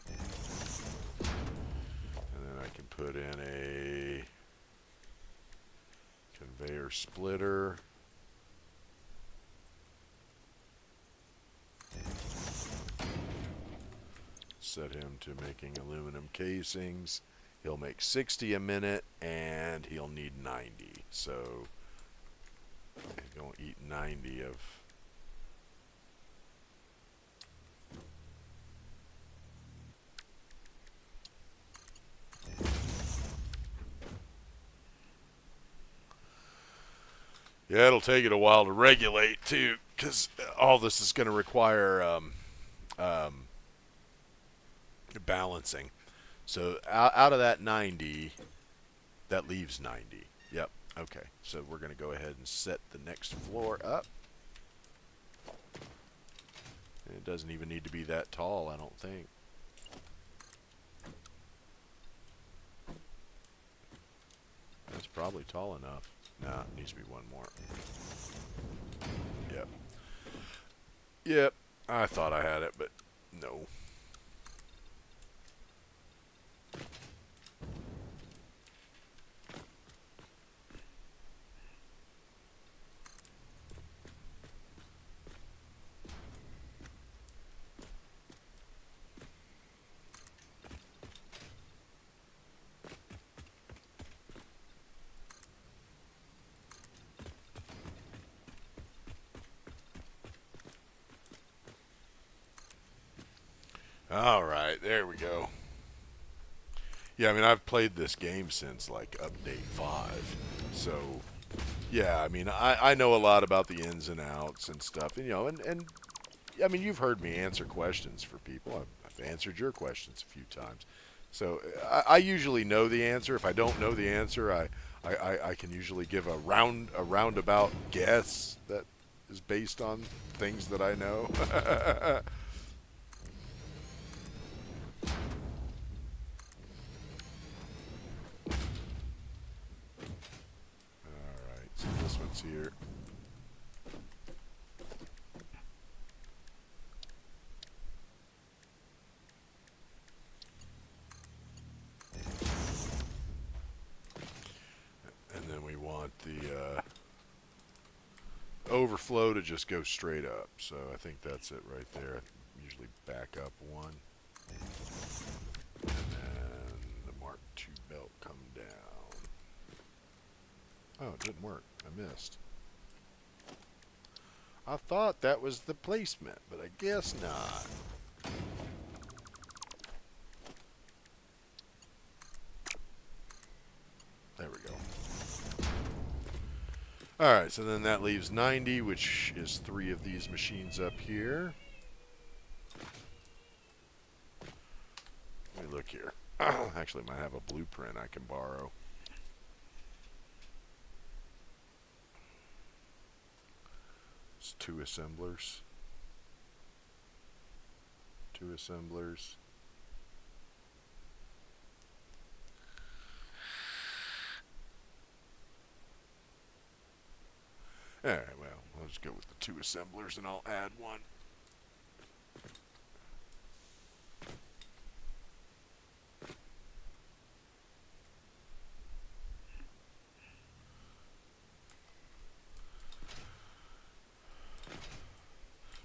And then I can put in a conveyor splitter. Set him to making aluminum casings. He'll make 60 a minute, and he'll need 90. So he's going to eat 90 of... Yeah, it'll take it a while to regulate, too, because all this is going to require balancing. So out of that 90, that leaves 90. Yep. Okay. So we're going to go ahead and set the next floor up. And it doesn't even need to be that tall, I don't think. That's probably tall enough. Nah, it needs to be one more. Yep. Yep. I thought I had it, but no. All right, there we go. Yeah, I mean, I've played this game since like update 5. So, yeah, I mean, I know a lot about the ins and outs and stuff. And, and I mean, you've heard me answer questions for people. I've answered your questions a few times. So I usually know the answer. If I don't know the answer, I can usually give a roundabout guess that is based on things that I know. All right, so this one's here. And then we want the overflow to just go straight up. So I think that's it right there. I usually back up one. And then the Mark II belt come down. Oh, it didn't work. I missed. I thought that was the placement, but I guess not. There we go. Alright, so then that leaves 90, which is 3 of these machines up here. Let me look here. Actually, I might have a blueprint I can borrow. It's 2 assemblers. 2 assemblers. Alright, well, I'll just go with the 2 assemblers and I'll add one.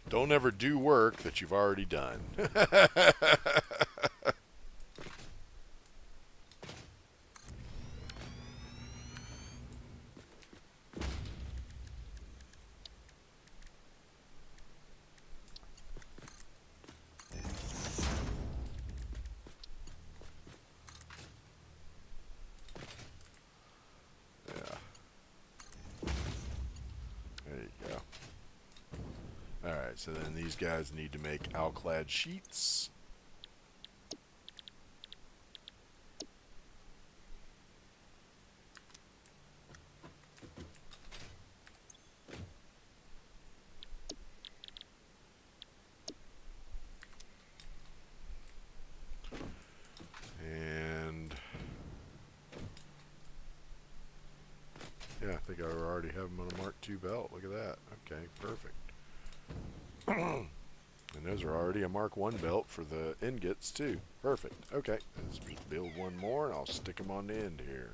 Don't ever do work that you've already done. Yeah. There you go. Alright, so then these guys need to make alclad sheets. And yeah, I think I already have them on a Mark II belt. Look at that. Okay, perfect. And those are already a Mark I belt for the ingots too. Perfect. Okay, let's just build one more and I'll stick them on the end here.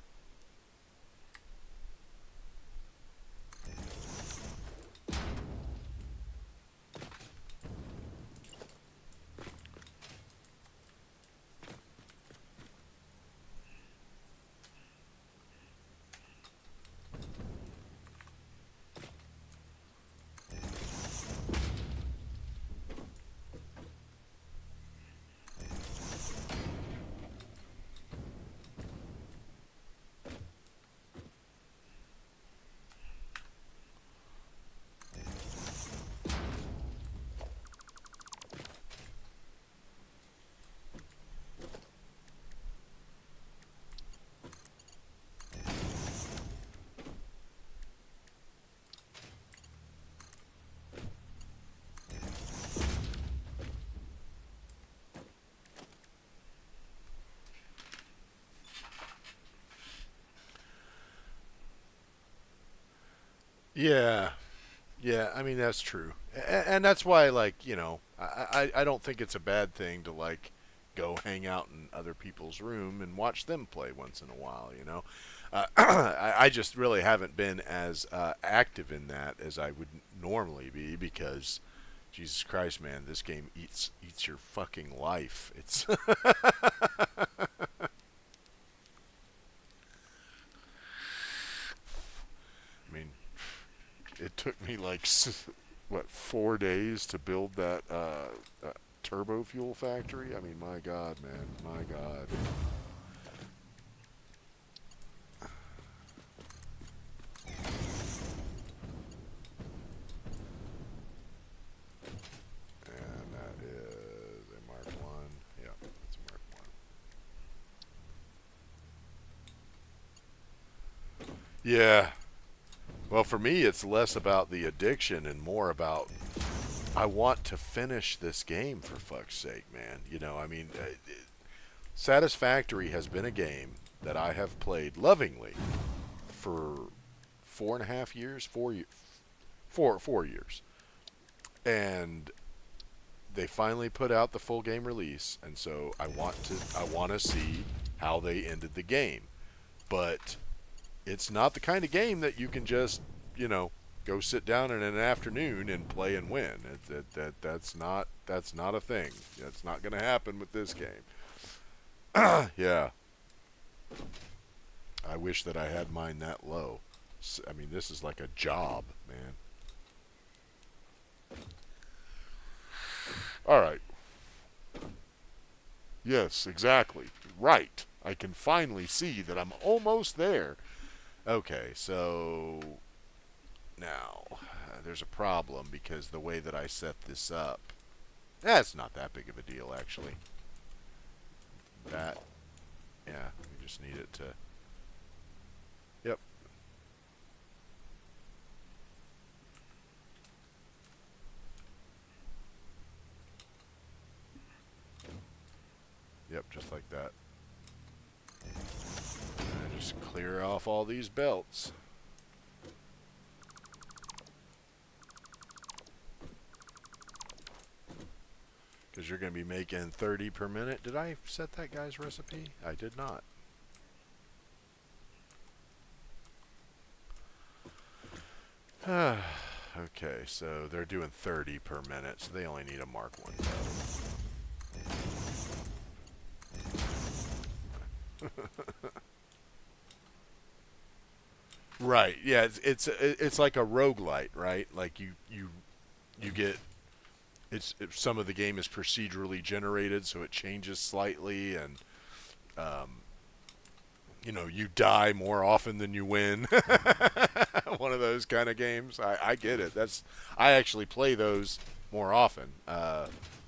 Yeah, yeah. I mean that's true, and that's why, like, I don't think it's a bad thing to like go hang out in other people's room and watch them play once in a while. I just really haven't been as active in that as I would normally be because Jesus Christ, man, this game eats your fucking life. It's I mean, it took me like what 4 days to build that turbo fuel factory. I mean, my God, man, my God. And that is a Mark One. Yeah, that's a Mark One. Yeah. Well, for me, it's less about the addiction and more about I want to finish this game for fuck's sake, man. I mean, Satisfactory has been a game that I have played lovingly for 4.5 years, 4 years, 4 years, and they finally put out the full game release, and so I want to see how they ended the game, but it's not the kind of game that you can just you know go sit down in an afternoon and play and win. That's not a thing. That's not going to happen with this game. Yeah, I wish that I had mine that low. I mean, this is like a job, man. All right. Yes, exactly. Right. I can finally see that I'm almost there. Okay, so now there's a problem because the way that I set this up, that's not that big of a deal actually. That, yeah, we just need it to. Yep, yep, just like that. And just clear off all these belts. Because you're going to be making 30 per minute. Did I set that guy's recipe? I did not. Okay, so they're doing 30 per minute, so they only need a Mark 1 Right. Yeah, it's like a roguelite, right? Like you get some of the game is procedurally generated, so it changes slightly, and um, you die more often than you win. One of those kind of games. I get it. I actually play those more often.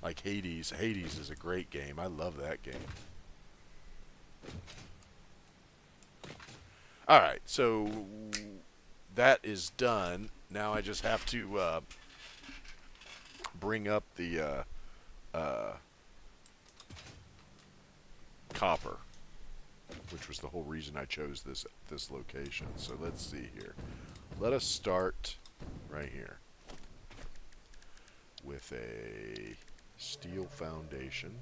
Like Hades. Hades is a great game. I love that game. All right, so that is done. Now I just have to bring up the copper, which was the whole reason I chose this location. So let's see here. Let us start right here with a steel foundation.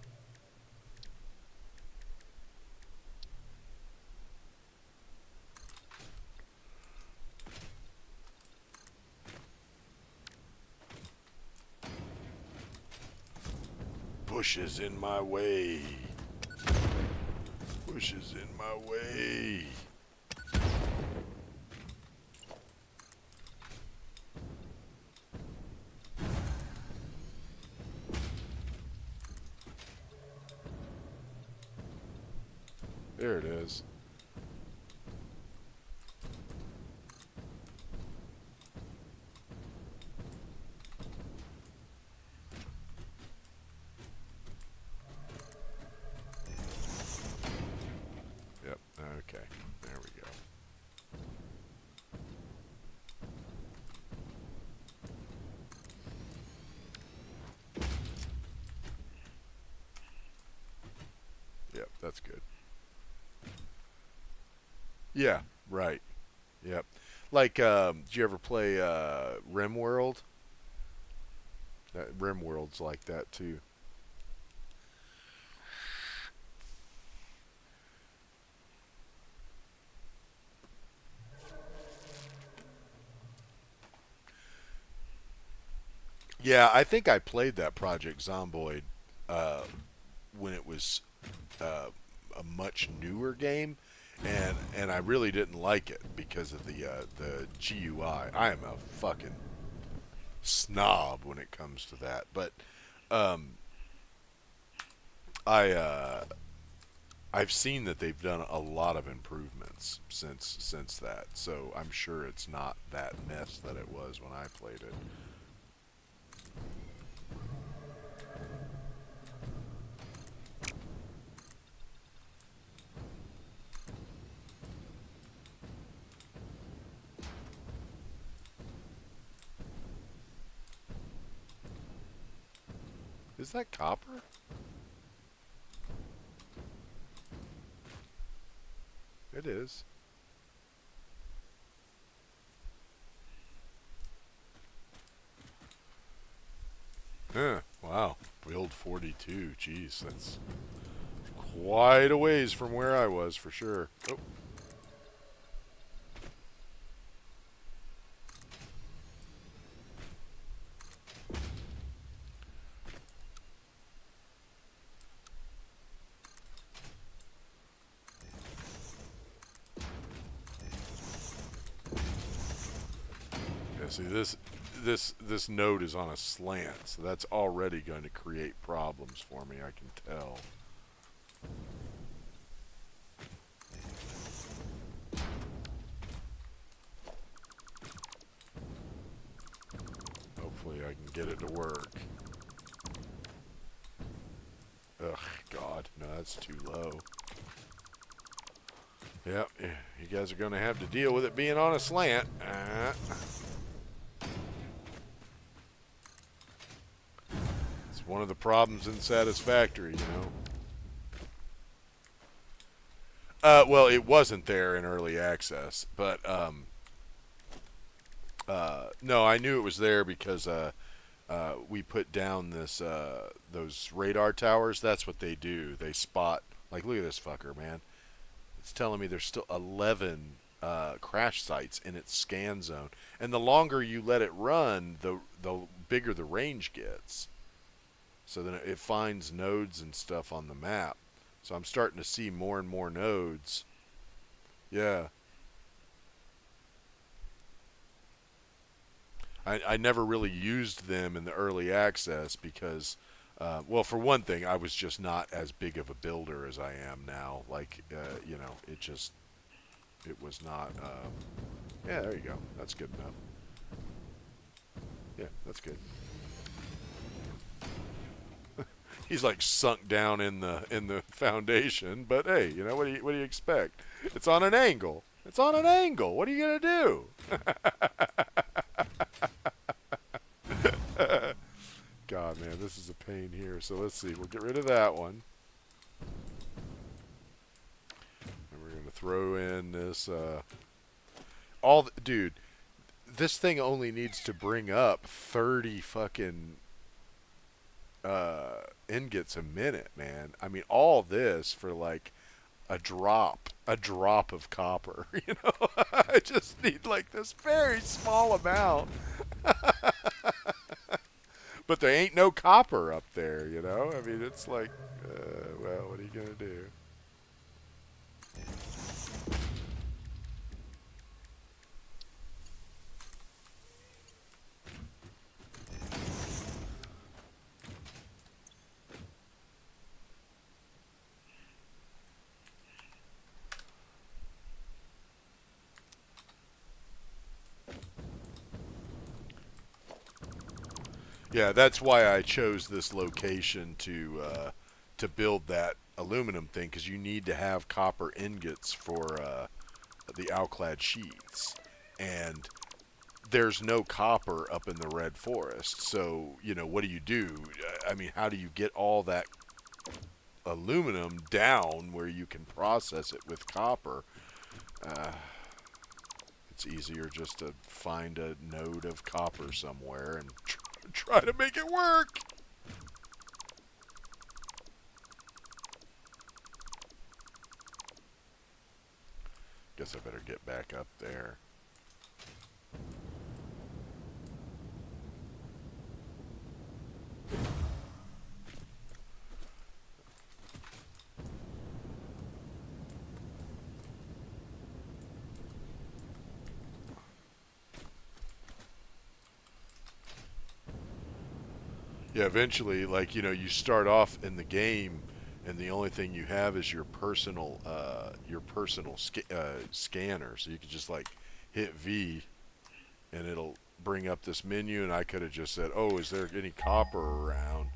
Bushes in my way. Bushes in my way. There it is. Yep. Okay. There we go. Yep. That's good. Yeah. Right. Yep. Like, did you ever play RimWorld? RimWorld's like that too. Yeah, I think I played that Project Zomboid uh, when it was uh, a much newer game, and I really didn't like it because of the GUI. I am a fucking snob when it comes to that, but um, I I've seen that they've done a lot of improvements since that, so I'm sure it's not that mess that it was when I played it. Is that copper? It is. Wow. Build 42. Jeez, that's quite a ways from where I was for sure. Oh, yeah. See this node is on a slant, so that's already going to create problems for me. I can tell. Hopefully, I can get it to work. Ugh, God, no, that's too low. Yep, you guys are going to have to deal with it being on a slant. It's one of the problems in Satisfactory, you know. Well, it wasn't there in early access, but no, I knew it was there because we put down this those radar towers. That's what they do. They spot. Like, look at this fucker, man. It's telling me there's still 11 crash sites in its scan zone, and the longer you let it run, the bigger the range gets. So then it finds nodes and stuff on the map. So I'm starting to see more and more nodes. Yeah, I never really used them in the early access because, well, for one thing, I was just not as big of a builder as I am now. Like, you know, it was not. Yeah, there you go. That's good enough. Yeah, that's good. He's like sunk down in the foundation, but hey, you know what do you expect? It's on an angle. It's on an angle. What are you gonna do? God, man, this is a pain here. So let's see. We'll get rid of that one. And we're going to throw in this. Dude, this thing only needs to bring up 30 fucking ingots a minute, man. I mean, all this for like a drop of copper. You know, I just need like this very small amount. But there ain't no copper up there, you know? I mean, it's like, well, what are you going to do? Yeah, that's why I chose this location to build that aluminum thing, because you need to have copper ingots for the alclad sheaths, and there's no copper up in the red forest. So you know, what do you do? I mean, how do you get all that aluminum down where you can process it with copper? Uh, it's easier just to find a node of copper somewhere and try to make it work. Guess I better get back up there. Yeah, eventually, like, you start off in the game, and the only thing you have is your personal scanner. So you could just like hit V, and it'll bring up this menu. And I could have just said, "Oh, is there any copper around?"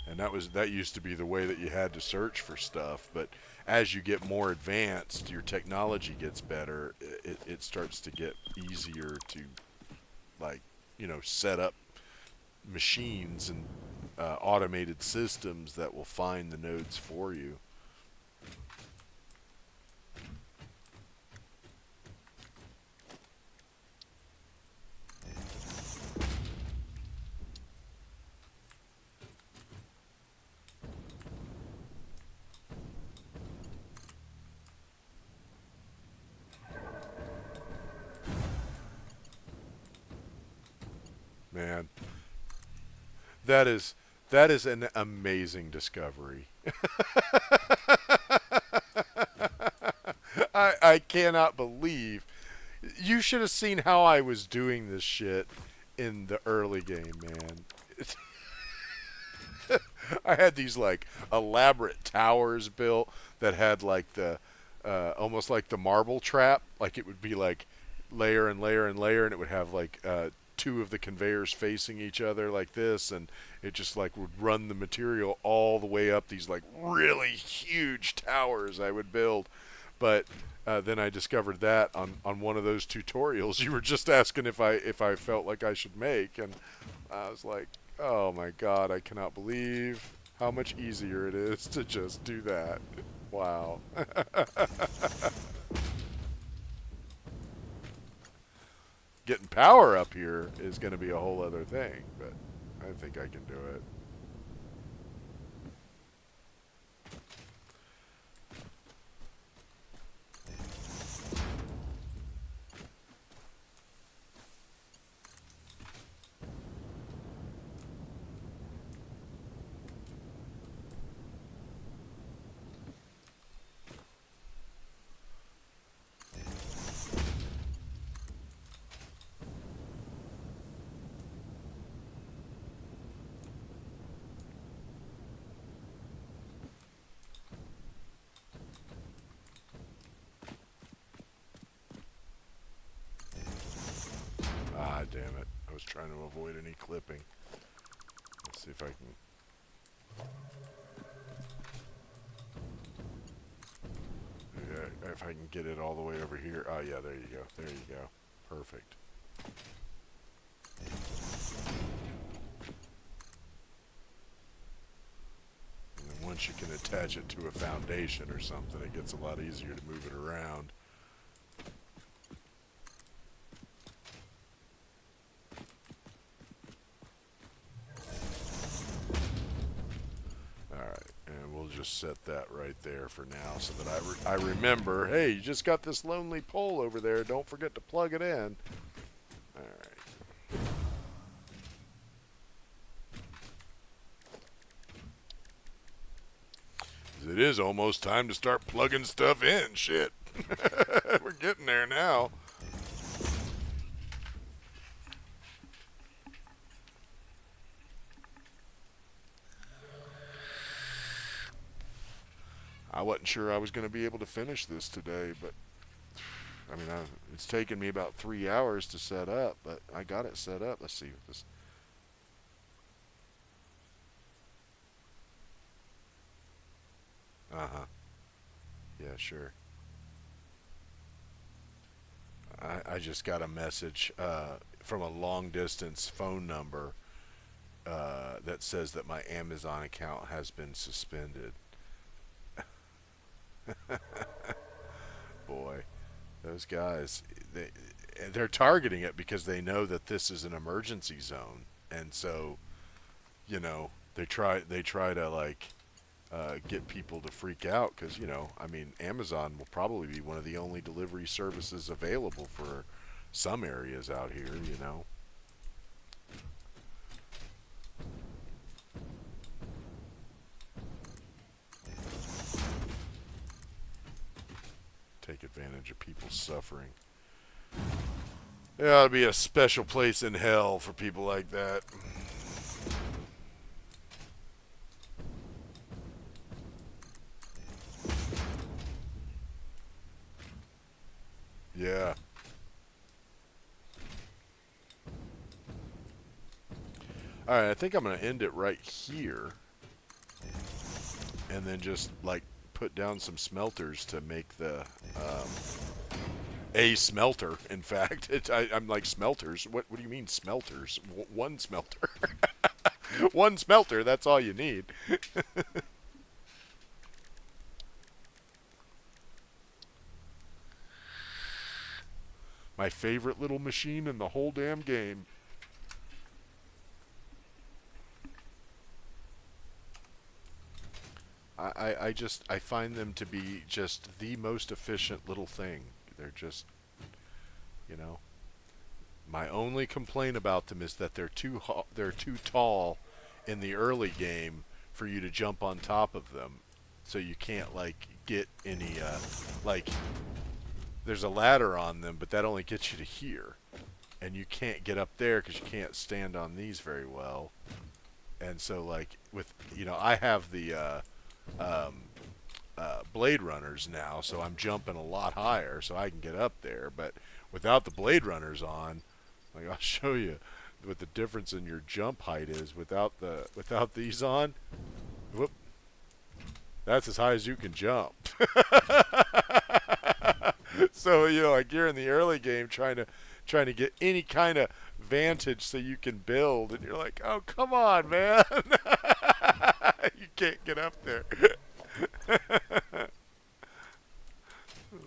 And that used to be the way that you had to search for stuff. But as you get more advanced, your technology gets better. It starts to get easier to like set up machines and automated systems that will find the nodes for you. Man, that is that is an amazing discovery. I cannot believe you should have seen how I was doing this shit in the early game, man. I had these like elaborate towers built that had like the almost like the marble trap. Like it would be like layer and layer and layer, and it would have like two of the conveyors facing each other like this, and it just like would run the material all the way up these like really huge towers I would build. But then I discovered that on one of those tutorials you were just asking if I felt like I should make, and I was like, oh my god, I cannot believe how much easier it is to just do that. Wow. Getting power up here is going to be a whole other thing, but I think I can do it. Ah, damn it. I was trying to avoid any clipping. Let's see if I can. Yeah, if I can get it all the way over here. Oh, yeah, there you go. There you go. Perfect. And then once you can attach it to a foundation or something, it gets a lot easier to move it around. Alright, and we'll just set that right there for now so that I remember, hey, you just got this lonely pole over there. Don't forget to plug it in. Alright. It is almost time to start plugging stuff in. Shit. We're getting there now. I wasn't sure I was going to be able to finish this today, but I mean, it's taken me about 3 hours to set up, but I got it set up. Let's see what this. Uh huh. Yeah, sure. I just got a message from a long distance phone number that says that my Amazon account has been suspended. Boy, those guys, they're targeting it because they know that this is an emergency zone, and so they try to like get people to freak out because I mean Amazon will probably be one of the only delivery services available for some areas out here. Take advantage of people's suffering. There ought to be a special place in hell for people like that. Yeah. All right, I think I'm going to end it right here and then just like put down some smelters to make the a smelter. In fact, I'm like smelters. What do you mean smelters? One smelter. One smelter. That's all you need. My favorite little machine in the whole damn game. I find them to be just the most efficient little thing. They're just, you know. My only complaint about them is that they're too tall in the early game for you to jump on top of them, so you can't like get any like. There's a ladder on them, but that only gets you to here, and you can't get up there because you can't stand on these very well. And so like with I have the Blade Runners now, so I'm jumping a lot higher, so I can get up there. But without the Blade Runners on, like I'll show you what the difference in your jump height is without these on. Whoop, that's as high as you can jump. So like you're in the early game trying to get any kind of vantage so you can build, and you're like, oh come on, man, you can't get up there.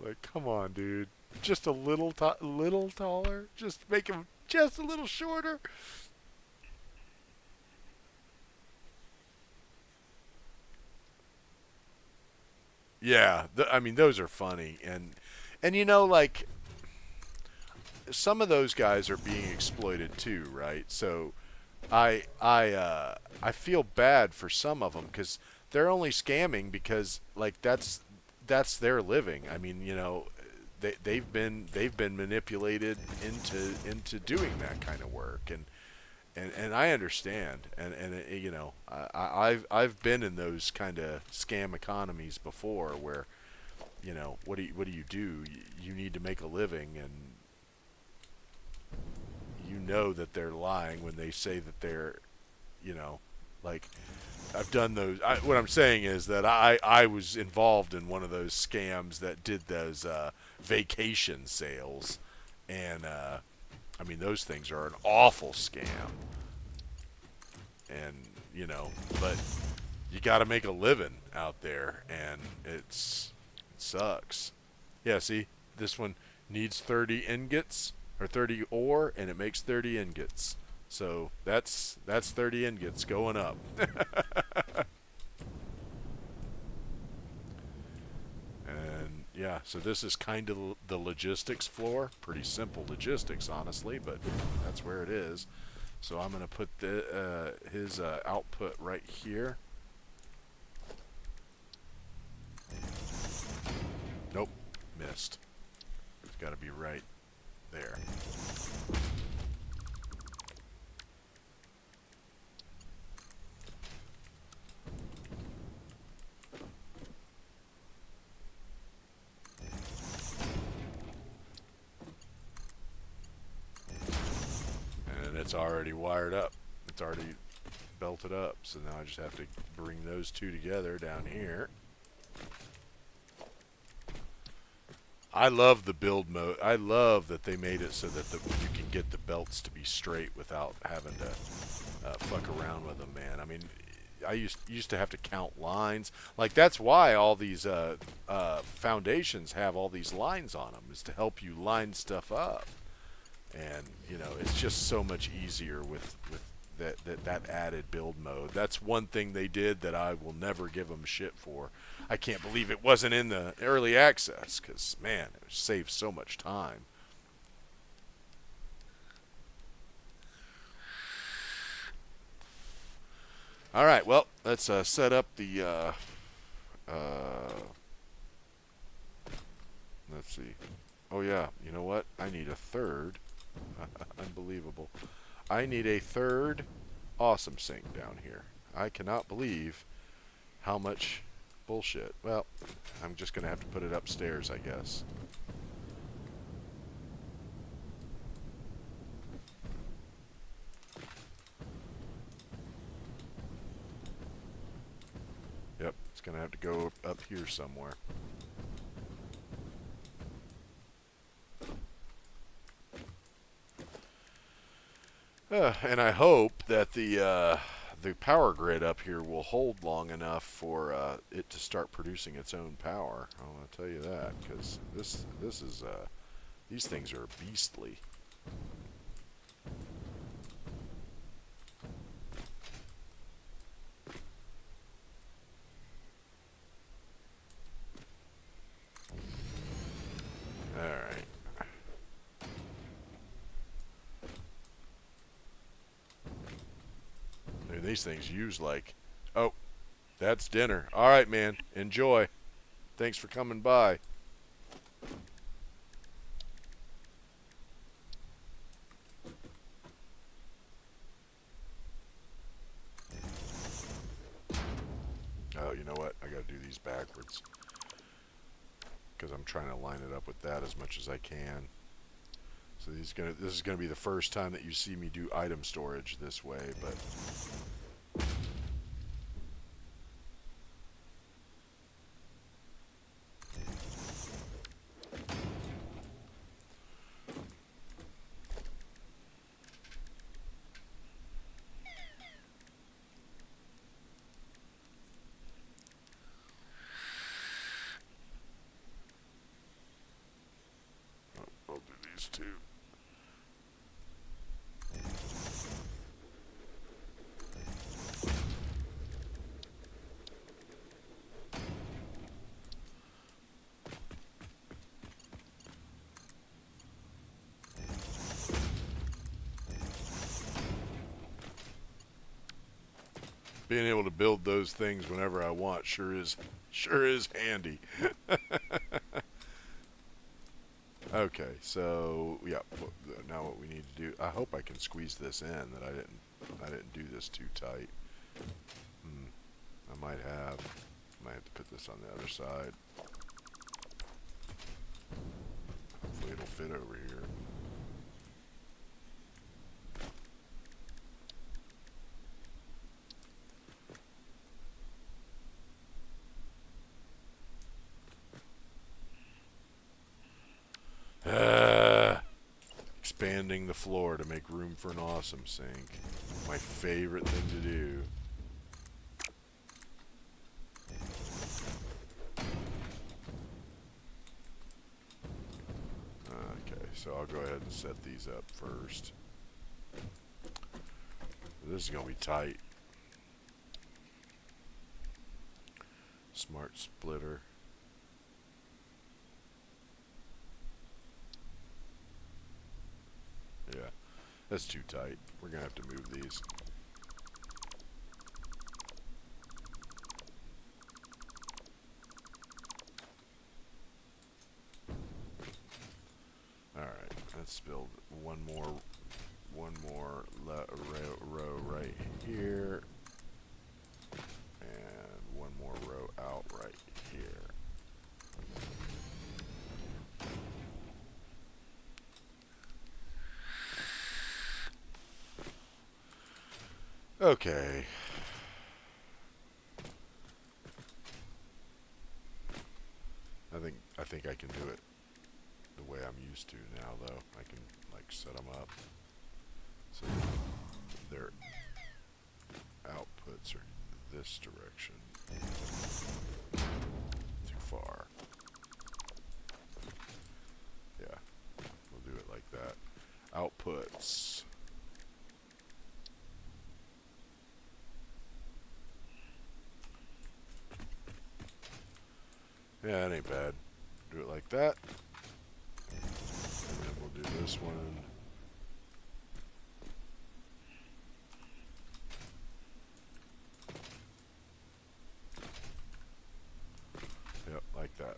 Like, come on, dude. Just a little taller. Just make him just a little shorter. Yeah, I mean those are funny, and like some of those guys are being exploited too, right? So I feel bad for some of them because they're only scamming because like that's their living. I mean, they've been manipulated into doing that kind of work, and I understand, and I've been in those kind of scam economies before where what do you do? You need to make a living, and you know that they're lying when they say that they're you know like I've done those. What I'm saying is that I was involved in one of those scams that did those vacation sales, and I mean those things are an awful scam, and but you got to make a living out there, and it sucks. Yeah, see, this one needs 30 ingots or 30 ore, and it makes 30 ingots. So that's 30 ingots going up. And yeah, so this is kind of the logistics floor. Pretty simple logistics, honestly, but that's where it is. So I'm going to put his output right here. Nope, missed. It's got to be right there. And it's already wired up. It's already belted up. So now I just have to bring those two together down here. I love the build mode. I love that they made it so that you can get the belts to be straight without having to fuck around with them, man. I mean, I used to have to count lines. Like that's why all these foundations have all these lines on them, is to help you line stuff up. And you know, it's just so much easier with that added build mode. That's one thing they did that I will never give them shit for. I can't believe it wasn't in the early access, because man, it saves so much time. All right, well, let's set up the uh, let's see. Oh yeah, you know what? I need a third. Unbelievable. I need a third awesome sink down here. I cannot believe how much bullshit. Well, I'm just going to have to put it upstairs, I guess. Yep, it's going to have to go up here somewhere. And I hope that the power grid up here will hold long enough for it to start producing its own power. I want to tell you that, because this is these things are beastly. All right. Dude, these things use like, oh, that's dinner. All right, man. Enjoy. Thanks for coming by. Oh, you know what? I got to do these backwards, because I'm trying to line it up with that as much as I can. So this is gonna be the first time that you see me do item storage this way, but I'll do these two. Being able to build those things whenever I want sure is handy. Okay, so yeah, now what we need to do. I hope I can squeeze this in. That I didn't do this too tight. Hmm, I might have. Might have to put this on the other side. Hopefully it'll fit over here. Expanding the floor to make room for an awesome sink. My favorite thing to do. Okay, so I'll go ahead and set these up first. This is going to be tight. Smart splitter. Yeah, that's too tight. We're going to have to move these. Alright, let's build one more row right here. And one more row out right here. Okay. I think I can do it the way I'm used to now, though. I can like set them up so their outputs are this direction. Too far. Yeah, we'll do it like that. bolts. Yeah, that ain't bad. Do it like that. And then we'll do this one. Yep, like that.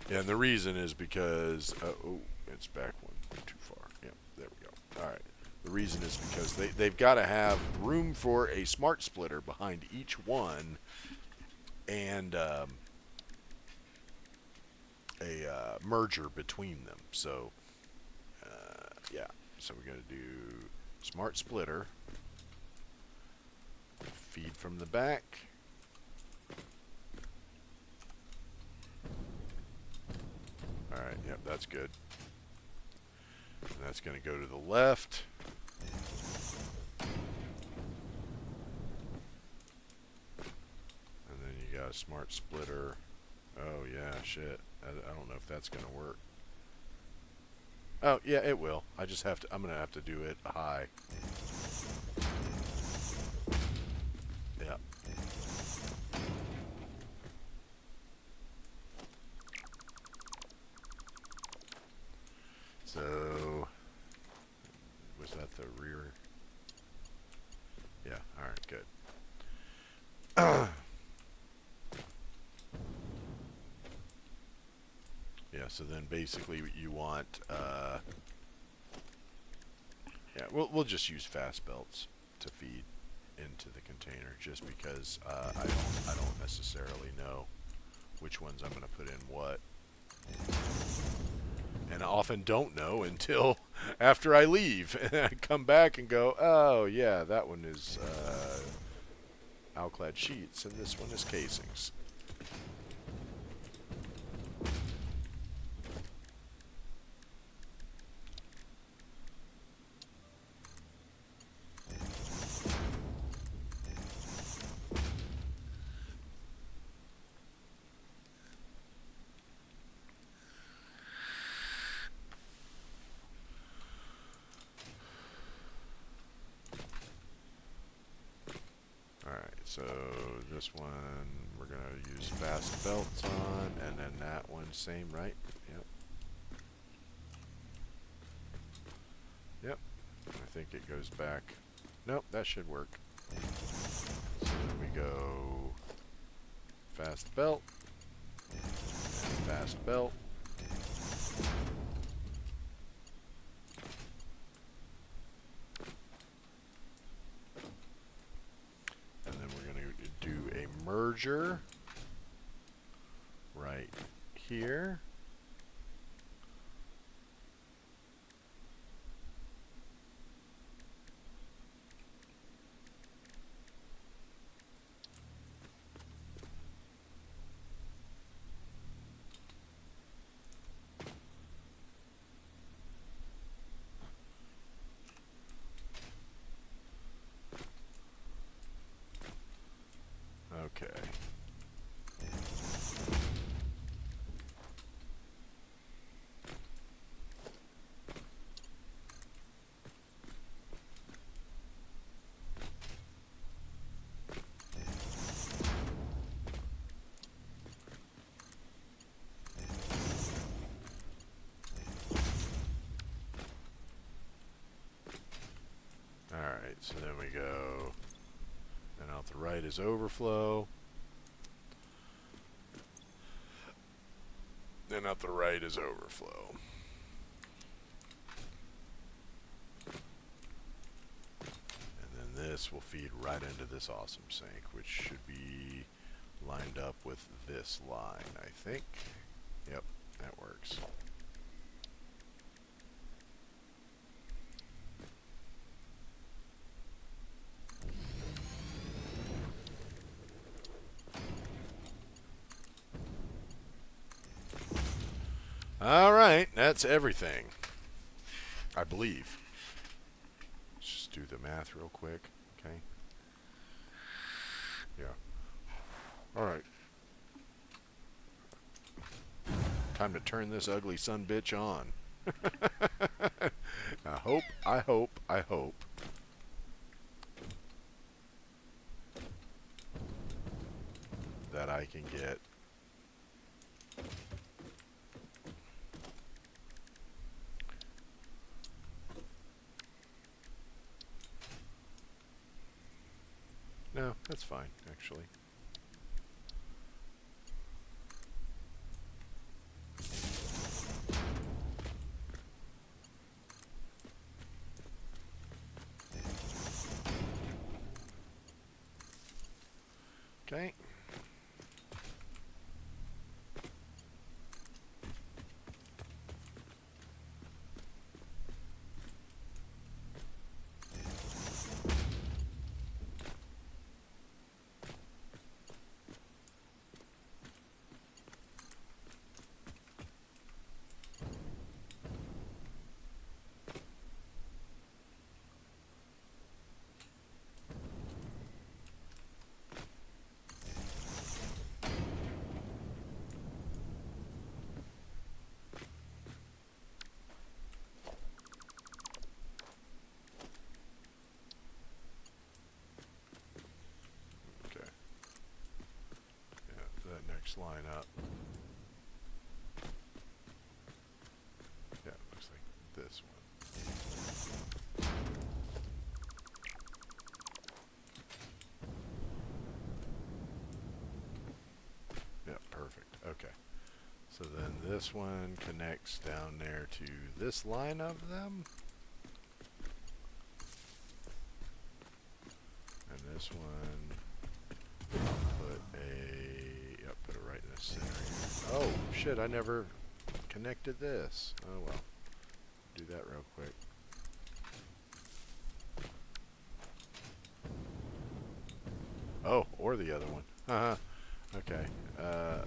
Yeah, and the reason is because... oh, it's back one too far. Yep, there we go. All right. The reason is because they've got to have room for a smart splitter behind each one and a merger between them. So, yeah. So we're going to do smart splitter, feed from the back. All right, yep, that's good. And that's going to go to the left. And then you got a smart splitter. Oh, yeah, shit. I don't know if that's going to work. Oh, yeah, it will. I just have to, I'm going to have to do it high. Yeah. So, was that the rear? Yeah, alright, good. Yeah, so then basically you want, yeah, we'll just use fast belts to feed into the container just because I don't necessarily know which ones I'm going to put in what. And I often don't know until after I leave. And I come back and go, oh, yeah, that one is alclad sheets, and this one is casings. Alright, so this one we're going to use fast belts on, and then that one same, right? Yep. Yep. I think it goes back. Nope, that should work. So then we go fast belt, and fast belt. And then we're going to do a merger right here. Okay. Alright, so then we go, and out the right is overflow. Then out the right is overflow. And then this will feed right into this awesome sink, which should be lined up with this line, I think. Yep, that works. Alright, that's everything. I believe. Let's just do the math real quick, okay? Yeah. Alright. Time to turn this ugly son bitch on. I hope that I can get. No, that's fine, actually. Okay. Okay. Yeah, that next line up. Yeah, it looks like this one. Yeah, perfect. Okay. So then this one connects down there to this line of them. And this one, put it right in the center here. Oh, shit, I never connected this. Oh, well. Do that real quick. Oh, or the other one. Uh-huh. Okay. Yeah.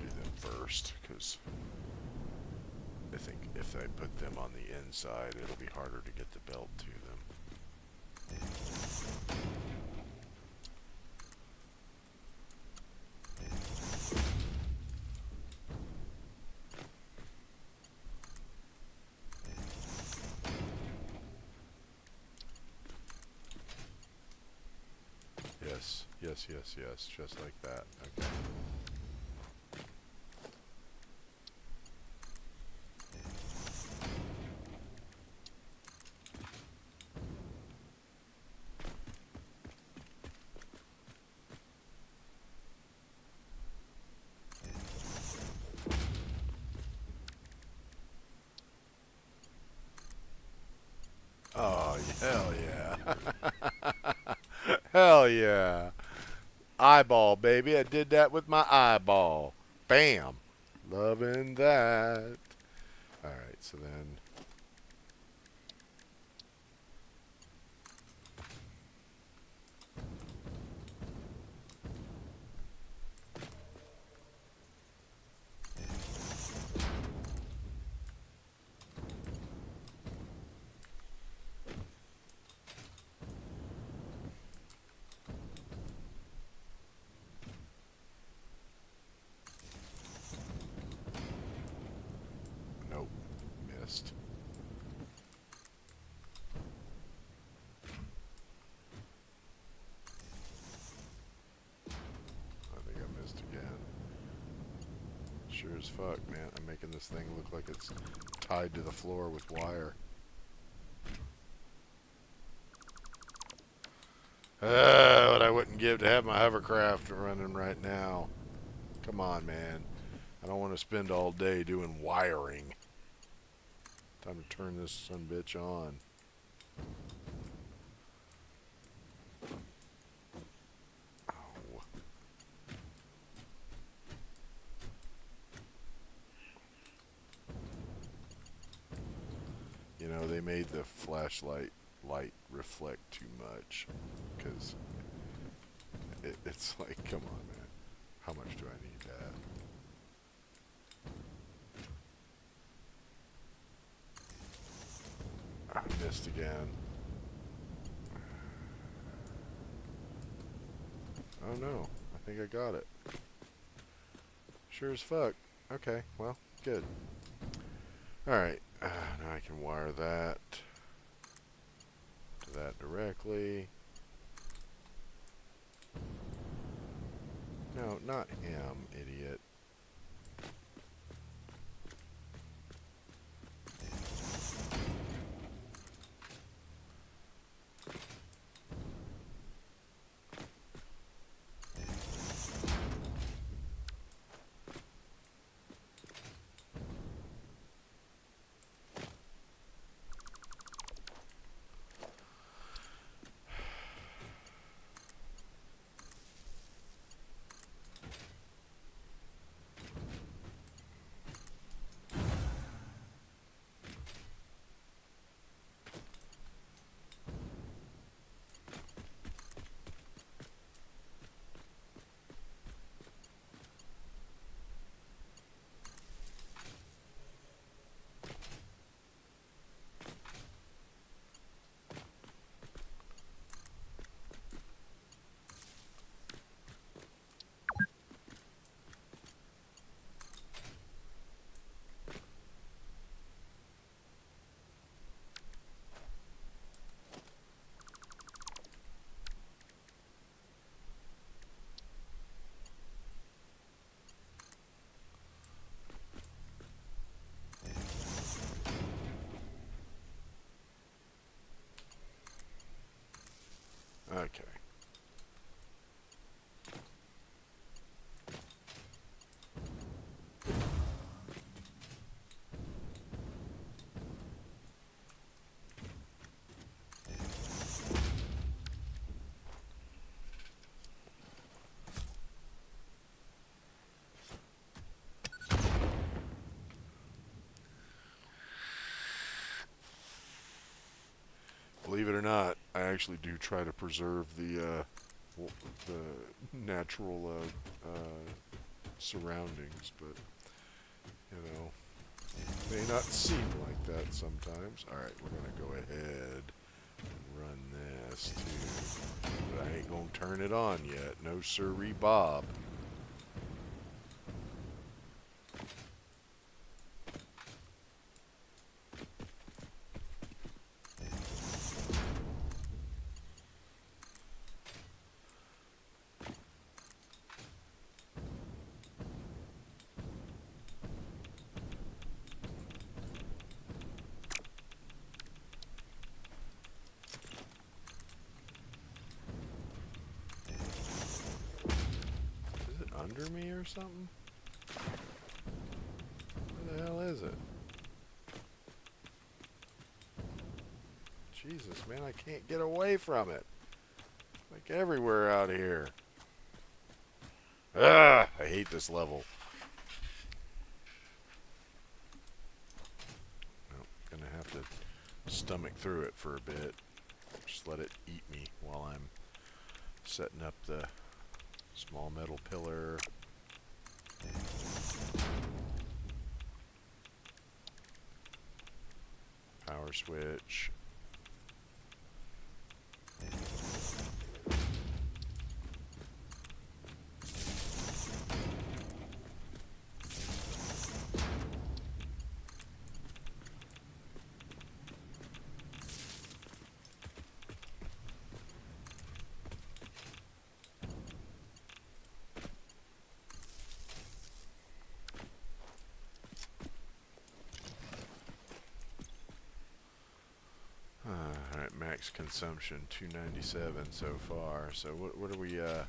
Do them first, because I think if I put them on the inside, it'll be harder to get the belt to them. Yes, yes, yes, yes, just like that. Okay. Oh, hell yeah. Hell yeah. Eyeball, baby. I did that with my eyeball. Bam. Loving that. Alright, so then. Nope. Missed. I think I missed again. Sure as fuck, man. I'm making this thing look like it's tied to the floor with wire. What I wouldn't give to have my hovercraft running right now. Come on, man. I don't want to spend all day doing wiring. Time to turn this son bitch on. Oh. You know, they made the flashlight light reflect too much. Because it's like, come on, man. How much do I need that? I again. Oh no, I think I got it. Sure as fuck. Okay, well, good. Alright, now I can wire that to that directly. No, not him, idiot. Okay. Believe it or not, I actually do try to preserve the natural surroundings, but you know, may not seem like that sometimes. All right, we're gonna go ahead and run this too, but I ain't gonna turn it on yet. No sirree, Bob. Is it under me or something? Where the hell is it? Jesus, man, I can't get away from it. Like everywhere out here. Ah, I hate this level. Well, gonna have to stomach through it for a bit. Just let it eat me while I'm setting up the small metal pillar. Power switch. Alright, max consumption 297 so far. So what are we yeah.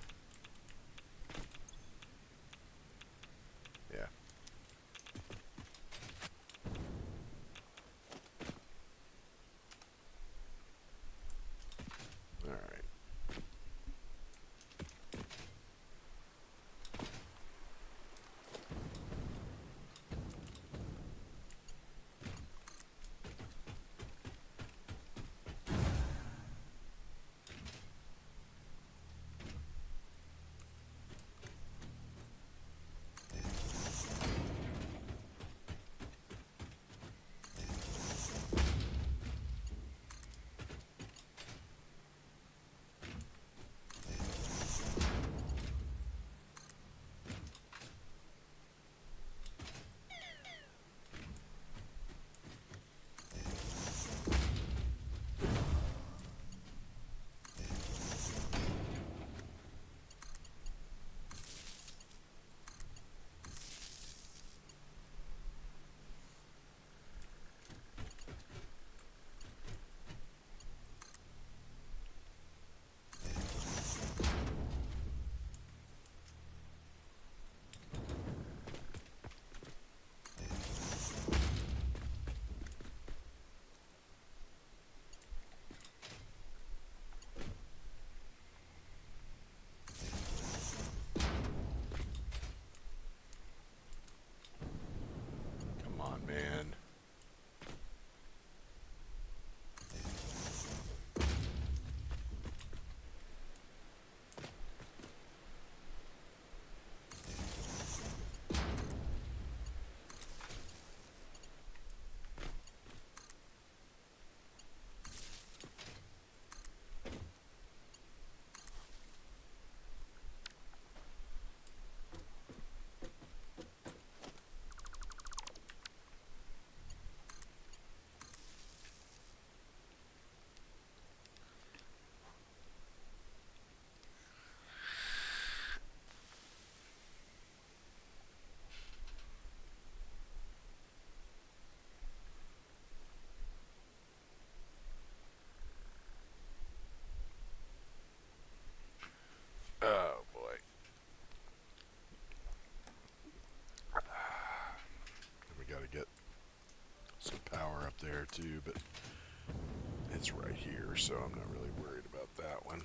Alright. too, but it's right here, so I'm not really worried about that one.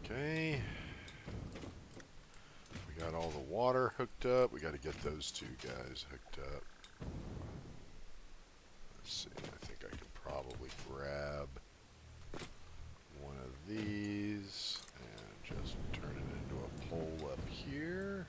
Okay. We got all the water hooked up. We got to get those two guys hooked up. Let's see. I think I could probably grab one of these and just turn it into a pole up here.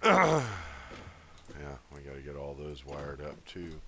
Yeah, we got to get all those wired up too.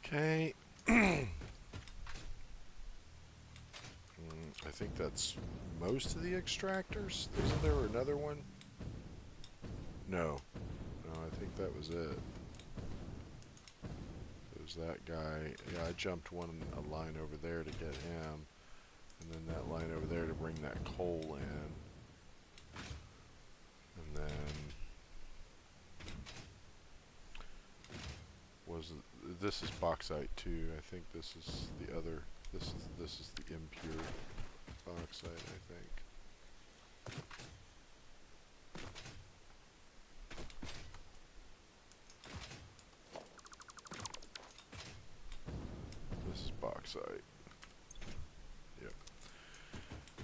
Okay. I think that's most of the extractors. Isn't there another one? No. No, I think that was it. There's that guy. Yeah, I jumped a line over there to get him. And then that line over there to bring that coal in. And then this is bauxite too. I think this is the other. This is the impure bauxite, I think. This is bauxite. Yep.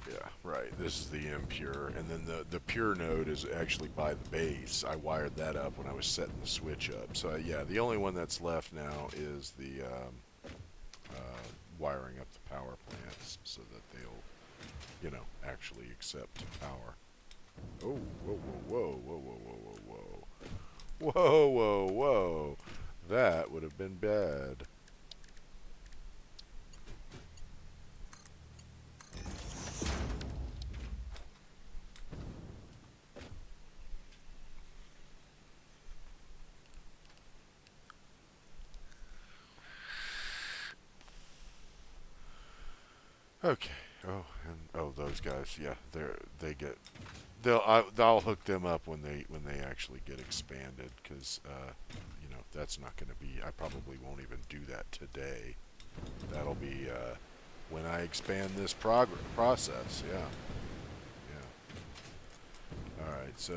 Yeah, right. This is the impure, and then the pure node is actually by the base. I wired that up when I was setting the switch up. So yeah, the only one that's left now is the wiring up the power plants so that they'll, actually accept power. Oh, whoa, whoa, whoa, whoa, whoa, whoa, whoa, whoa, whoa, whoa, whoa. That would have been bad. Okay. Oh, and those guys. Yeah, they get. I'll hook them up when they actually get expanded, because that's not going to be. I probably won't even do that today. That'll be when I expand this process. Yeah, yeah. All right, so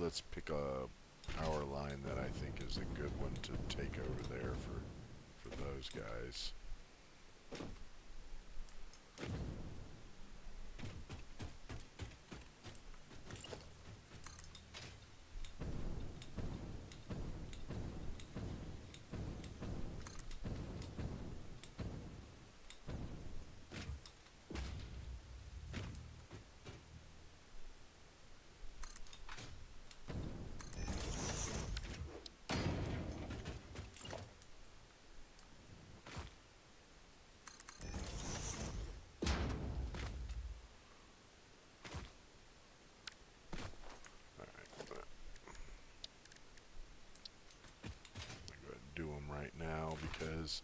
let's pick a power line that I think is a good one to take over there for those guys. All right, go ahead and do them right now because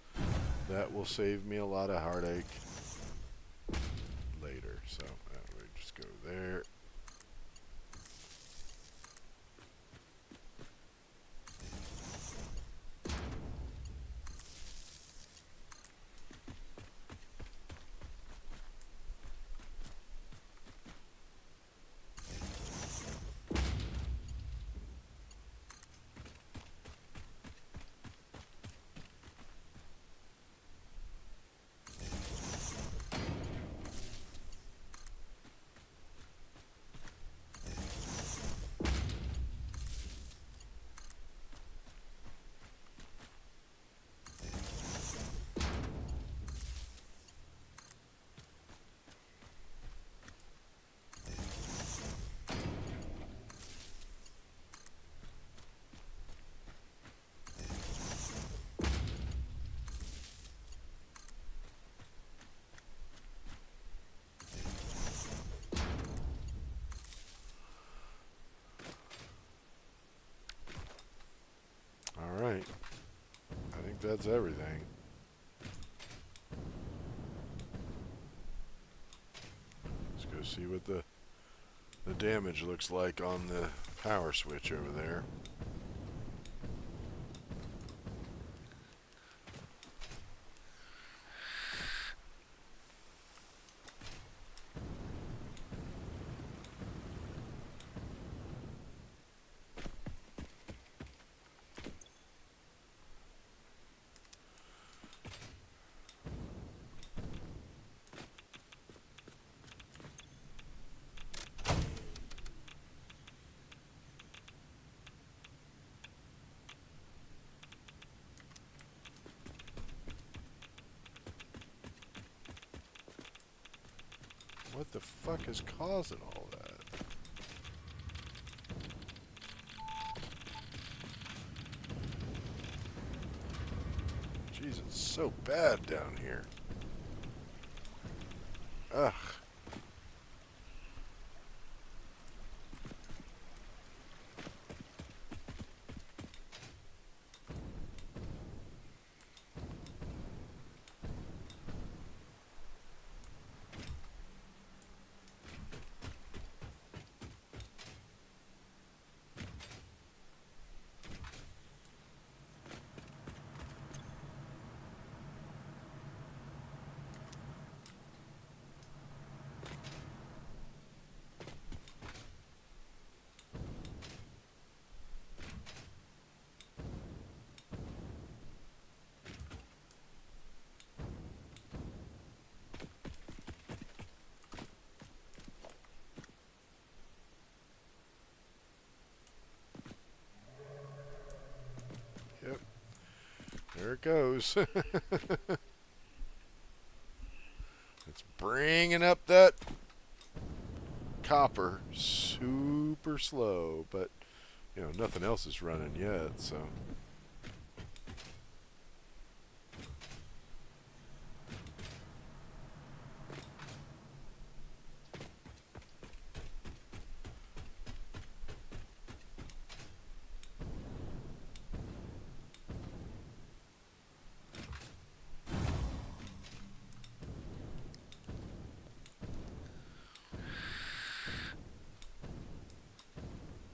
that will save me a lot of heartache later. So we just go there. All right, I think that's everything. Let's go see what the damage looks like on the power switch over there. What the fuck is causing all that? Jeez, it's so bad down here. Ugh. Yep. There it goes. It's bringing up that copper super slow, but nothing else is running yet, so.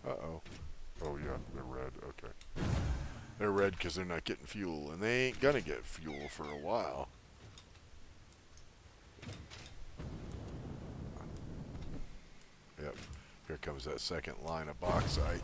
Uh-oh. Oh, yeah, they're red. Okay. They're red because they're not getting fuel, and they ain't gonna get fuel for a while. Yep. Here comes that second line of bauxite.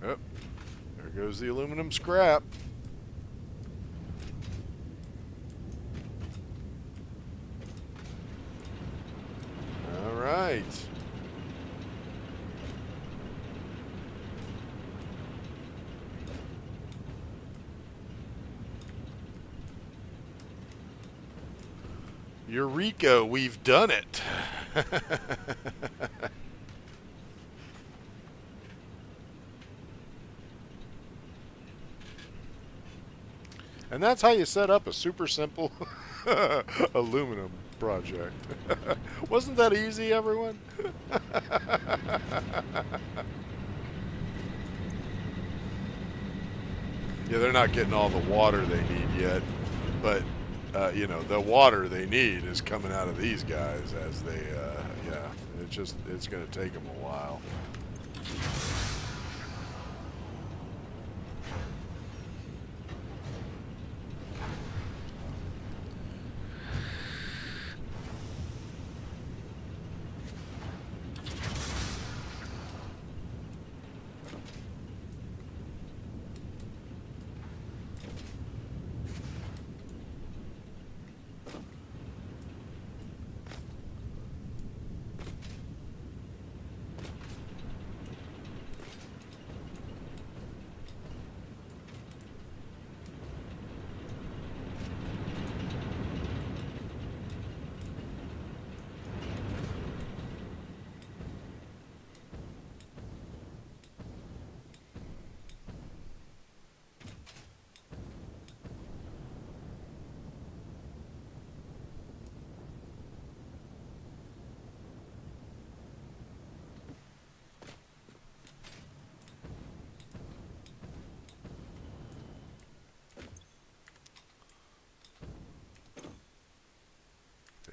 Yep. There goes the aluminum scrap. All right. Eureka, we've done it. And that's how you set up a super simple aluminum project. Wasn't that easy, everyone? Yeah, they're not getting all the water they need yet, but you know, the water they need is coming out of these guys as they, yeah, it's going to take them a while.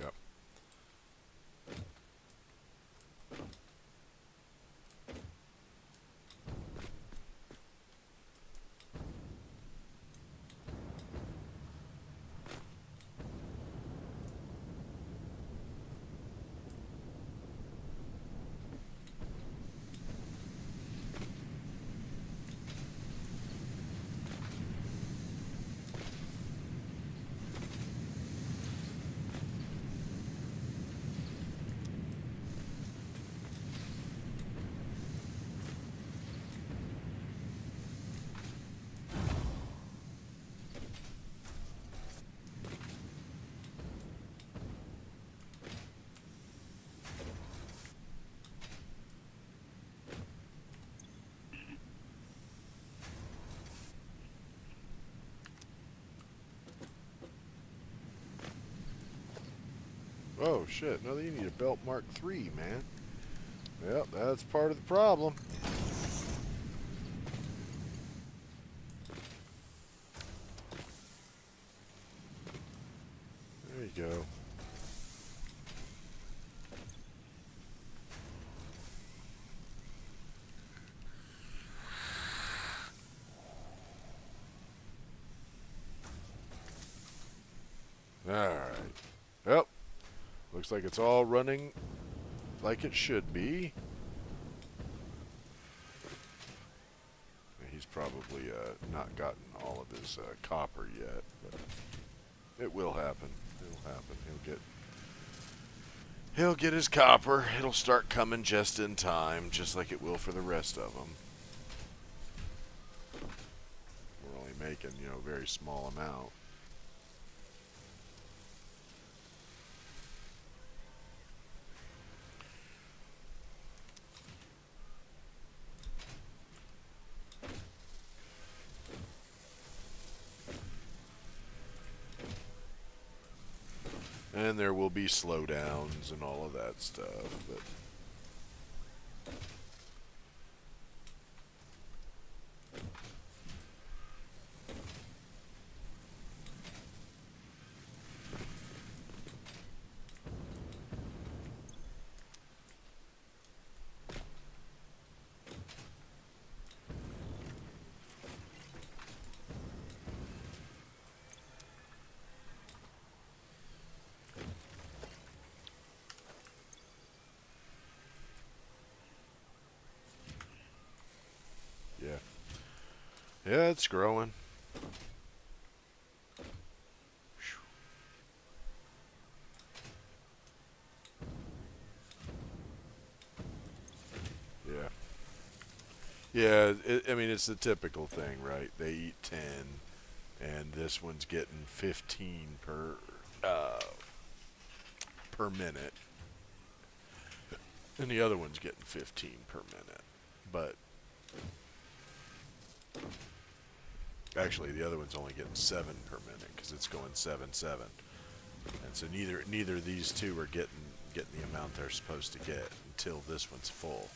Yep. Oh shit! No, you need a belt Mark III, man. Yep, that's part of the problem. There you go. All right. Yep. Looks like it's all running like it should be. He's probably not gotten all of his copper yet, but it will happen. It'll happen. He'll get his copper. It'll start coming just in time, just like it will for the rest of them. We're only making, you know, a very small amount. And there will be slowdowns and all of that stuff, but yeah. Yeah, it's growing. Yeah. Yeah, I mean, it's the typical thing, right? They eat 10, and this one's getting 15 per minute, and the other one's getting 15 per minute. But actually, the other one's only getting 7 per minute because it's going 7-7, and so neither of these two are getting the amount they're supposed to get until this one's full.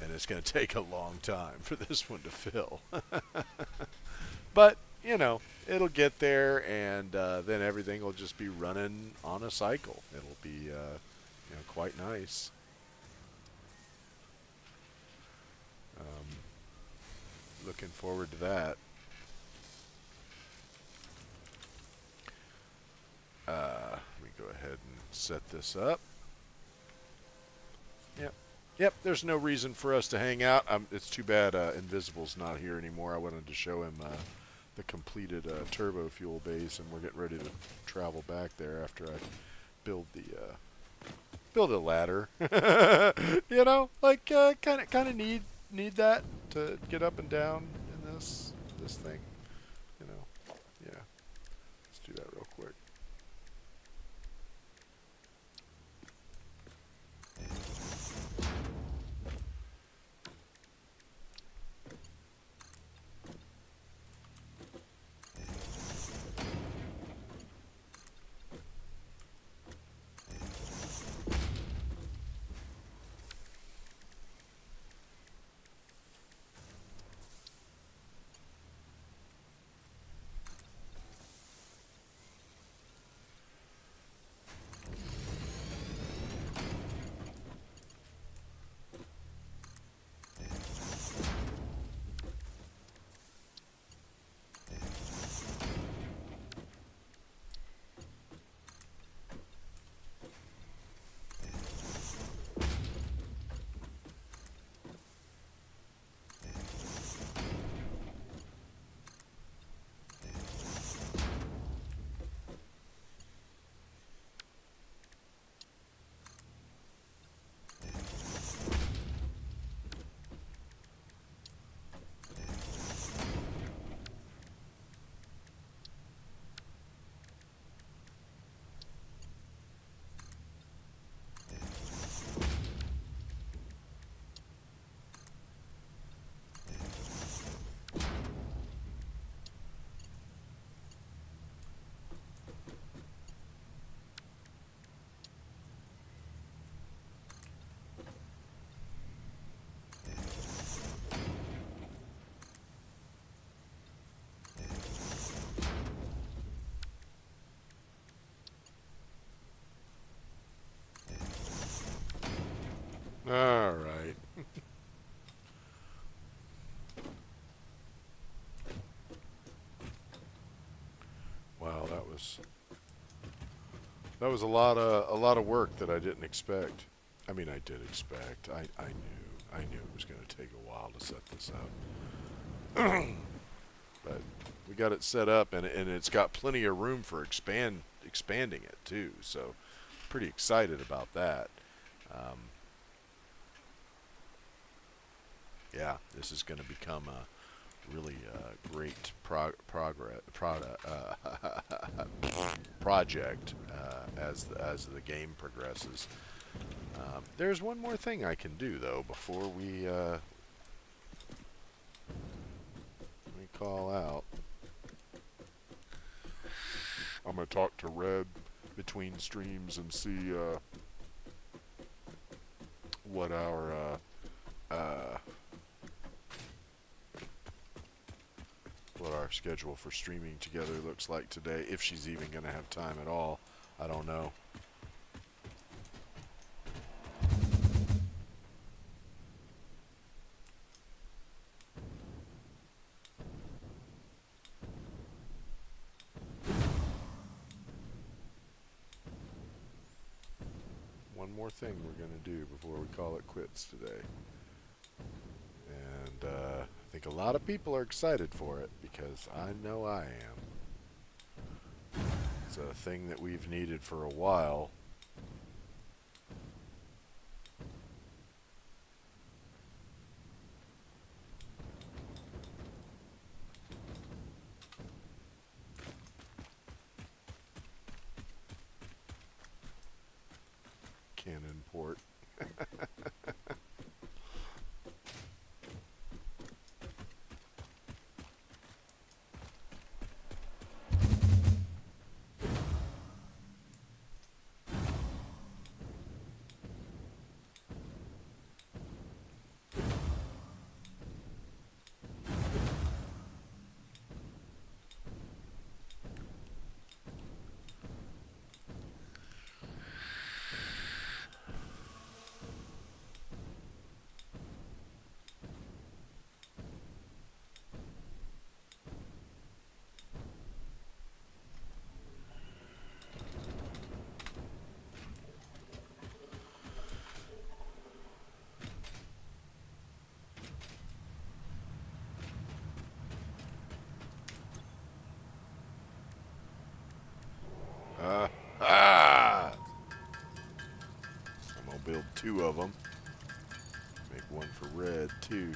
And it's going to take a long time for this one to fill. But, it'll get there, and then everything will just be running on a cycle. It'll be, quite nice. Um, Looking forward to that. Let me go ahead and set this up. Yep. Yep, there's no reason for us to hang out. It's too bad Invisible's not here anymore. I wanted to show him the completed turbo fuel base, and we're getting ready to travel back there after I build the ladder. Kind of need that to get up and down in this thing. You know, yeah. Let's do that real quick. All right. Wow, that was a lot of work that I didn't expect. I mean, I did expect. I knew it was going to take a while to set this up. But we got it set up, and it's got plenty of room for expanding it too. So pretty excited about that. Um, yeah, this is going to become a really great project as the game progresses. There's one more thing I can do though before we call out. I'm gonna talk to Red between streams and see what uh, what our schedule for streaming together looks like today. If she's even going to have time at all, I don't know. One more thing we're going to do before we call it quits today. And I think a lot of people are excited for it because I know I am. It's a thing that we've needed for a while. Cannon port. Ah! I'm going to build two of them. Make one for red, too.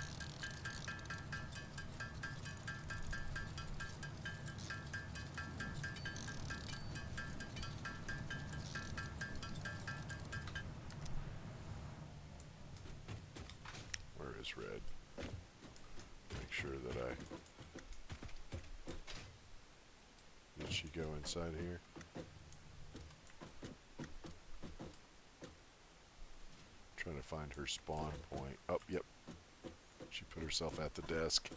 Where is red? Make sure that I... Did she go inside here? Trying to find her spawn point. Oh, yep. She put herself at the desk.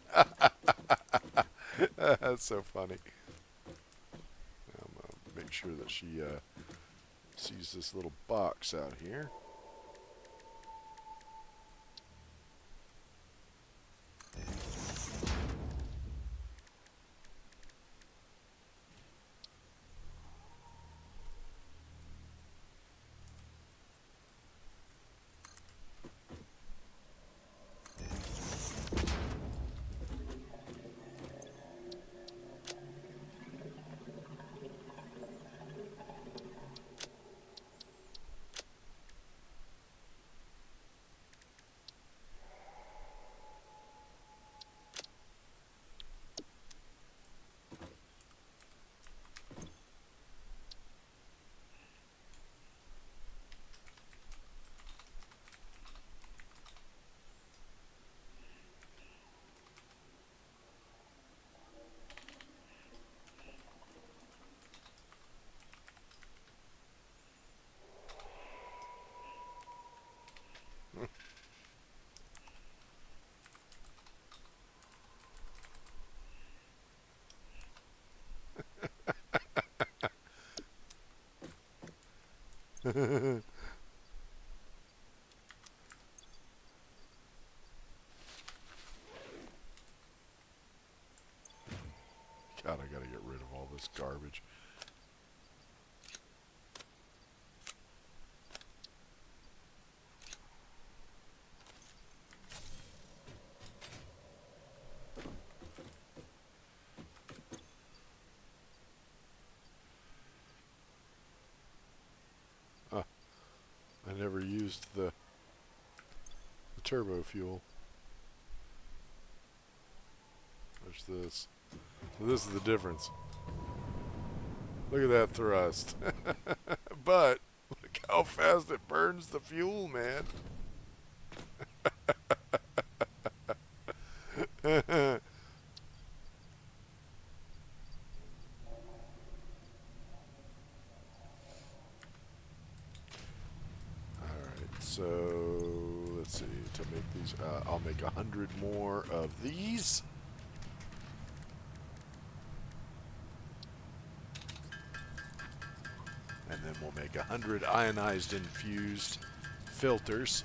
That's so funny. I'm going to make sure that she sees this little box out here. God, I gotta get rid of all this garbage. Ah, I never used the turbo fuel. There's this. So this is the difference. Look at that thrust. But look how fast it burns the fuel, man. So let's see. To make these, I'll make 100 more of these. And then we'll make 100 ionized infused filters.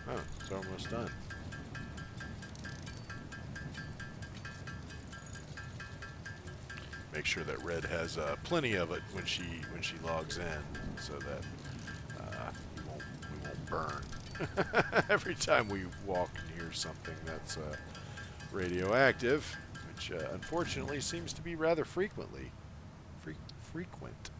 Oh, it's almost done. Make sure that Red has plenty of it when she logs in, so that we won't burn every time we walk near something that's radioactive, which unfortunately seems to be rather frequently frequent.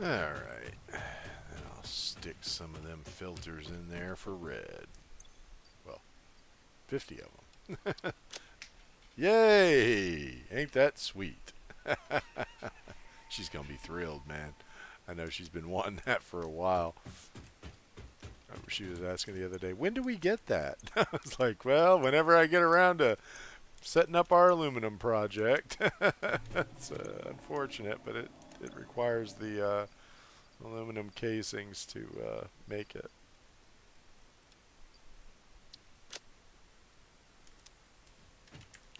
All right, and I'll stick some of them filters in there for Red. Well, 50 of them. Yay! Ain't that sweet? She's gonna be thrilled, man. I know she's been wanting that for a while. She was asking the other day, when do we get that? I was like, well, whenever I get around to setting up our aluminum project. It's unfortunate, but it requires the aluminum casings to make it.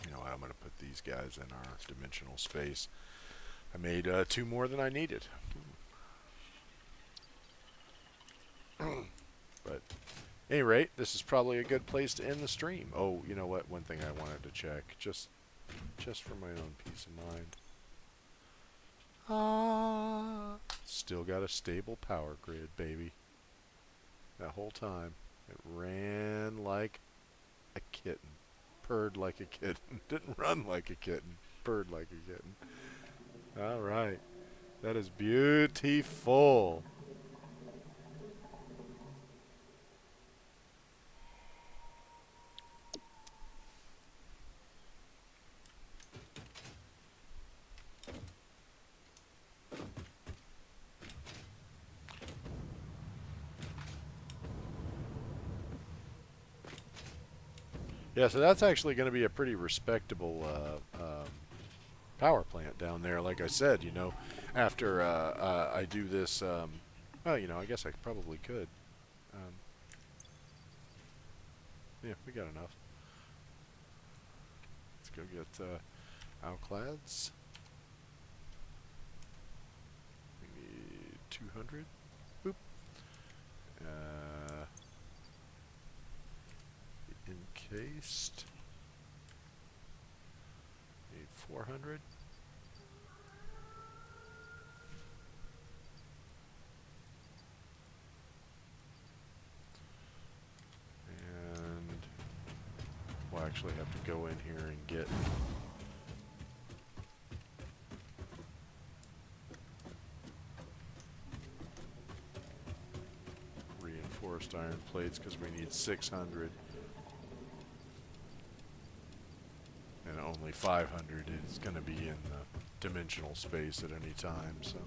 You know what? I'm going to put these guys in our dimensional space. I made 2 more than I needed. But at any rate, this is probably a good place to end the stream. Oh, you know what? One thing I wanted to check, just for my own peace of mind. Still got a stable power grid, baby. That whole time, it ran like a kitten, purred like a kitten, didn't run like a kitten, purred like a kitten. All right, that is beautiful. Yeah, so that's actually going to be a pretty respectable power plant down there. Like I said, after I do this, well, I guess I probably could. Um, yeah, we got enough. Let's go get Alclads. We need 200. Boop. Encased. 400. And we'll actually have to go in here and get reinforced iron plates because we need 600. And only 500 is going to be in the dimensional space at any time, so.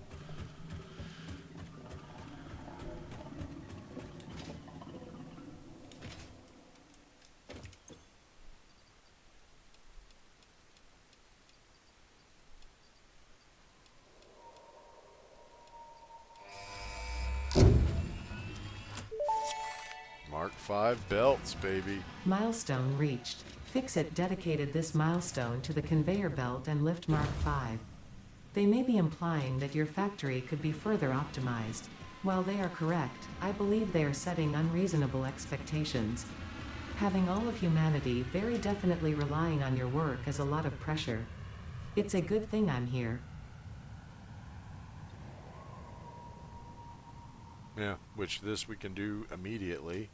Mark 5 belts, baby. Milestone reached. Fixit dedicated this milestone to the conveyor belt and lift Mark 5. They may be implying that your factory could be further optimized. While they are correct, I believe they are setting unreasonable expectations. Having all of humanity very definitely relying on your work is a lot of pressure. It's a good thing I'm here. Yeah, which this we can do immediately.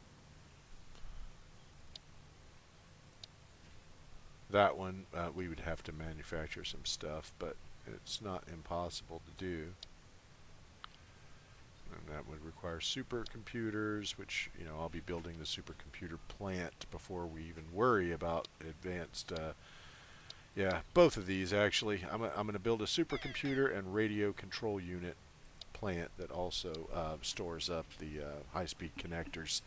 That one, we would have to manufacture some stuff, but it's not impossible to do. And that would require supercomputers, which, you know, I'll be building the supercomputer plant before we even worry about advanced, yeah, both of these actually. I'm going to build a supercomputer and radio control unit plant that also stores up the high-speed connectors,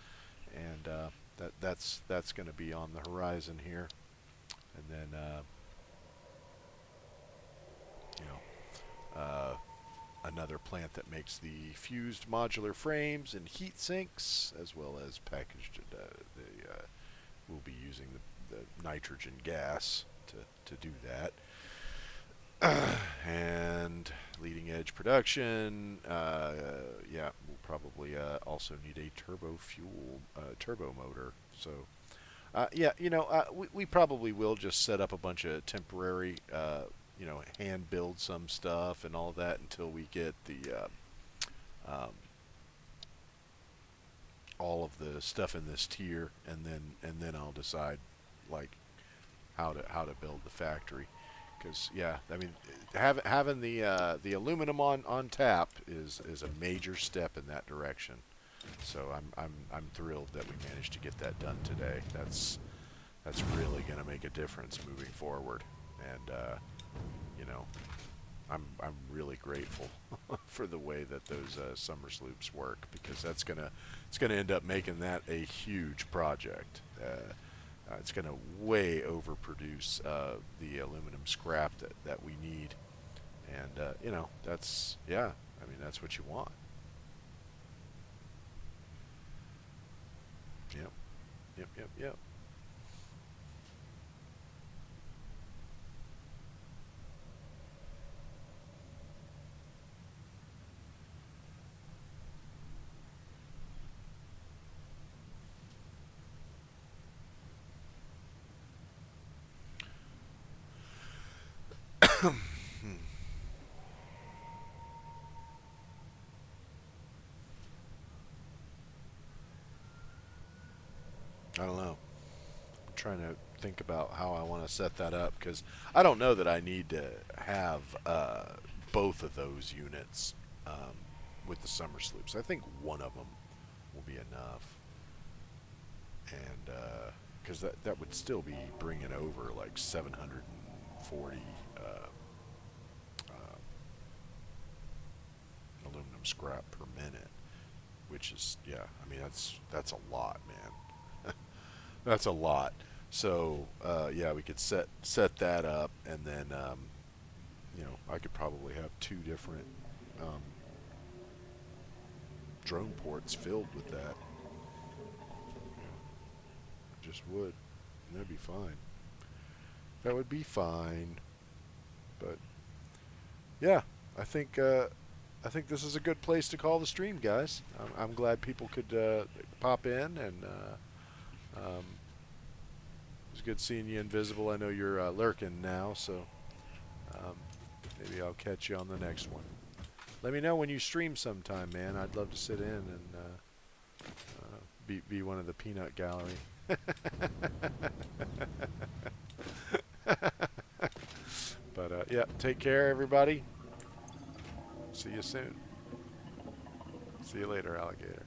and that's going to be on the horizon here. And then, you know, another plant that makes the fused modular frames and heat sinks, as well as packaged. We'll be using the nitrogen gas to do that. And leading edge production. Yeah, we'll probably also need a turbo motor. So. Yeah, you know, we probably will just set up a bunch of temporary, you know, hand build some stuff and all that until we get the all of the stuff in this tier, and then I'll decide like how to build the factory. Because yeah, I mean, having the aluminum on tap is a major step in that direction. So I'm thrilled that we managed to get that done today. That's really going to make a difference moving forward, and you know, I'm really grateful for the way that those summer sloops work, because it's gonna end up making that a huge project. It's going to way overproduce the aluminum scrap that we need, and you know, that's, yeah, I mean, that's what you want. Yep, yep, yep, yep. I don't know. I'm trying to think about how I want to set that up, because I don't know that I need to have both of those units with the summer sloops. I think one of them will be enough, and because that would still be bringing over like 740 uh, aluminum scrap per minute, which is, yeah, I mean, that's a lot, man. That's a lot. So yeah, we could set that up, and then you know, I could probably have two different um, drone ports filled with that. Yeah, just would. And that'd be fine. That would be fine. But yeah, I think I think this is a good place to call the stream, guys. I'm glad people could pop in, and it was good seeing you, Invisible. I know you're lurking now, so Maybe I'll catch you on the next one. Let me know when you stream sometime, man. I'd love to sit in and be one of the peanut gallery. But yeah, take care, everybody. See you soon. See you later, alligator.